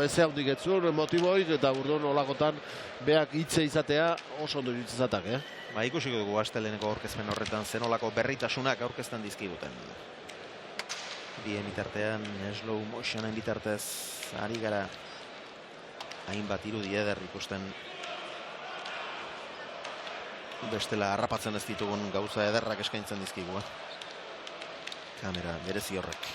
ez handik etzur motiboik, eta urdun olakotan behak hitze izatea oso ondo jutzatak. Ikusiko dugu asteleneko aurkezpen horretan zenolako berritasunak aurkezten dizkiguten. Bien bitartean, slow motionen bitartez ari gara hainbat irudi eder ikusten. Bestela harrapatzen ez ditugun gauza ederrak eskaintzen dizkigu. Kamera berezi horrek.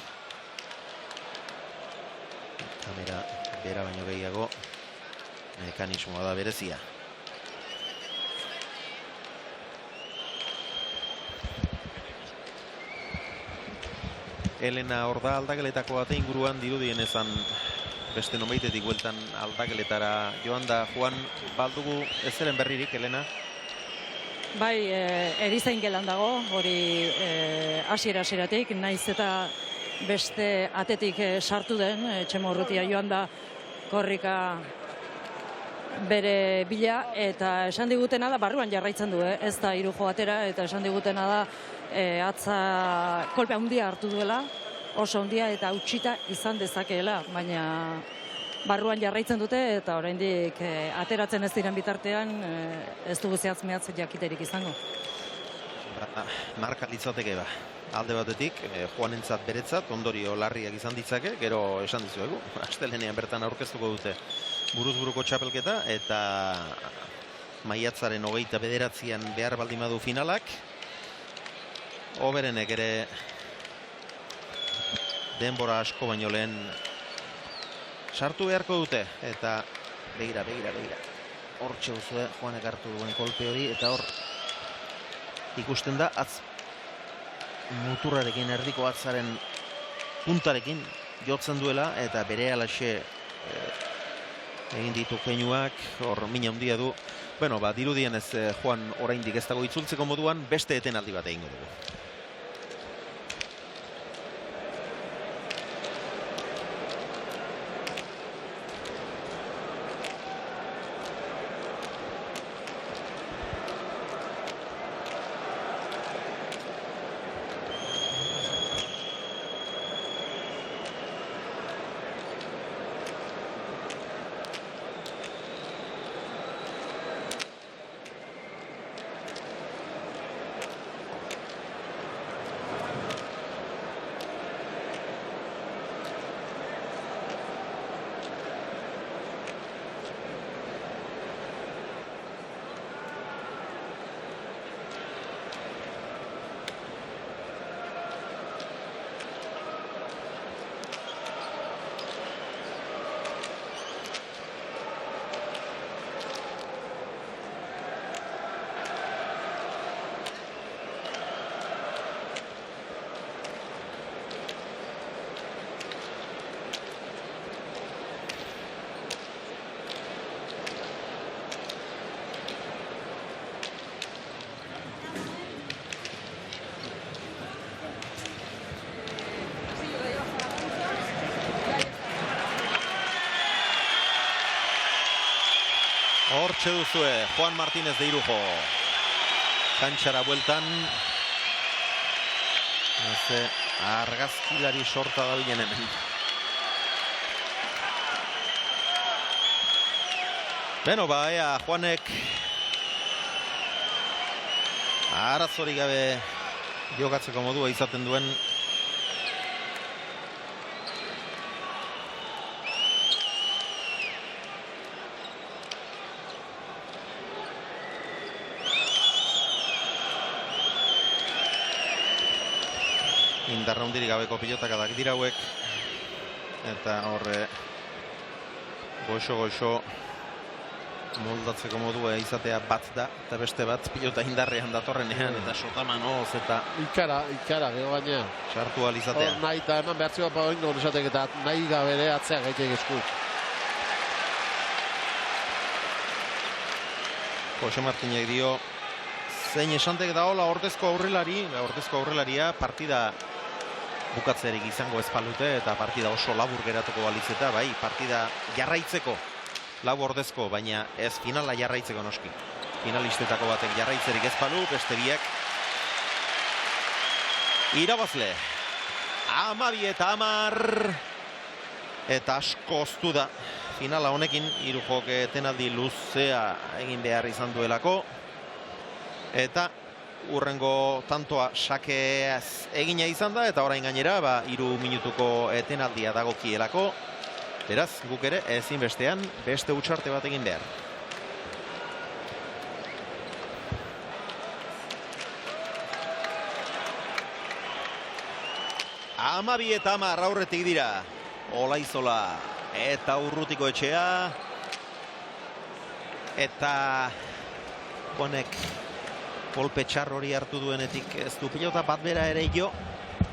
Kamera bera baino gehiago mekanismoa da berezia. Elena hor da aldageletako bate inguruan dirudien ezan beste nomaitetik bueltan aldageletara joan da. Juan, baldugu ezeren berririk, Elena? Bai, erizain gelan dago, hori hasiera-hasieratik, naiz eta beste atetik sartu den, Txemorrutia joan da korrika bere bila, eta esan digutena da, barruan jarraitzen du, ez da hirujo atera, eta esan digutena da, atza kolpe handia hartu duela, oso handia eta hautsita izan dezakeela, baina barruan jarraitzen dute eta oraindik ateratzen ez diren bitartean ez dugu zehatz-mehatz jakiterik izango. Marka litzateke alde batetik, Juanentzat beretzat, ondorio larriak izan ditzake, gero esan dizuegu, astelenean bertan aurkeztuko dute buruz-buruko txapelketa, eta maiatzaren 29an behar baldin badu finalak, Oberenek ere denbora asko baino lehen sartu beharko dute, eta begira. Hortxe uzue Juanek hartu duen kolpe hori, eta hor ikusten da atz muturrarekin, erdiko atzaren puntarekin jotzen duela, eta bere alaxe egin ditu keinuak, hor mina handia du. Dirudien ez Juan oraindik ez dago itzultzeko moduan, beste etenaldi bat egingo dugu. Hortxe duzue, Juan Martínez de Irujo. Kantxara bueltan. Argazkilari sorta da bilen hemen. Beno, ea Juanek arazorik gabe jokatzeko modua izaten duen. Indarra hundirik gabeko pilotak adak dira hauek. Eta horre goixo moldatzeko modua izatea bat da, eta beste bat pilota indarrean datorrenean, eta sotamanoz, eta ikara, gero gaina. Sartu alizatea. Nahi eta eman behartzeko pagoingo esatek eta nahi gabere atzea gaitek esku. Jose Martinek dio, zein esantek da hola ordezko aurrelaria partida bukatzerik izango ezpalute, eta partida oso labur geratuko balitzeta, bai, partida jarraitzeko. Lau ordezko, baina ez finala jarraitzeko noski. Finalistetako batek jarraitzerik ez balu, beste biak irabazle. 12 eta 10. Eta asko oztu da. Finala honekin, Irujok etenaldi luzea egin behar izan duelako. Eta urrengo tantoa sakeaz egina izan da, eta orain gainera, 3 minutuko etenaldia dagokielako. Beraz, guk ere ezin bestean beste utxarte bat egin behar. Amabi eta 10 aurretik dira. Olaizola eta Urrutiko etxea. Eta honek kolpe txar hori hartu duenetik ez du pilota bat bera ere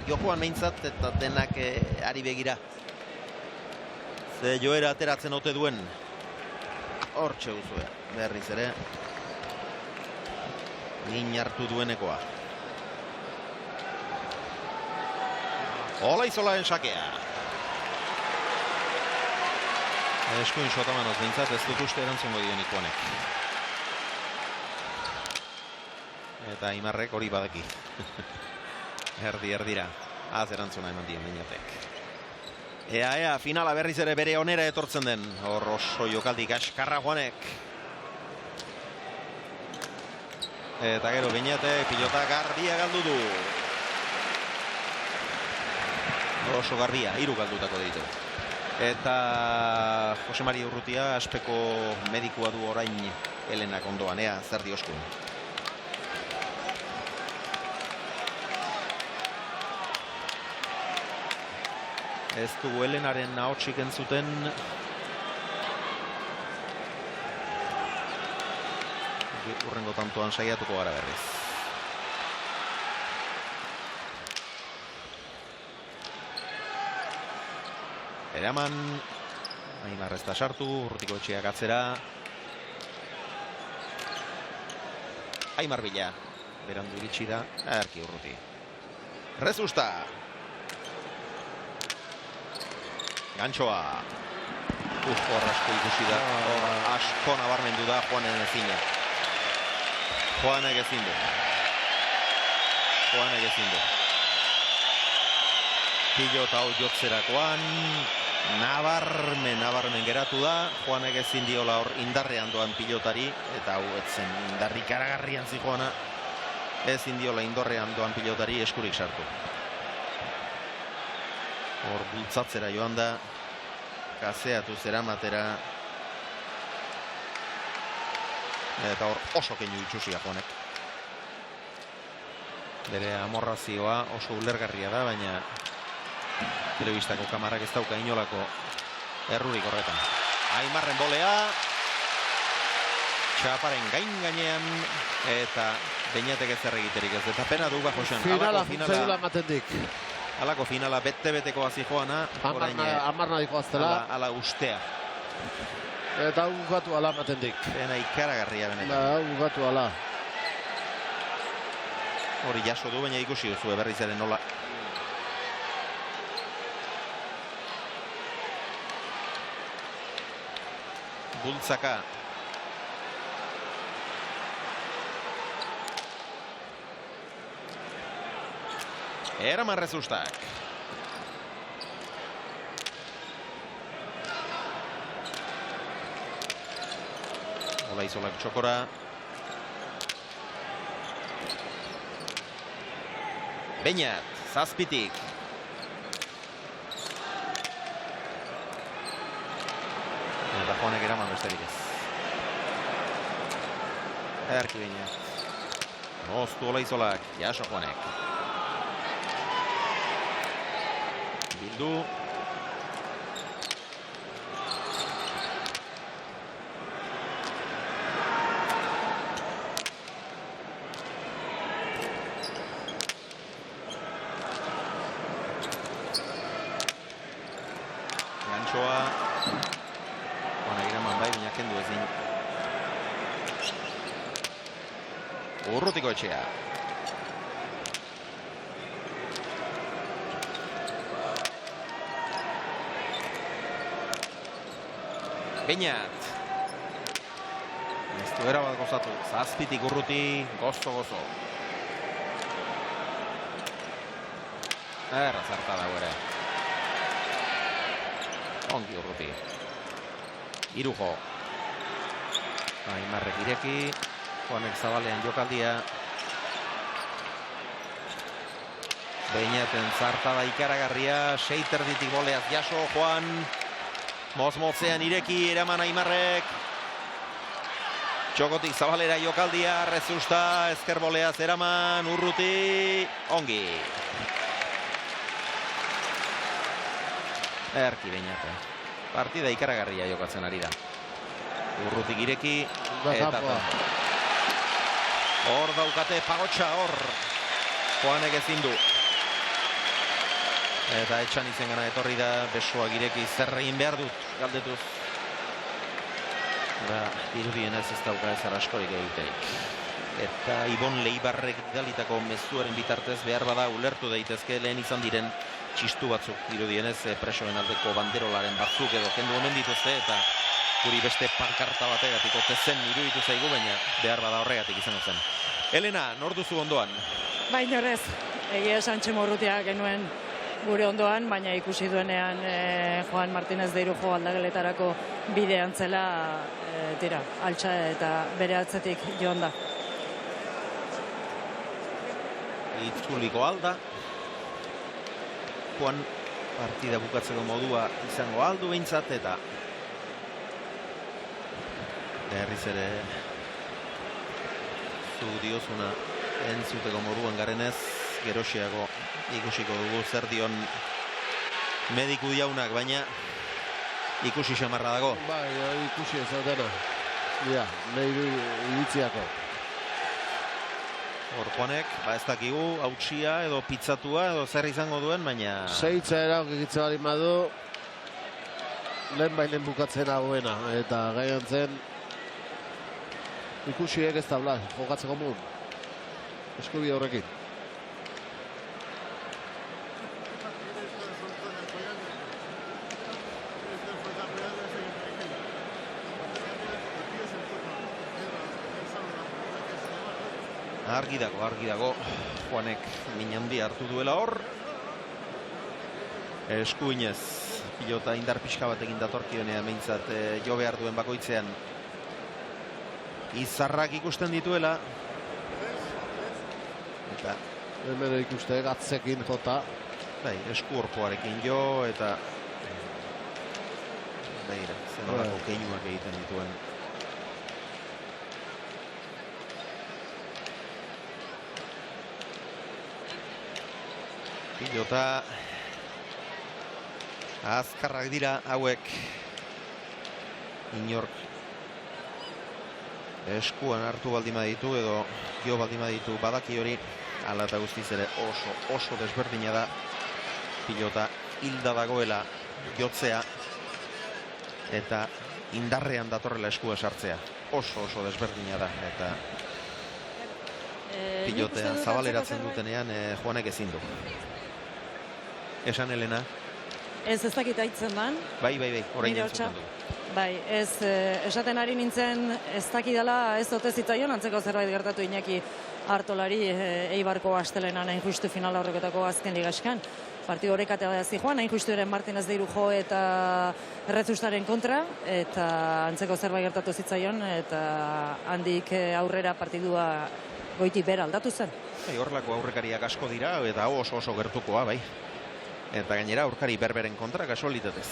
jokoan meintzat, eta denak ari begira. Ze joera ateratzen ote duen. Hortxe duzue, berriz ere. Min hartu duenekoa. Olaizolaren sakea. Eskuin sotamanoz bintzat, ez dut uste erantzungo dionik Juanek. Eta Aimarrek hori badaki. Erdira. Az erantzuna eman dio Minatek. Ea, finala berriz ere bere onera etortzen den. Hor oso jokaldi kaskarra Juanek. Eta gero Beñatek pilota garbia galdu du. Oso garbia, 3 galdutako ditu. Eta Jose Mari Urrutia aspeko medikua du orain Helenak ondoan, zer dioskun. Ez dugu Helenaren ahotsik entzuten. Urrengo tantoan saiatuko gara berriz. Eraman. Aimar ez da sartu, Urrutiko etxeak atzera. Aimar bila. Berandu iritsi da, erki Urruti. Rezusta. Gantxoa. Hor asko ikusi da. Asko nabarmendu da Juanen ezina. Juanek ezin du. Pilota hau jotzerakoan. Nabarmen geratu da. Juanek ezin diola hor indarrean doan pilotari. Eta hau etzen indarrik aragarrian zijoana. Ezin diola indarrean doan pilotari eskurik sartu. Hor bultzatzera joan da, kazeatu zeramatera. Eta hor oso keinu itxusia Juanek. Bere amorrazioa oso ulergarria da, baina telebistako kamarak ez dauka inolako errurik horretan. Aimarren bolea. Txaparen gainean, eta Beñatek ez egiterik ez. Eta pena du Josean. Finala matendik. Alako finala bete-beteko hazi joana. Amarna diko aztela. Ala ustea. Eta ugatu ala matendik. Pena ikaragarria benetan. Ugatu ala. Hori jaso du, baina ikusi duzu berriz ere nola. Bultzaka. Eraman Rezustak. Olaizolak txokora. Beñat, zazpitik. Eta Juanek eraman besterik ez. Erki Beñat. Moztu Olaizolak, jaso Juanek. Bildu. Gantxoa. Juanek eraman bai, baina kendu ezin. Urrutiko Etxea. Beñat. Ez du erabat gozatu. Zazpitik Urruti, gozo. Erra zarta dago ere. Ongi Urruti. Irujo. Aimarrek ireki. Juanek zabalean jokaldia. Beñaten zarta da ikaragarria. Seiterditik boleaz jaso Juan. Mozmotzean ireki, eraman Aimarrek. Txokotik zabalera jokaldia, Rezusta, ezker boleaz eraman, Urruti, ongi. Erki Beñate. Partida ikaragarria jokatzen ari da. Urrutik ireki, eta hor daukate Pagotxa, hor. Juanek ezin du. Eta etxan izen gana etorri da, besoak ireki zer egin behar dut, galdetuz. Eta irudienez ez dauka ezer askorik egiteik. Eta Ibon Leibarrek dalitako mezuaren bitartez behar bada ulertu daitezke lehen izan diren txistu batzuk irudienez presoen aldeko banderolaren batzuk edo kendu omen dituzte eta guri beste pankarta bategatik otezen iruditu zaigu, baina behar bada horregatik izango zen. Elena, nor duzu ondoan? Bainorez, egia esan Txemorrutia genuen gure ondoan, baina ikusi duenean Juan Martínez de Irujo aldageletarako bidean zela tira, altxa eta bere atzetik joan da. Itzuliko alda. Juan partida bukatzeko modua izango aldu behintzat eta berriz ere zu diozuna entzuteko moduan garenez, gerosiago ikusiko dugu zer dion mediku jaunak, baina ikusi xamarra dago. Bai, ikusi ez dena. Ja, nahi iritziako. Hor Juanek, ez dakigu, hautsia edo pizzatua edo zer izango duen, baina... Seitza eragikitze bali madu, lehen bainen bukatzen hauena, eta gaian zen ikusiek ez tabla, jokatzeko mun. Eskubi horrekin. Argi dago, Juanek min handi hartu duela hor. Eskuinez, pilota indar pixka batekin datorkionean behintzat jo behar duen bakoitzean. Izarrak ikusten dituela. Eta hemen ikuste gatzekin jota. Bai, esku horpoarekin jo eta begira, zenolako keinuak egiten dituen. Pilota azkarrak dira hauek, inork eskuan hartu baldima ditu edo jo baldima ditu badaki hori, ala eta guztiz ere oso desberdina da pilota hilda dagoela jotzea eta indarrean datorrela eskua sartzea. Oso desberdina da eta pilotean zabaleratzen dutenean Juanek ezin du. Esan Elena? Ez dakit aitzen ban. Bai, orain entzuten du. Bai, esaten ari nintzen ez dakidala ez ote zitzaion antzeko zerbait gertatu Iñaki hartolari Eibarko astelenan hain justu final aurrekotako azken ligaskan. Partidu horrek atera zijoan, hain justu ere Martinez de Irujo eta Errezustaren kontra, eta antzeko zerbait gertatu zitzaion, eta handik aurrera partidua goitik bera aldatu zen. Horrelako aurrekariak asko dira, eta oso gertukoa, bai. Eta gainera aurkari berberen kontra kasualitatez.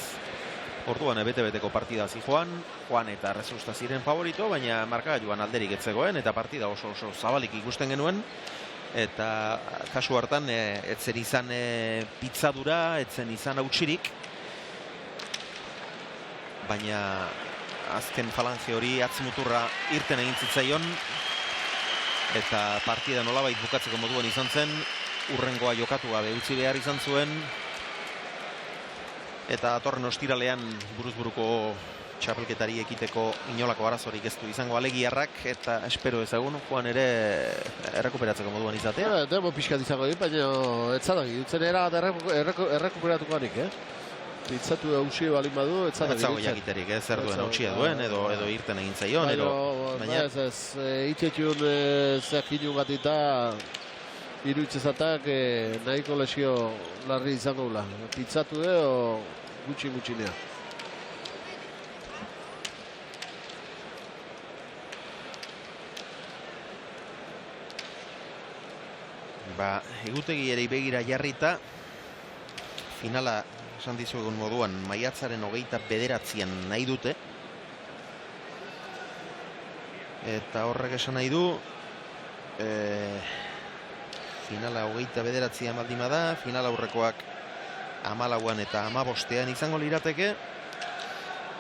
Orduan bete-beteko partida zijoan, Juan eta Errezusta ziren favorito, baina markagailuan alderik etzegoen, eta partida oso zabalik ikusten genuen. Eta kasu hartan, etzen izan pitzadura, etzen izan hautsirik, baina azken falange hori atzmuturra irten egin zitzaion, eta partida nolabait bukatzeko moduan izan zen, urrengoa jokatu gabe utzi behar izan zuen, eta atorren ostiralean buruz-buruko txapelketari ekiteko inolako arazorik ez du izango alegiarrak, eta espero ezagun Juan ere errekuperatzeko moduan izatea. Demo pixkat izango dit, baina ez zadagi, dutzen errekuperatuko hanik, Pitzatu hausia balin badu, ez zadagi. Ez zago jakiterik, zer duen hautsia duen, edo irten egin zaion, baina ez, itxetxun zeakinu gatita, iruitzezatak nahiko lesio larri izango gula. Pitzatu edo gutxinea. Egutegi ere begira jarrita, finala esan dizuegun moduan maiatzaren 29an nahi dute, eta horrek esan nahi du finala 29an baldin bada, finala aurrekoak 14an eta 15an izango lirateke,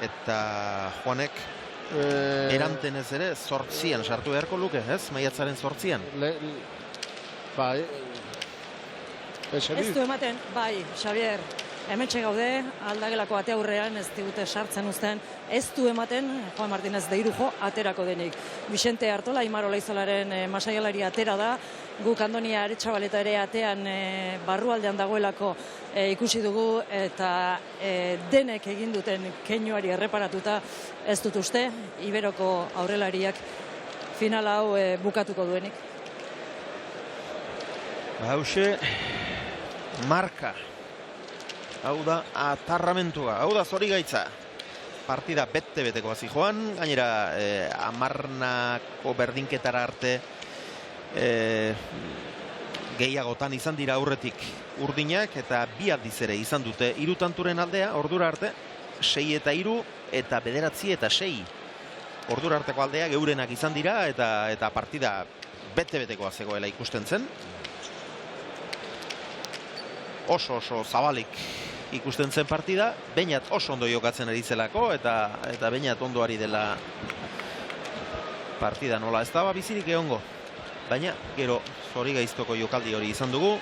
eta Juanek erantenez ere 8an sartu beharko luke, ez? Maiatzaren 8an. Bai. Ez du ematen, bai, Xavier, hementxe gaude, aldagelako ate aurrean ez digute sartzen uzten, ez du ematen Juan Martinez de Irujo aterako denik. Vicente Artola, Aimar Olaizolaren masaialari atera da, guk Andonia Aretxabaleta ere atean barrualdean dagoelako ikusi dugu, eta denek egin duten keinuari erreparatuta ez dut uste, Iberoko aurrelariak final hau bukatuko duenik. Hauxe, marka. Hau da atarramentua, hau da zorigaitza. Partida bete-betekoa zijoan, gainera 10ko berdinketara arte gehiagotan izan dira aurretik urdinak, eta bi aldiz ere izan dute 3 tanturen aldea, ordura arte 6 eta 3 eta 9 eta 6. Ordura arteko aldea geurenak izan dira, eta partida bete-betekoa zegoela ikusten zen. Oso zabalik ikusten zen partida, Beñat oso ondo jokatzen ari zelako, eta Beñat ondo ari dela partida nola ez daba bizirik egongo. Baina, gero zorigaiztoko jokaldi hori izan dugu,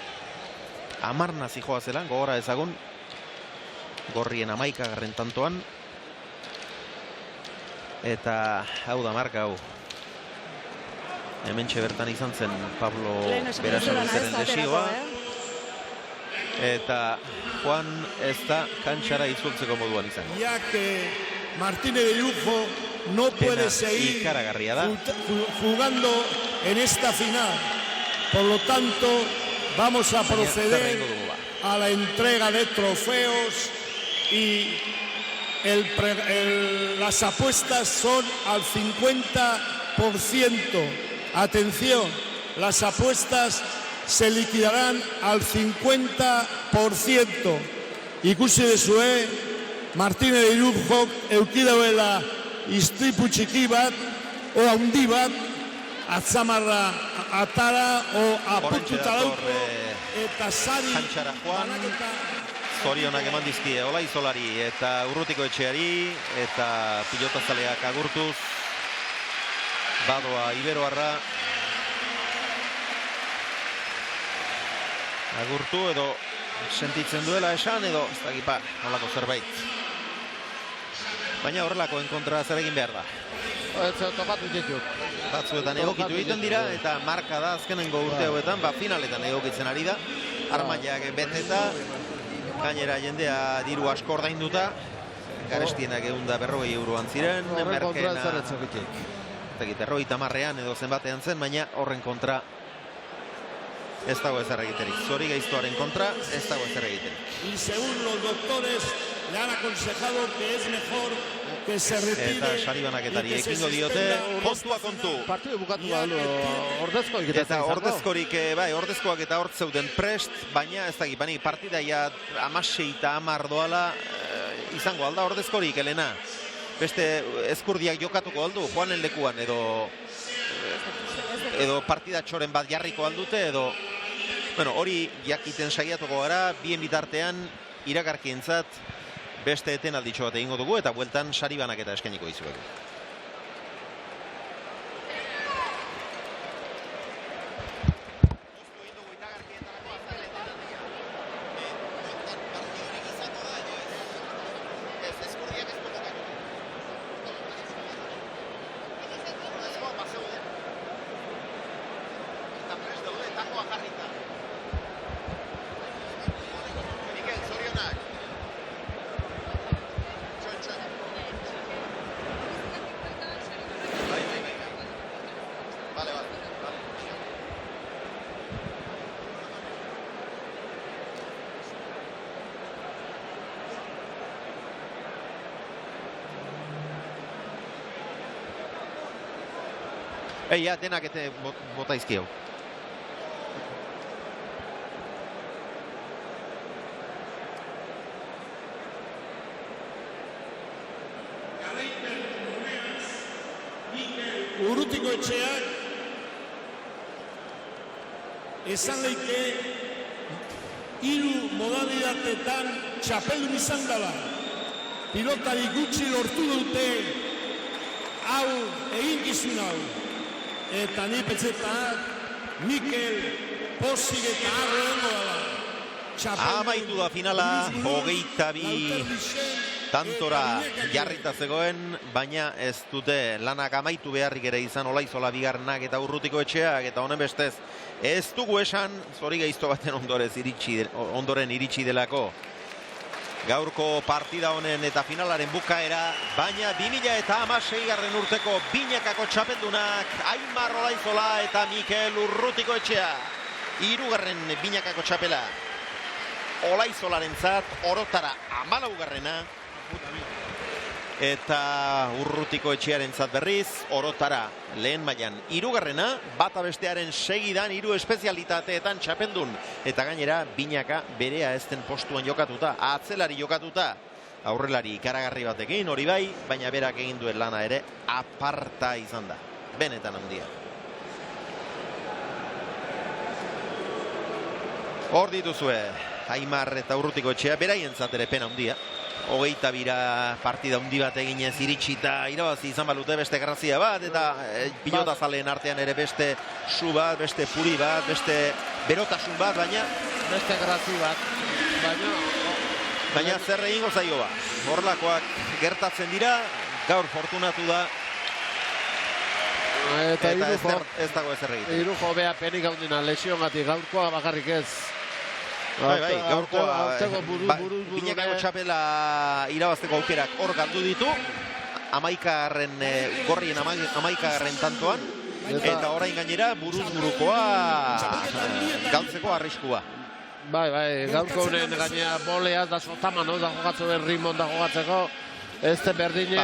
10 zijoa zelan, gogora ezagun, gorrien 11. tantoan, eta hau da marka hau. Hementxe bertan izan zen Pablo Berasaluzeren lesioa. Eta Juan ez da kantxara itzultzeko moduan izan. Ya que Martínez de Irujo no puede seguir jugando en esta final. Por lo tanto, vamos a proceder a la entrega de trofeos y las apuestas son al 50%. Atención, las apuestas se liquidarán al 50%. Ikusi dezue, Martínez de Irujo eukidauela istripu txiki bat, o handi bat, atzamarra atara, o apuntuta dauko, eta sari banaketa. Zorionak eman dizkie Olaizolari eta Urrutiko Etxeari, eta pilotazaleak agurtuz, badoa Iberoarra, agurtu edo sentitzen duela esan edo ez dakipa nolako zerbait. Baina horrelakoen kontra zer egin behar da. Batzuetan egokitu egiten dira, eta marka da azkenengo urte hauetan, finaletan egokitzen ari da. Armainak beteta, gainera jendea diru asko ordainduta, garestienak 140 euroan ziren, merkeena 50 edo zenbatean zen, baina horren kontra Ez dago ezer egiterik. Zorigaiztoaren kontra, ez dago ezer egiterik. Y según los doctores le han aconsejado que es mejor que se retire. Eta saribanaketari ekingo diote, kontua kontu. Partidu bukatu balu ordezkoik eta Eta ordezkorik, bai, ordezkoak eta hort zeuden prest, baina ez dakit, bani partidaia 16 eta 10 doala izango alda ordezkorik, Elena. Beste ezkurdiak jokatuko aldu, Juanen lekuan, edo partidatxoren bat jarriko aldute, edo... Bueno, hori jakiten saiatuko gara, bien bitartean iragarkientzat beste etenalditxo bat egingo dugu, eta bueltan sari banaketa eskainiko dizuegu. Ja, denak eta bota izkio. Urrutiko etxeak esan leike 3 modalitateetan txapeldun izan dela. Pilotari gutxi lortu dute hau eginkizun hau. Eta ni petzetak Mikel Posig eta Arro dengo dela. Amaitu da finala, 22 tantora jarrita zegoen, baina ez dute lanak amaitu beharrik ere izan Olaizola bigarrenak eta Urrutiko etxeak, eta honen bestez ez dugu esan Zorigaizto baten ondoren iritsi delako gaurko partida honen eta finalaren bukaera, baina 2016 urteko binakako txapeldunak Aimar Olaizola eta Mikel Urrutiko etxea. 3. binakako txapela Olaizolarentzat, Orotara 14. Eta Urrutiko etxearentzat berriz, Orotara lehen mailan 3. bata bestearen segidan 3 espezialitateetan txapeldun. Eta gainera, binaka berea ezten postuan jokatuta, atzelari jokatuta, aurrelari ikaragarri batekin, hori bai, baina berak egin duen lana ere aparta izan da. Benetan handia. Hor dituzue, Aimar eta Urrutiko etxea, beraientzat ere pena handia. 22 partida handi bat eginez iritsita irabazi izan balute beste grazia bat, eta pilota zaleen artean ere beste su bat, beste puri bat, beste berotasun bat, baina... Beste grazi bat, baina zer egingo zaio ba. Horlakoak gertatzen dira, gaur fortunatu da, eta ez dago ezer egiten. Irujo bea penik haundina lesiongatik, gaurkoa bakarrik ez. Bai, gaurkoa binakako txapela irabazteko aukerak hor galdu ditu, 11. gorrien 11. tantoan, eta orain gainera buruz-burukoa galtzeko arriskua. Bai, gaurko honen gainera boleaz da sotamano, da jogatzu den ritmon da jogatzeko, ez den berdine...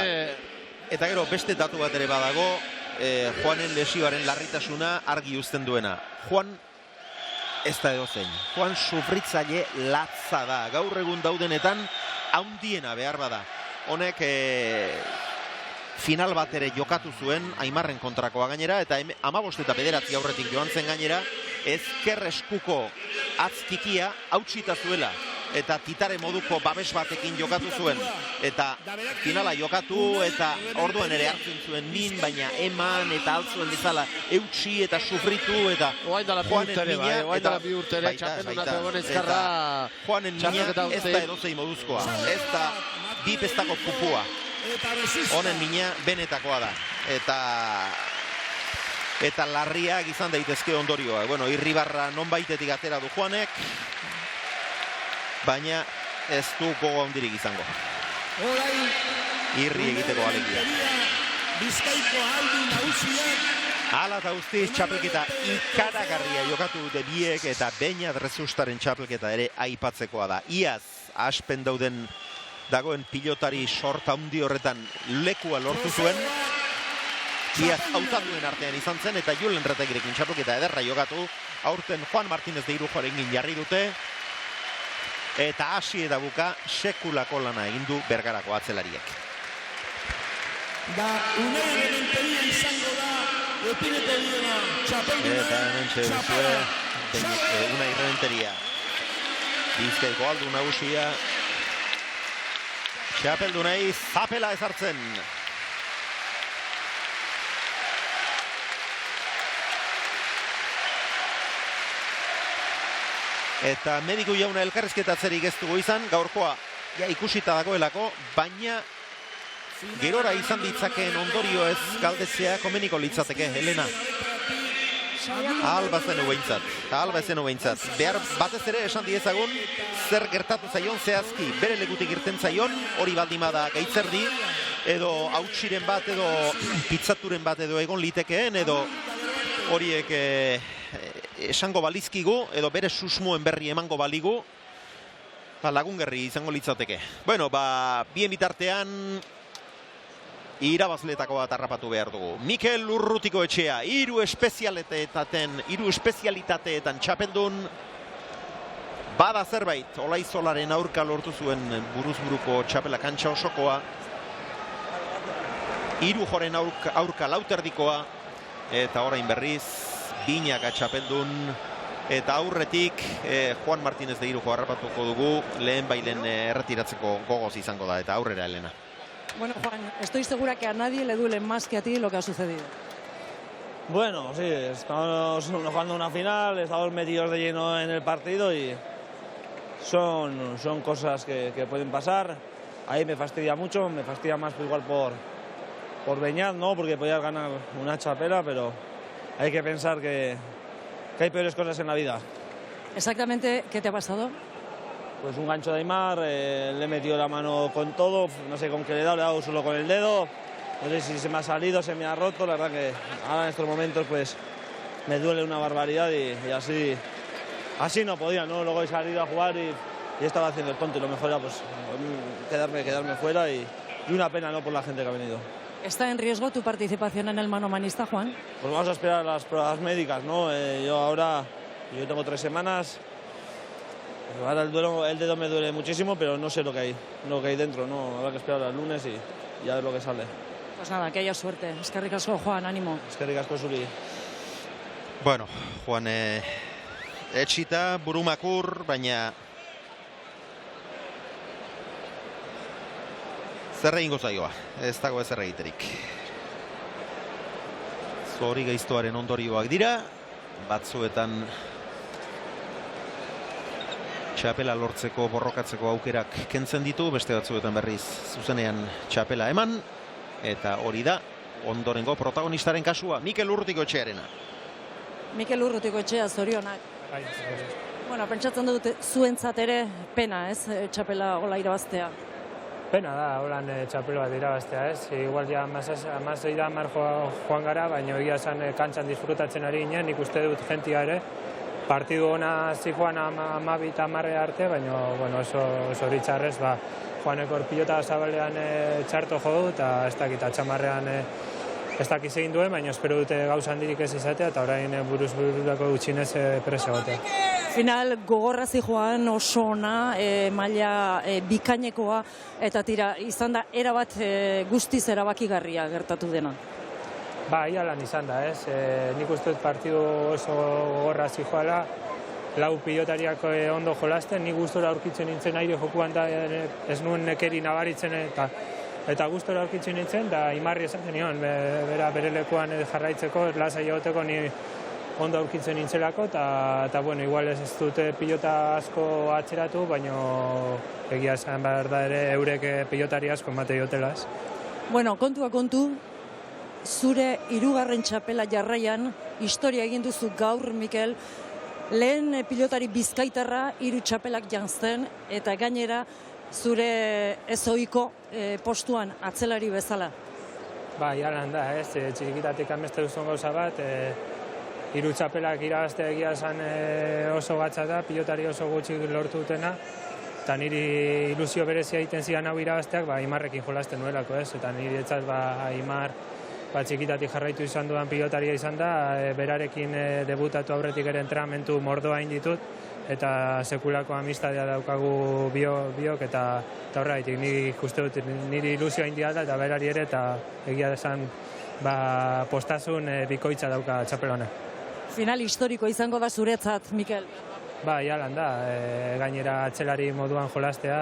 Eta gero beste datu bat ere badago, Juanen lesioaren larritasuna argi uzten duena. Juan ez da edozein. Juan sufritzaile latza da. Gaur egun daudenetan haundiena behar bada. Honek final bat ere jokatu zuen Aimarren kontrakoa gainera, eta 15 eta 9 aurretik joan zen gainera, ezker eskuko atztikia hautsita zuela. Eta titare moduko babes batekin jokatu zuen. Eta finala jokatu eta orduan ere hartzen zuen min, baina eman eta altzuen bezala eutxi eta sufritu eta Juanen bi urtere txapeldunak egon ezkarra. Juanen mina ez da edozein moduzkoa. Ez da bipestako pupua. Honen mina benetakoa da. Eta larriak izan daitezke ondorioa. Bueno, irribarra nonbaitetik atera du Juanek, baina ez du gogo handirik izango. Irri egiteko alegia. Bizkaiko aldi nagusiak Hala eta guztiz txapelketa ikaragarria jokatu dute biek eta Beñat Rezustaren txapelketa ere aipatzekoa da. Iaz, aspen dagoen pilotari sorta handi horretan lekua lortu zuen. Iaz hautatuen artean izan zen eta Julen Retegirekin txapelketa ederra jokatu. Aurten Juan Martínez de Irujoarekin jarri dute. Eta hasi eta buka sekulako lana egin du Bergarako atzelariek. Unai Errementeria izango da epineko diena txapelduna. Eta hemen txeduzue Unai Errementeria. Bizkaiko aldu nagusia. Txapeldunei zapela ezartzen. Eta mediku jauna elkarrizketatzerik ez dugu izan, gaurkoa ikusita dagoelako, baina gerora izan ditzakeen ondorio ez galdetzea komeniko litzateke, Helena. Alba zen behintzat. Behar batez ere esan diezagun, zer gertatu zaion zehazki, bere lekutik irten zaion, hori baldimada gaitzerdi, edo hautsiren bat, edo pitzaturen bat, edo egon litekeen, edo horiek esango balizkigu, edo bere susmoen berri emango baligu, lagungerri izango litzateke. Bueno, bien bitartean, irabazletako bat harrapatu behar dugu. Mikel Urrutiko etxea, hiru espezialitateetan txapeldun, bada zerbait, Olaizolaren aurka lortu zuen buruzburuko txapela kantxa osokoa, Irujoren aurka lauterdikoa, eta orain berriz, Binaka txapeldun, eta aurretik Juan Martínez de Irujo harrapatuko dugu, lehen bailen erretiratzeko gogoz izango da, eta aurrera Elena. Bueno, Juan, estoy segura que a nadie le duele más que a ti lo que ha sucedido. Bueno, sí, estamos jugando una final, estamos metidos de lleno en el partido y son cosas que pueden pasar. Ahí me fastidia mucho, me fastidia más igual por Beñat, ¿no? Porque podías ganar una chapela, pero hay que pensar que hay peores cosas en la vida. Exactamente, ¿qué te ha pasado? Pues un gancho de Aimar, le he metido la mano con todo, no sé con qué le he dado solo con el dedo, no sé si se me ha salido, se me ha roto, la verdad que ahora en estos momentos pues me duele una barbaridad y así no podía, ¿no? Luego he salido a jugar y estaba haciendo el tonto y lo mejor era pues quedarme fuera y una pena, ¿no? Por la gente que ha venido. ¿Está en riesgo tu participación en el manomanista, Juan? Pues vamos a esperar las pruebas médicas, ¿no? Yo tengo 3 semanas. Ahora el dedo me duele muchísimo, pero no sé lo que hay dentro, ¿no? Habrá que esperar al lunes y a ver lo que sale. Pues nada, que haya suerte. Eskerrik asko, Juan, ánimo. Eskerrik asko zuri. Bueno, Juan etxita, burumakur, baina zer egingo zaioa, ez dago ezer egiterik. Zori gaiztoaren ondorioak dira, batzuetan txapela lortzeko, borrokatzeko aukerak kentzen ditu, beste batzuetan berriz zuzenean txapela eman, eta hori da, ondorengo protagonistaren kasua, Mikel Urrutiko etxearena. Mikel Urrutiko etxea, zorionak. Bueno, pentsatzen dut zuentzat ere pena, ez, txapela hola irabaztea. Pena da, holan txapelo bat irabaztea, ez? Igual ja amazoi da joan gara, baina egia esan kantxan disfrutatzen ari ginen, nik uste dut jentia ere. Partidu ona zikoan 12 eta 10 arte, baina bueno, oso ritxarrez, Juaneko pilota zabalean txarto jo du, eta ez dakit atxamarrean ez dakiz egin duen, baina espero dute gauza handirik ez izatea, eta orain buruz-bururako gutxinez presa gotea. Final gogorrazi joan oso ona, maila bikainekoa, eta tira, izan da erabat guztiz erabakigarria gertatu dena. Ia lan izan da, ez? Nik uste dut partidu oso gogorra zijoala, lau pilotariak ondo jolasten, nik gustora aurkitzen nintzen aire jokuan da ez nuen nekeri nabaritzen eta gustora aurkitzen nintzen, da Imarri esan zenion, bere lekuan jarraitzeko, lasai egoteko ni ondo aurkitzen nintzelako, eta bueno, igual ez dute pilota asko atzeratu, baina egia esan behar da ere eurek pilotari asko emate jotelaz. Bueno, kontua kontu, zure 3. txapela jarraian, historia egin duzu gaur, Mikel, lehen pilotari bizkaitarra 3 txapelak janzten, eta gainera zure ezoiko postuan atzelari bezala. Ba, jalan da, ez, txikitatik ameste duzun gauza bat, hiru txapelak irabaztea egia esan oso gatza da, pilotari oso gutxi lortu dutena, eta niri ilusio berezia egiten zidan hau irabazteak, ba, Aimarrekin jolasten nuelako, ez, eta niri etzat, ba, Aimar, ba, txikitatik jarraitu izan dudan pilotaria izan da, berarekin debutatu aurretik ere entrenamentu mordoa inditut, eta sekulako amistadea daukagu biok, eta horregatik niri uste dut niri ilusioa india da, eta berari ere, eta egia esan postasun bikoitza dauka txapelona. Final historiko izango da zuretzat, Mikel? Ba, jalan da, gainera atzelari moduan jolastea,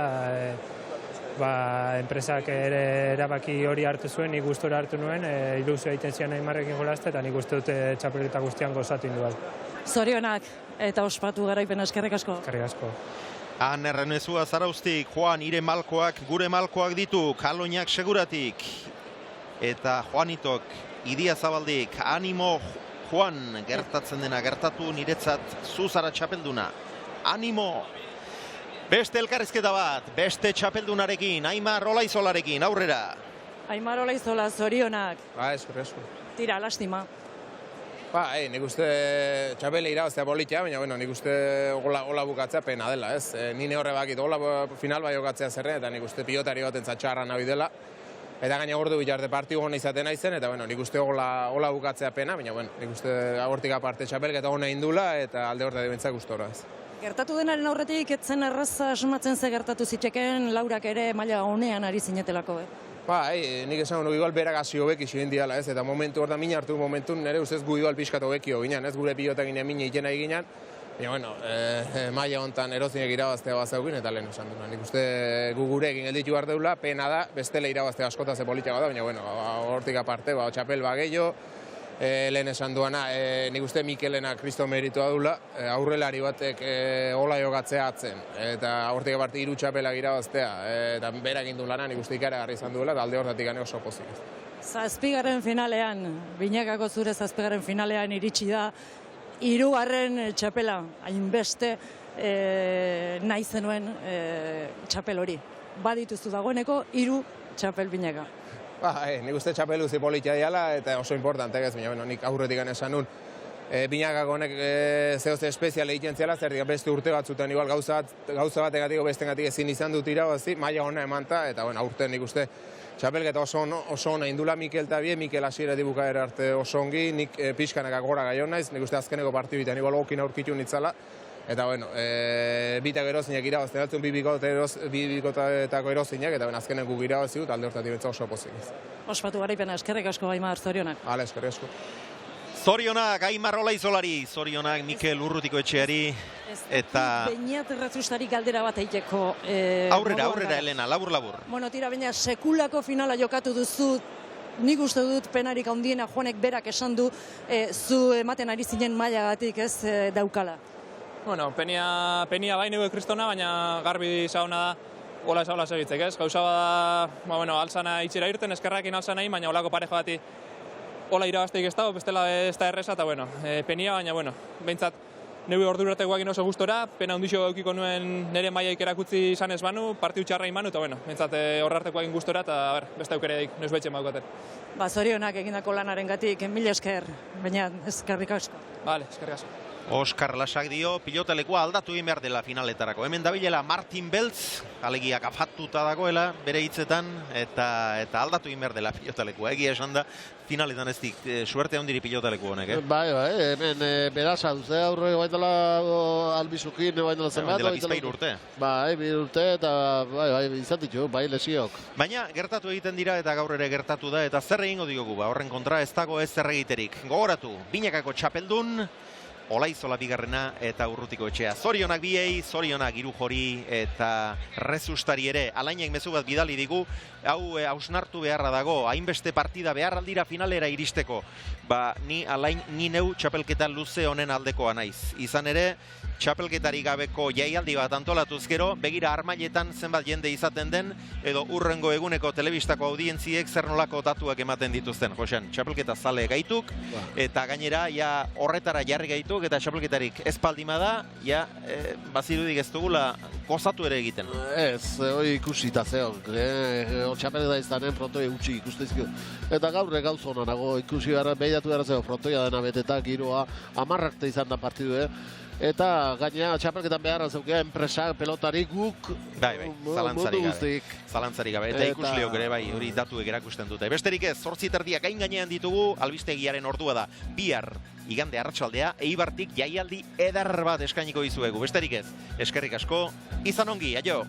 enpresak ere erabaki hori hartu zuen, nik gustora hartu nuen, ilusioa egiten zian Aimarrekin jolastea, eta nik uste dut txapelketa guztian gozatu induaz. Zorionak eta ospatu garaipen, eskerrik asko. Eskerrik asko. Han errenezua Zarauztik, Juan, ire malkoak, gure malkoak ditu, Kaloinak seguratik. Eta Juanitok, Idia Zabaldik, animo Juan, gertatzen dena gertatu, niretzat zuzara txapelduna. Animo! Beste elkarrizketa bat, beste txapeldunarekin, Aimar Olaizolarekin, aurrera. Aimar Olaizola, zorionak. Ba, eskerrik asko. Tira, lastima. Ba, nik uste txapele irabaztea politia, baina bueno, nik uste hola bukatzea pena dela, ez? Nine horre bakit, hola final bai jokatzea zerren, eta nik uste pilotari baten zatxarra nahi dela. Eta gaina gordu bilarte partidu hona izaten aizen, eta bueno, nik uste hola bukatzea pena, baina bueno, nik uste agortik aparte txapelketa hona indula, eta alde horre dibentzak gustora, ez? Gertatu denaren aurretik, etzen erraza asmatzen ze gertatu zitzeken, Laurak ere maila honean ari zinetelako, Ba, nik esan nuke igual berak hasi hobek izien diala, ez? Eta momentu hor da mina hartu momentun, nire ustez gu igual pixkat hobekio ginen, ez? Gure pilotak ginen mina ikena eginen, baina, bueno, maila hontan erozinek irabaztea bazaukin, eta lehen esan duna. Nik uste gu gurekin gelditu behar deula, pena da, bestele irabaztea askotaz politiago da, baina, bueno, hortik aparte, txapel bageio, lehen esan duana, nik uste Mikelena kristo meritua dula, aurrelari batek hola jokatzea atzen, eta hortik aparte hiru txapelak irabaztea, eta berak indu lana nik uste ikaragarri izan duela, eta alde hortatik gane oso pozik. Zazpigarren finalean, Binakako zure zazpigarren finalean iritsi da, 3. txapela, hainbeste nahi zenuen txapel hori. Badituzu dagoeneko 3 txapel Binaka. Ba, nik uste txapeluzi politia diala, eta oso importante ez, baina nik aurretik esan nun. Binakako honek zehoze espeziale egiten ziala, zer beste urte batzutan igual gauza bategatik bestengatik ezin izan dut irabazi, maila ona emanta, eta aurten nik uste txapelketa oso ona indula Mikel eta Mikel hasiera dibukaera arte oso ongi, nik pixkanaka gora gaion naiz, nik uste azkeneko partibitan igual okin aurkitu nitzala, eta bitak erozinak irabazten altzun, bibikotetako erozinak, eta azkenen guk irabazi dut, alde hortatik bentsa oso pozik. Ospatu garaipena, eskerrik asko, Aimar, zorionak. Hala, eskerrik asko. Zorionak, Aimar Olaizolari, zorionak Mikel Urrutiko etxeari, eta... Beñat errazustari galdera bat eiteko... Aurrera, Elena, labur. Bueno, tira, baina sekulako finala jokatu duzu, nik uste dut penarik handiena Juanek berak esan du, zu ematen ari zinen mailagatik ez daukala. Bueno, penia baino kristona, baina garbi zauna da, hola ez segitzek, ez? Gauza bada, alzana itxera irten, eskerrakin alzana egin, baina holako pareja bati hola irabazteik ez dago, bestela ez da erreza, eta penia, baina, behintzat, neue orduratekoak oso gustora, pena hundixo gaukiko nuen nire maiaik erakutzi izan ez banu, partiu txarra imanu, eta behintzat horrartekoak gustora, eta beste aukereik, noiz betxe maukaten. Ba, zorionak egindako lanaren gatik, mila esker, baina eskerrik asko. Vale, eskerrik asko. Oskar Lasak dio, pilotalekua aldatu egin behar dela finaletarako. Hemen dabilela Martin Beltz, alegia kafatuta dagoela bere hitzetan, eta aldatu egin behar dela pilotalekua. Egia esan da, finaletan ez dik, suerte handiri pilotaleku honek, Bai, hemen berasa duze aurre, bain dela albizukin, bain dela zenbat. Bain dela bizpair urte. Bai, 2 urte, eta bai, izan ditu, bai, lesiok. Baina, gertatu egiten dira, eta gaur ere gertatu da, eta zer egingo diogu, horren kontra ez dago ez zer egiterik. Gogoratu, Binakako txapeldun, Olaizola bigarrena eta Urrutiko etxea. Zorionak biei, zorionak Irujori eta Rezustari ere. Alainek mezu bat bidali digu, hau hausnartu beharra dago, hainbeste partida behar aldira finalera iristeko. Ni neu txapelketa luze honen aldekoa naiz. Izan ere, txapelketari gabeko jaialdi bat antolatuz gero, begira armailetan zenbat jende izaten den, edo urrengo eguneko telebistako audientziek zer nolako datuak ematen dituzten. Josean, txapelketa zale gaituk, eta gainera, horretara jarri gaitu, momentuak eta txapelketarik ez baldimada, ja, bazirudik ez dugula gozatu ere egiten. Ez, hori ikusita zeon, txapelketa izanen frontoi gutxi ikustezkio. Eta gaur gauz hona nago ikusi behar, behiratu behar zeo frontoia dena beteta, giroa, 10 arte izan da partidu, Eta gainea txapelketan beharra zeukea enpresak, pelotari guk bai, zalantzarik gabe. Eta ikusleok ere bai, hori datuek erakusten dute. Besterik ez, 8:30 gain gainean ditugu, albistegiaren ordua da. Bihar, igande arratsaldea, Eibartik jaialdi eder bat eskainiko dizuegu. Besterik ez, eskerrik asko, izan ongi, aio!